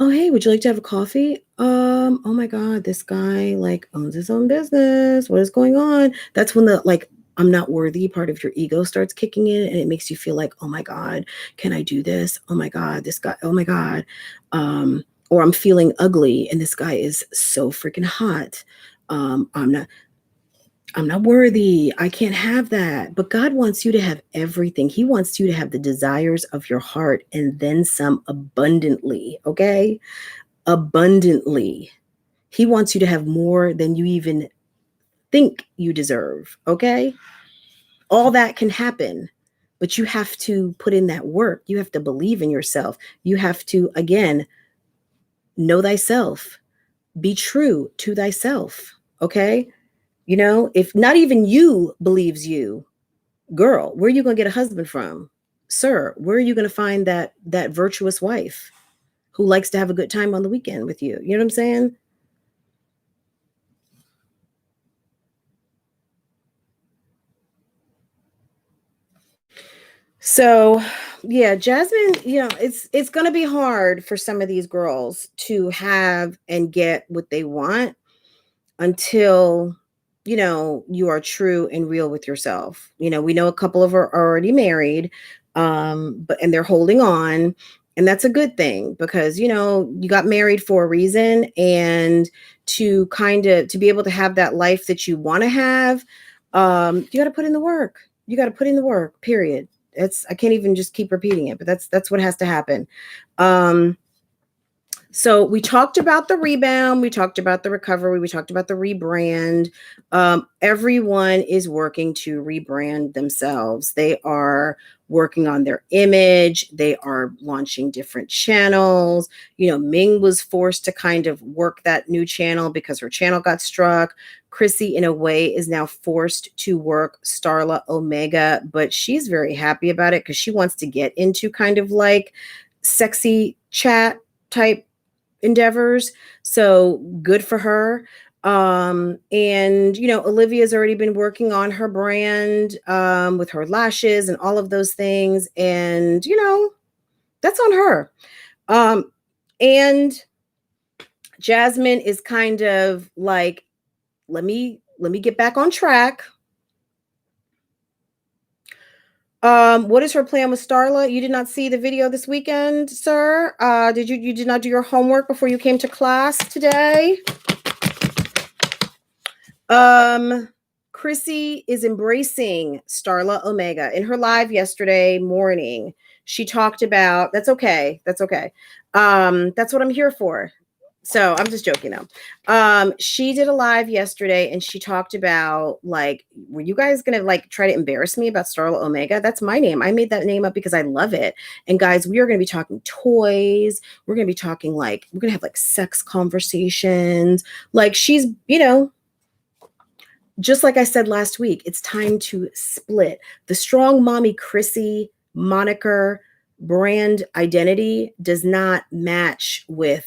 A: Oh, hey, would you like to have a coffee? Oh my God, this guy, like, owns his own business. What is going on? That's when the, like, I'm not worthy part of your ego starts kicking in, and it makes you feel like, oh my God, can I do this? Oh my God, this guy, oh my God. Or I'm feeling ugly and this guy is so freaking hot. I'm not worthy. I can't have that. But God wants you to have everything. He wants you to have the desires of your heart and then some, abundantly. Okay? Abundantly. He wants you to have more than you even think you deserve. Okay? All that can happen, but you have to put in that work. You have to believe in yourself. You have to, again, know thyself. Be true to thyself. Okay? If not even you believes you, girl, where are you going to get a husband from? Sir, where are you going to find that virtuous wife who likes to have a good time on the weekend with you? You know what I'm saying? So, yeah, Jasmine, it's going to be hard for some of these girls to have and get what they want until you are true and real with yourself. We know a couple of are already married, and they're holding on, and that's a good thing, because you got married for a reason, and to be able to have that life that you want to have, you got to put in the work. You got to put in the work, period. I can't even just keep repeating it, but that's what has to happen. So we talked about the rebound, we talked about the recovery, we talked about the rebrand. Everyone is working to rebrand themselves. They are working on their image. They are launching different channels. You know, Ming was forced to kind of work that new channel because her channel got struck. Chrissy, in a way, is now forced to work Starla Omega, but she's very happy about it because she wants to get into kind of like sexy chat type endeavors. So good for her. And you know, Olivia's already been working on her brand with her lashes and all of those things. And you know, that's on her. And Jasmine is kind of like, let me get back on track. What is her plan with Starla? You did not see the video this weekend, sir? You did not do your homework before you came to class today? Chrissy is embracing Starla Omega. In her live yesterday morning, she talked about, that's okay. That's okay. That's what I'm here for. So I'm just joking though. She did a live yesterday and she talked about like, were you guys going to like try to embarrass me about Starla Omega? That's my name. I made that name up because I love it. And guys, we are going to be talking toys. We're going to be talking like, we're going to have like sex conversations. Like she's, you know, just like I said last week, it's time to split. The strong mommy Chrissy moniker brand identity does not match with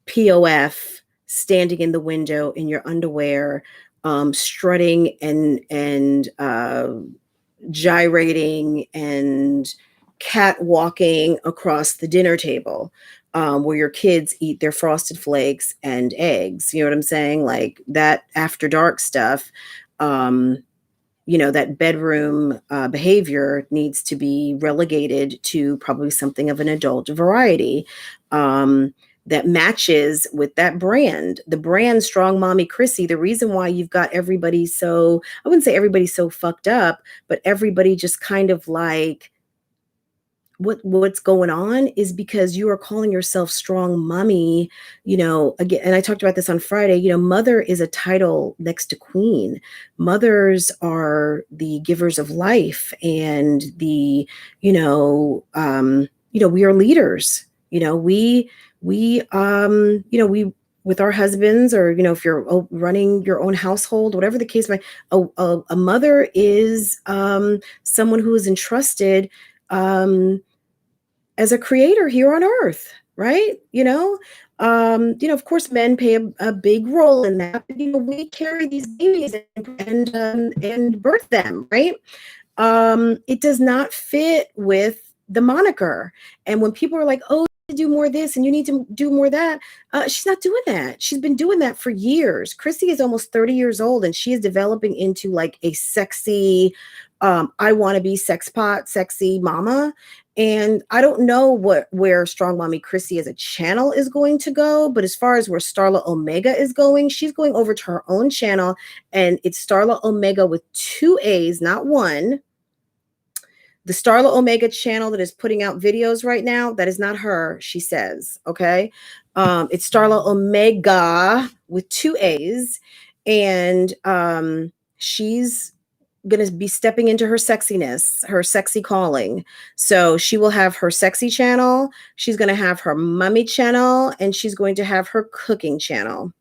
A: POF standing in the window in your underwear, strutting and gyrating and catwalking across the dinner table, where your kids eat their Frosted Flakes and eggs. You know what I'm saying? Like that after dark stuff. You know, that bedroom behavior needs to be relegated to probably something of an adult variety. That matches with that brand, the brand Strong Mommy Chrissy. The reason why you've got everybody so, I wouldn't say everybody so fucked up, but everybody just kind of like, what's going on is because you are calling yourself Strong Mommy, you know, again, and I talked about this on Friday, you know, mother is a title next to queen. Mothers are the givers of life and the, you know, we are leaders. You know, we with our husbands, or you know, if you're running your own household, whatever the case may, a mother is someone who is entrusted as a creator here on earth, right? Of course, men play a big role in that. But, you know, we carry these babies and birth them, right? It does not fit with the moniker. And when people are like, oh, you need to do more of this and you need to do more of that, she's not doing that. She's been doing that for years. Chrissy is almost 30 years old and she is developing into like a sexy, I want to be sex pot, sexy mama. And I don't know where Strong Mommy Chrissy as a channel is going to go, but as far as where Starla Omega is going, she's going over to her own channel, and it's Starla Omega with 2 A's, not one. The Starla Omega channel that is putting out videos right now, that is not her, she says, okay? It's Starla Omega with 2 A's, and she's going to be stepping into her sexiness, her sexy calling. So she will have her sexy channel, she's going to have her mummy channel, and she's going to have her cooking channel.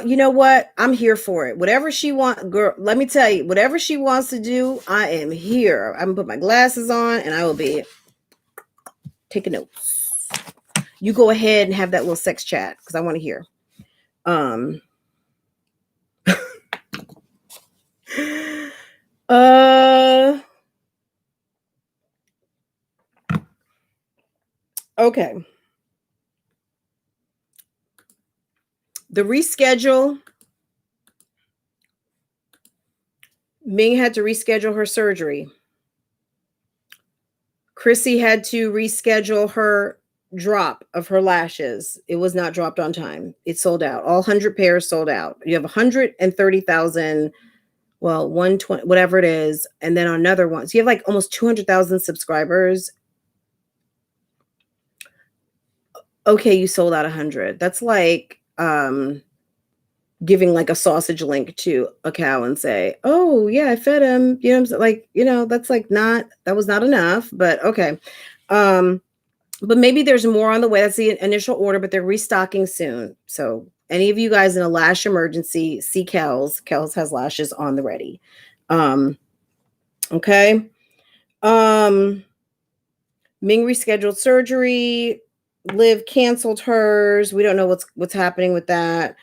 A: You know what? I'm here for it. Whatever she wants, girl, let me tell you, whatever she wants to do, I am here. I'm gonna put my glasses on and I will be taking notes. You go ahead and have that little sex chat because I want to hear. Okay. The reschedule. Ming had to reschedule her surgery. Chrissy had to reschedule her drop of her lashes. It was not dropped on time. It sold out. All 100 pairs sold out. You have 130,000 well, 120, whatever it is, and then another one. So you have like almost 200,000 subscribers. Okay, you sold out 100. That's like giving like a sausage link to a cow and say, "Oh, yeah, I fed him." You know what I'm saying? Like, that's like not that was not enough, but okay. But maybe there's more on the way. That's the initial order, but they're restocking soon. So any of you guys in a lash emergency, see Kel's. Kel's has lashes on the ready. Okay. Ming rescheduled surgery. Liv canceled hers. We don't know what's happening with that.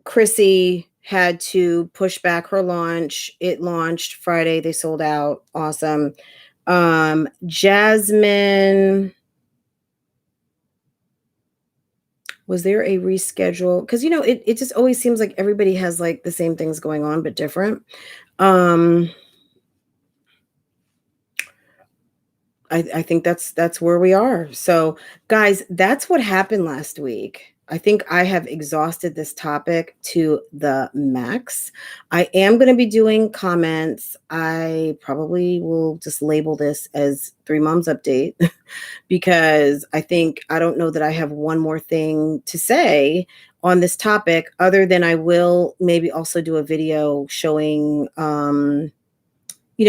A: Chrissy had to push back her launch. It launched Friday. They sold out. Awesome. Jasmine, was there a reschedule? Because it just always seems like everybody has like the same things going on, but different. I think that's where we are. So, guys, that's what happened last week. I think I have exhausted this topic to the max. I am going to be doing comments. I probably will just label this as Three Moms Update because I don't know that I have one more thing to say on this topic other than I will maybe also do a video showing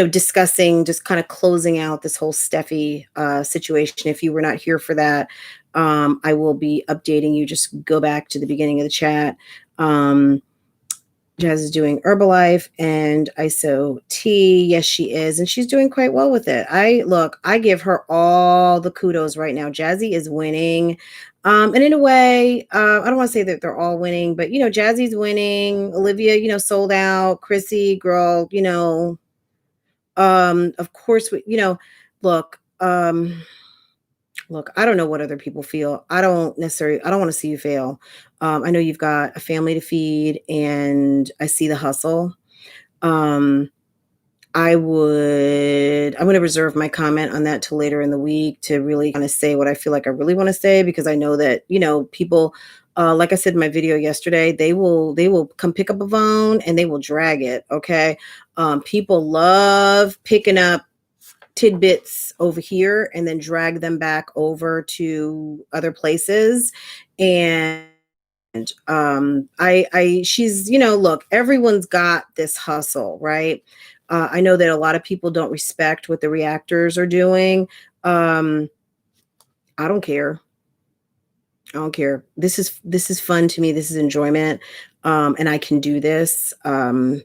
A: discussing, just kind of closing out this whole Steffi situation. If you were not here for that, I will be updating you. Just go back to the beginning of the chat. Jazz is doing Herbalife and ISO tea. Yes, she is. And she's doing quite well with it. I give her all the kudos right now. Jazzy is winning. And in a way, I don't want to say that they're all winning, but, Jazzy's winning. Olivia, sold out. Chrissy, girl, of course, look, look, I don't know what other people feel. I don't want to see you fail. I know you've got a family to feed and I see the hustle. I'm going to reserve my comment on that till later in the week to really kind of say what I feel like I really want to say, because I know that, people, like I said in my video yesterday, they will come pick up a phone and they will drag it. Okay. People love picking up tidbits over here and then drag them back over to other places. And she's, look, everyone's got this hustle, right? I know that a lot of people don't respect what the reactors are doing. I don't care. I don't care. This is fun to me. This is enjoyment. And I can do this. And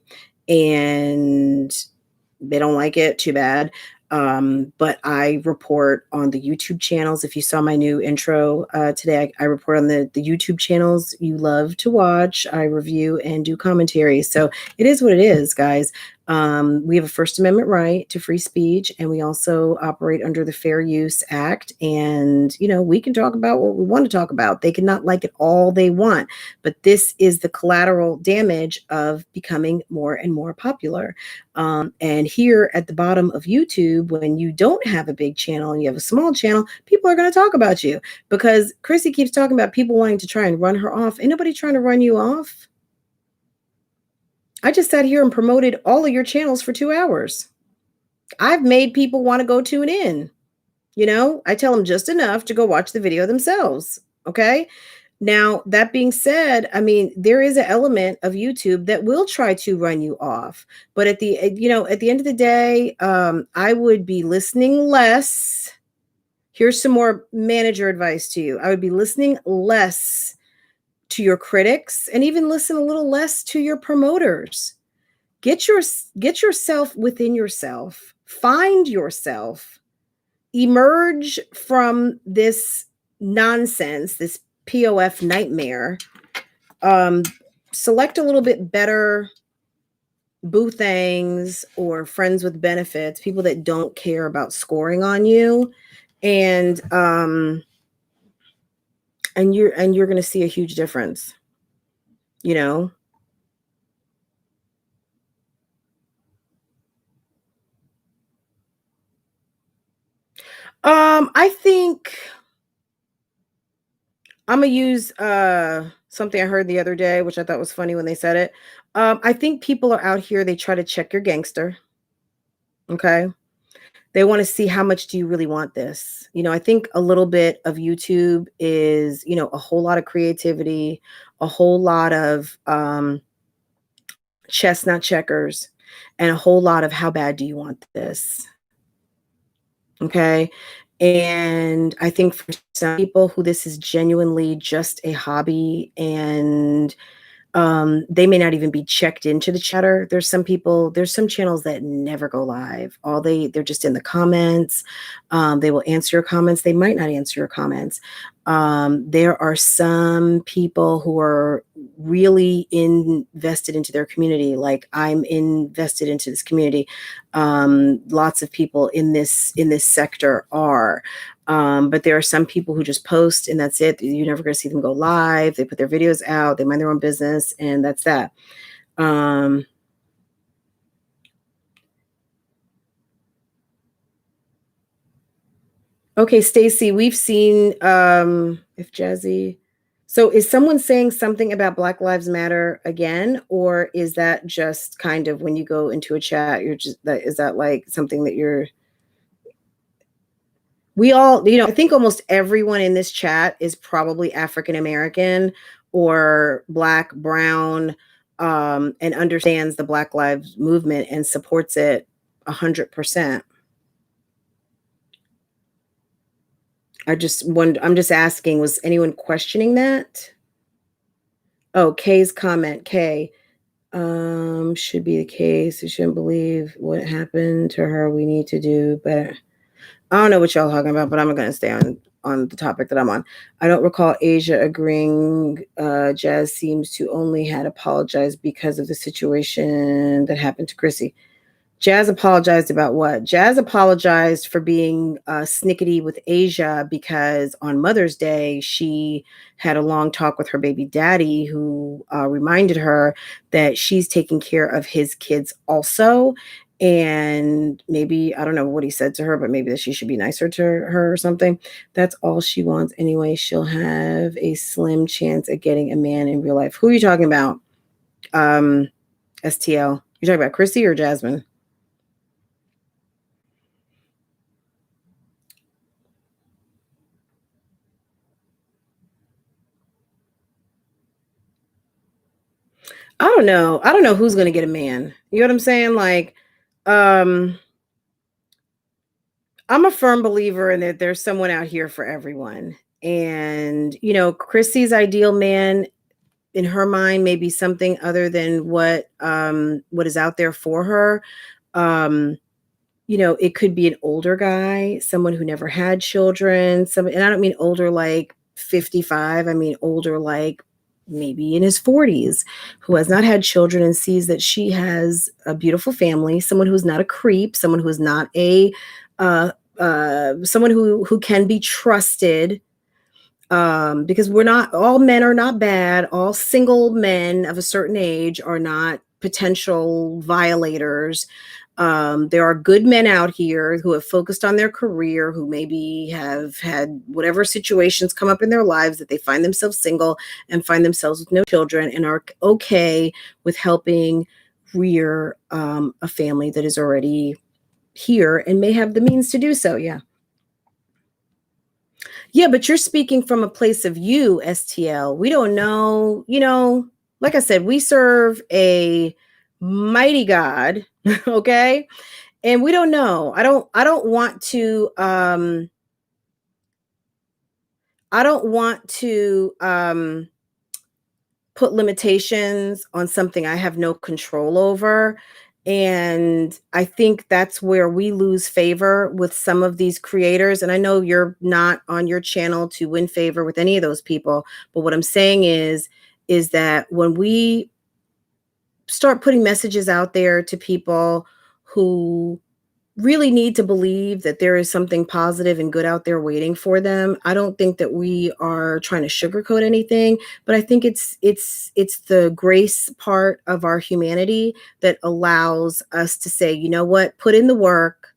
A: they don't like it, too bad. But I report on the YouTube channels. If you saw my new intro today, I report on the YouTube channels you love to watch. I review and do commentary. So it is what it is, guys. We have a First Amendment right to free speech, and we also operate under the Fair Use Act. And, we can talk about what we want to talk about. They can not like it all they want, but this is the collateral damage of becoming more and more popular. And here at the bottom of YouTube, when you don't have a big channel and you have a small channel, people are going to talk about you, because Chrissy keeps talking about people wanting to try and run her off. Ain't nobody trying to run you off. I just sat here and promoted all of your channels for 2 hours. I've made people want to go tune in. I tell them just enough to go watch the video themselves. Okay. Now, that being said, I mean, there is an element of YouTube that will try to run you off. But at the end of the day, I would be listening less. Here's some more manager advice to you. I would be listening less to your critics and even listen a little less to your promoters. Get yourself within yourself. Find yourself. Emerge from this nonsense, this POF nightmare. Select a little bit better boo things or friends with benefits, people that don't care about scoring on you, and you're going to see a huge difference. I think I'm gonna use Something I heard the other day, which I thought was funny when they said it. I think people are out here, they try to check your gangster. Okay. They want to see how much do you really want this. I think a little bit of YouTube is, a whole lot of creativity, a whole lot of chestnut checkers, and a whole lot of how bad do you want this? Okay. And I think for some people who this is genuinely just a hobby, and they may not even be checked into the chatter. There's some channels that never go live. They're just in the comments. They will answer your comments. They might not answer your comments. There are some people who are really invested into their community. Like, I'm invested into this community. Lots of people in this sector are. But there are some people who just post and that's it. You're never going to see them go live. They put their videos out, they mind their own business, and that's that. Okay, Stacy, we've seen if Jazzy. So is someone saying something about Black Lives Matter again, or is that just kind of when you go into a chat, is that like something that we all, I think almost everyone in this chat is probably African American or Black, brown, and understands the Black Lives Movement and supports it 100%. I'm just asking, was anyone questioning that? Oh, Kay's comment, Kay. Should be the case. You shouldn't believe what happened to her. We need to do better. I don't know what y'all talking about, but I'm going to stay on the topic that I'm on. I don't recall Asia agreeing. Jazz seems to only had apologized because of the situation that happened to Chrissy. Jazz apologized about what? Jazz apologized for being snickety with Asia because on Mother's Day, she had a long talk with her baby daddy who reminded her that she's taking care of his kids also. And maybe, I don't know what he said to her, but maybe that she should be nicer to her or something. That's all she wants anyway. She'll have a slim chance at getting a man in real life. Who are you talking about? STL. You talking about Chrissy or Jasmine? I don't know. I don't know who's going to get a man. You know what I'm saying? Like, I'm a firm believer in that there's someone out here for everyone. And, Chrissy's ideal man in her mind may be something other than what is out there for her. It could be an older guy, someone who never had children, and I don't mean older like 55. I mean older like maybe in his 40s, who has not had children and sees that she has a beautiful family, someone who's not a creep, someone who is not a someone who can be trusted, because we're not, all men are not bad. All single men of a certain age are not potential violators. There are good men out here who have focused on their career, who maybe have had whatever situations come up in their lives that they find themselves single and find themselves with no children and are okay with helping rear a family that is already here and may have the means to do so. Yeah. Yeah, but you're speaking from a place of you, STL. We don't know, like I said, we serve a mighty God, okay? And we don't know. I don't want to put limitations on something I have no control over. And I think that's where we lose favor with some of these creators. And I know you're not on your channel to win favor with any of those people. But what I'm saying is that when we start putting messages out there to people who really need to believe that there is something positive and good out there waiting for them, I don't think that we are trying to sugarcoat anything, but I think it's the grace part of our humanity that allows us to say, you know what, put in the work,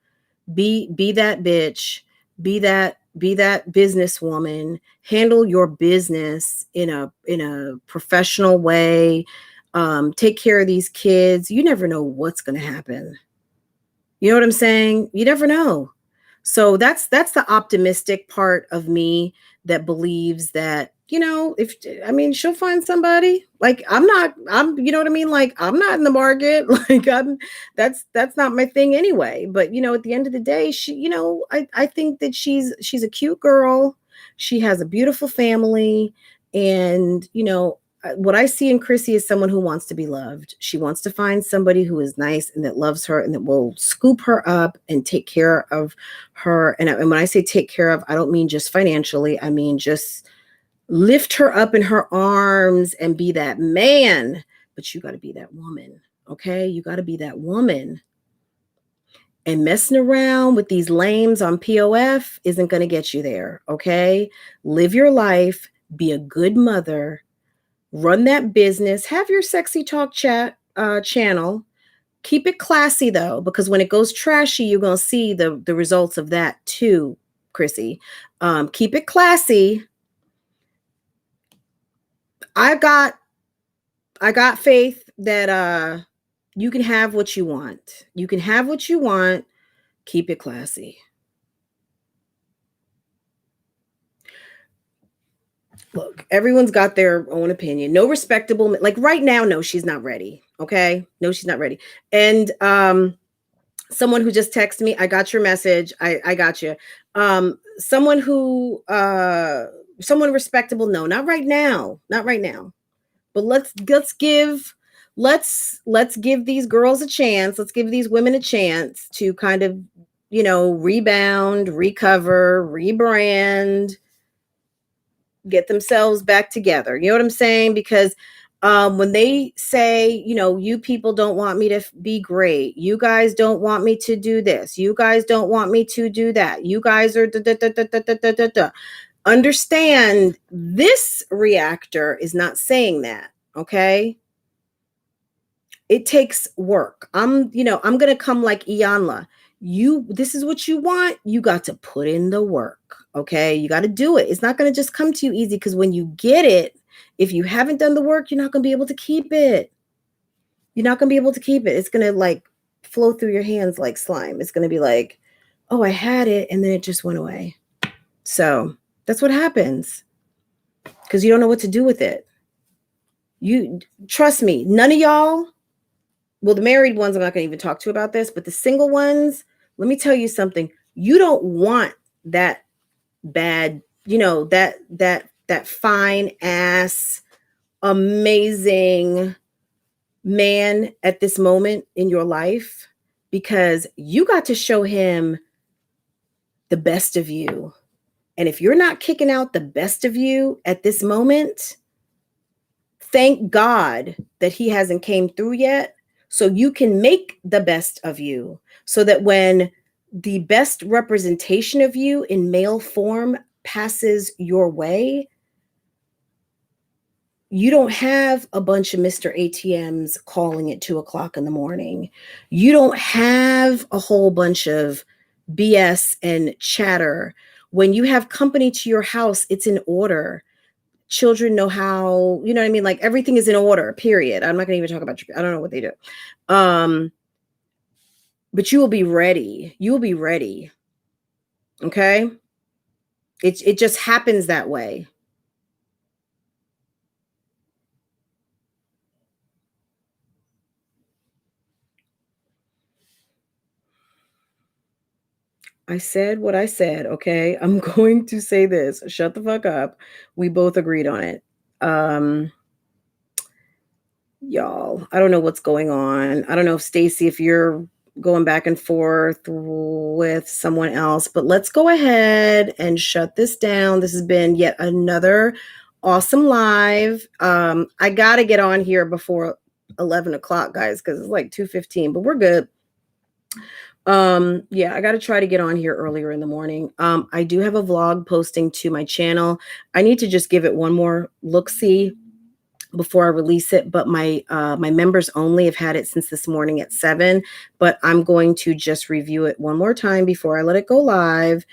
A: be that bitch, be that be that businesswoman, handle your business in a professional way. Take care of these kids. You never know what's going to happen. You know what I'm saying? You never know. So that's the optimistic part of me that believes that, if I mean, she'll find somebody. Like I'm you know what I mean? Like I'm not in the market. Like that's not my thing anyway. But at the end of the day, she, I think that she's a cute girl. She has a beautiful family, and what I see in Chrissy is someone who wants to be loved. She wants to find somebody who is nice and that loves her and that will scoop her up and take care of her. And when I say take care of, I don't mean just financially. I mean just lift her up in her arms and be that man. But you got to be that woman, okay? You got to be that woman. And messing around with these lames on POF isn't going to get you there, okay? Live your life, be a good mother, run that business, have your sexy talk chat channel. Keep it classy though, because when it goes trashy, you're going to see the results of that too, Chrissy. Keep it classy. I got faith that you can have what you want. You can have what you want. Keep it classy. Look, everyone's got their own opinion. No respectable, like right now, no, she's not ready. Okay. No, she's not ready. And someone who just texted me, I got your message. I got you. Someone respectable. No, not right now. Not right now. But let's give these girls a chance. Let's give these women a chance to kind of, rebound, recover, rebrand, get themselves back together. You know what I'm saying? Because when they say, you people don't want me to be great. You guys don't want me to do this. You guys don't want me to do that. You guys are Understand this reactor is not saying that. Okay. It takes work. I'm going to come like Iyanla. This is what you want. You got to put in the work. Okay. You got to do it. It's not going to just come to you easy, because when you get it, if you haven't done the work, you're not going to be able to keep it. You're not going to be able to keep it. It's going to like flow through your hands like slime. It's going to be like, oh, I had it, and then it just went away. So that's what happens, because you don't know what to do with it. You trust me, none of y'all, well, the married ones, I'm not going to even talk to about this, but the single ones, let me tell you something. You don't want that bad, that fine ass, amazing man at this moment in your life, because you got to show him the best of you. And if you're not kicking out the best of you at this moment, thank God that he hasn't came through yet, so you can make the best of you, so that when the best representation of you in male form passes your way, you don't have a bunch of Mr. ATMs calling at 2:00 in the morning. You don't have a whole bunch of BS and chatter. When you have company to your house, it's in order. Children know how, you know what I mean? Like everything is in order, period. I'm not going to even talk about I don't know what they do. But you will be ready. You will be ready. Okay. It just happens that way. I said what I said, okay? I'm going to say this. Shut the fuck up. We both agreed on it. Y'all, I don't know what's going on. I don't know if Stacy, if you're going back and forth with someone else, but let's go ahead and shut this down. This has been yet another awesome live. I got to get on here before 11 o'clock, guys, because it's like 2:15, but we're good. Yeah, I got to try to get on here earlier in the morning. I do have a vlog posting to my channel. I need to just give it one more look-see before I release it, but my members only have had it since this morning at 7, but I'm going to just review it one more time before I let it go live.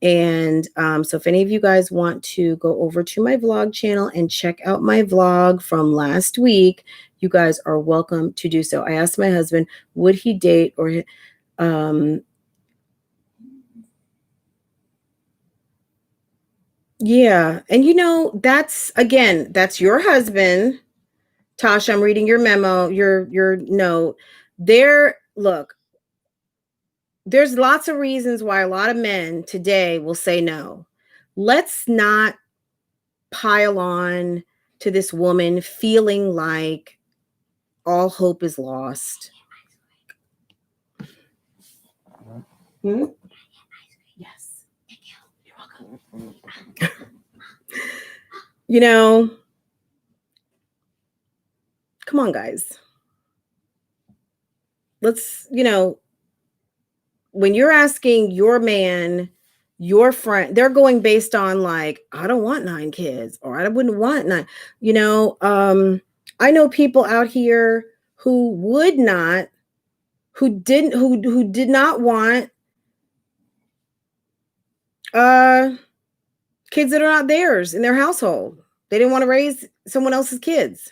A: And so if any of you guys want to go over to my vlog channel and check out my vlog from last week, you guys are welcome to do so. I asked my husband, would he date or yeah. And you know, that's your husband. Tasha, I'm reading your memo, your note. Look, there's lots of reasons why a lot of men today will say no. Let's not pile on to this woman feeling like all hope is lost. Hmm? Yes. Thank you. You're welcome. You know, come on, guys. Let's, when you're asking your man, your friend, they're going based on like, I don't want 9 kids, or I wouldn't want 9. I know people out here who did not want kids that are not theirs in their household. They didn't want to raise someone else's kids.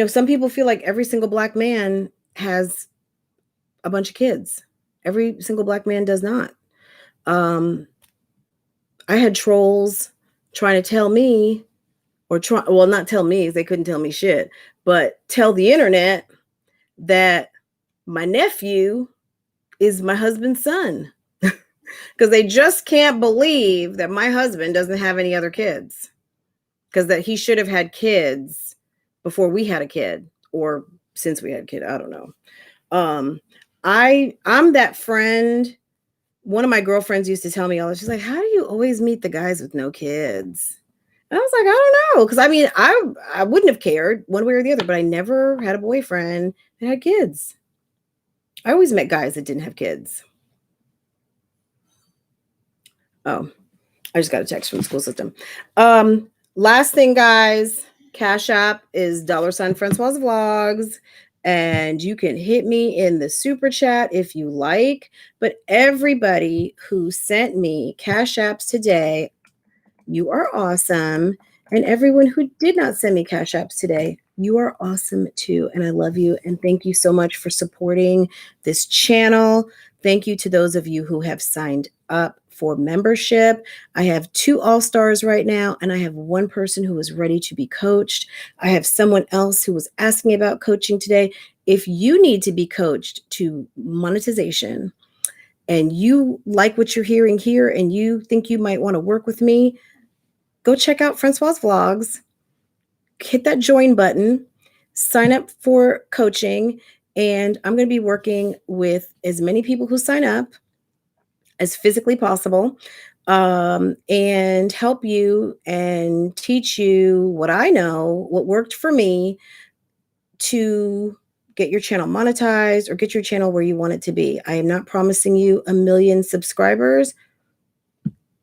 A: Some people feel like every single Black man has a bunch of kids. Every single Black man does not. I had trolls trying to tell me, not tell me, they couldn't tell me shit, but tell the internet that my nephew is my husband's son. Because they just can't believe that my husband doesn't have any other kids. Because that he should have had kids before we had a kid, or since we had a kid. I don't know. I'm that friend. One of my girlfriends used to tell me all this. She's like, how do you always meet the guys with no kids? And I was like, I don't know. Because I mean, I wouldn't have cared one way or the other, but I never had a boyfriend that had kids. I always met guys that didn't have kids. Oh, I just got a text from the school system. Last thing, guys, CashApp is $Francois Vlogs. And you can hit me in the super chat if you like. But everybody who sent me Cash Apps today, you are awesome. And everyone who did not send me Cash Apps today, you are awesome too. And I love you. And thank you so much for supporting this channel. Thank you to those of you who have signed up for membership. I have 2 all-stars right now, and I have 1 person who is ready to be coached. I have someone else who was asking about coaching today. If you need to be coached to monetization and you like what you're hearing here and you think you might want to work with me, go check out Francois Vlogs, hit that join button, sign up for coaching, and I'm going to be working with as many people who sign up as physically possible, and help you and teach you what I know, what worked for me to get your channel monetized or get your channel where you want it to be. I am not promising you 1 million subscribers.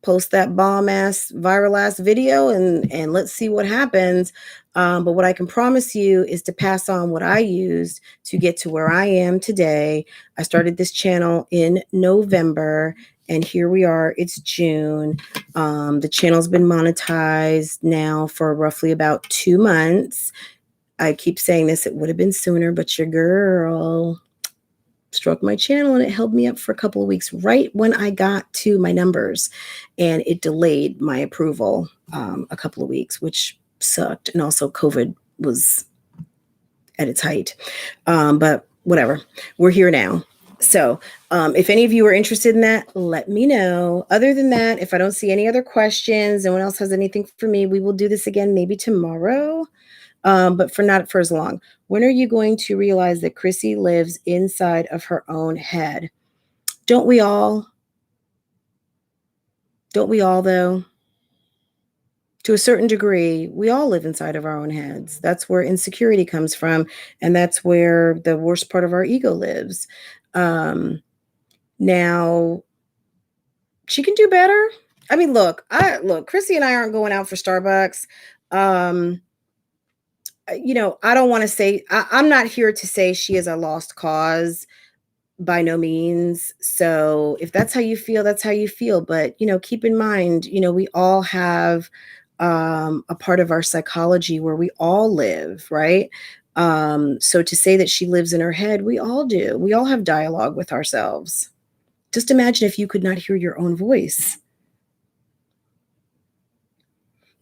A: Post that bomb ass viral ass video and let's see what happens. But what I can promise you is to pass on what I used to get to where I am today. I started this channel in November and here we are. It's June. The channel's been monetized now for roughly about 2 months. I keep saying this, it would have been sooner, but your girl struck my channel and it held me up for a couple of weeks right when I got to my numbers, and it delayed my approval a couple of weeks, which sucked. And also COVID was at its height, but whatever, we're here now. So if any of you are interested in that, let me know. Other than that, if I don't see any other questions, no one else has anything for me, we will do this again maybe tomorrow. But not for as long. When are you going to realize that Chrissy lives inside of her own head? Don't we all? Don't we all, though? To a certain degree, we all live inside of our own heads. That's where insecurity comes from. And that's where the worst part of our ego lives. Now, she can do better. I mean, look, Chrissy and I aren't going out for Starbucks. You know, I don't want to say, I'm not here to say she is a lost cause, by no means. So if that's how you feel, that's how you feel. But, you know, keep in mind, you know, we all have a part of our psychology where we all live, right? So to say that she lives in her head, we all do. We all have dialogue with ourselves. Just imagine if you could not hear your own voice.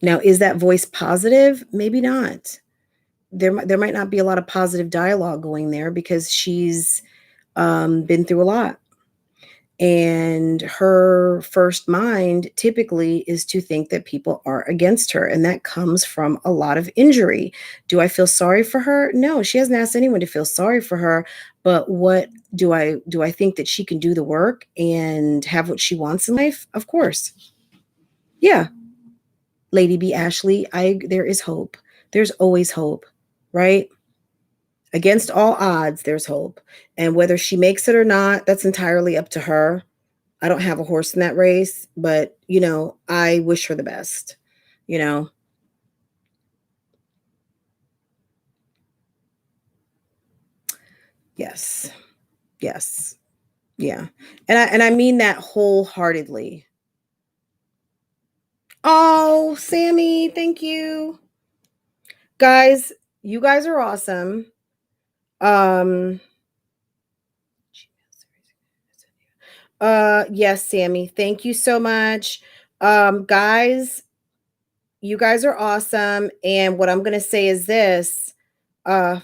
A: Now, is that voice positive? Maybe not. There might not be a lot of positive dialogue going there because she's been through a lot. And her first mind typically is to think that people are against her. And that comes from a lot of injury. Do I feel sorry for her? No, she hasn't asked anyone to feel sorry for her. But what do I think that she can do the work and have what she wants in life? Of course. Yeah. Lady B Ashley, there is hope. There's always hope, right? Against all odds, there's hope. And whether she makes it or not, that's entirely up to her. I don't have a horse in that race, but, you know, I wish her the best, you know? Yes. Yes. Yeah. And I mean that wholeheartedly. Oh, Sammy, thank you. Guys, you guys are awesome. Um yes, Sammy, thank you so much. Guys, you guys are awesome. And what I'm gonna say is this. Uh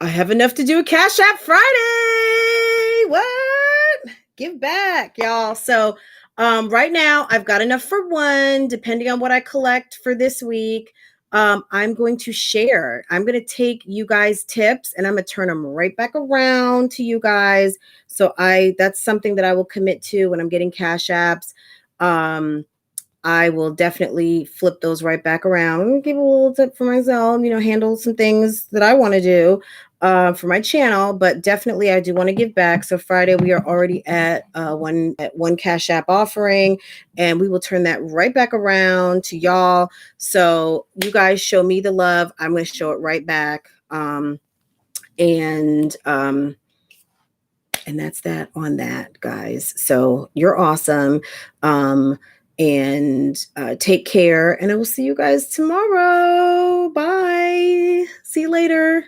A: I have enough to do a Cash App Friday. What? Give back, y'all. So right now I've got enough for one, depending on what I collect for this week. I'm going to share. I'm going to take you guys' tips and I'm going to turn them right back around to you guys. So that's something that I will commit to when I'm getting Cash Apps. I will definitely flip those right back around, give a little tip for myself, you know, handle some things that I want to do for my channel, but definitely I do want to give back. So Friday we are already at one Cash App offering, and we will turn that right back around to y'all. So you guys show me the love, I'm going to show it right back. And that's that on that, guys. So you're awesome. And take care. And I will see you guys tomorrow. Bye. See you later.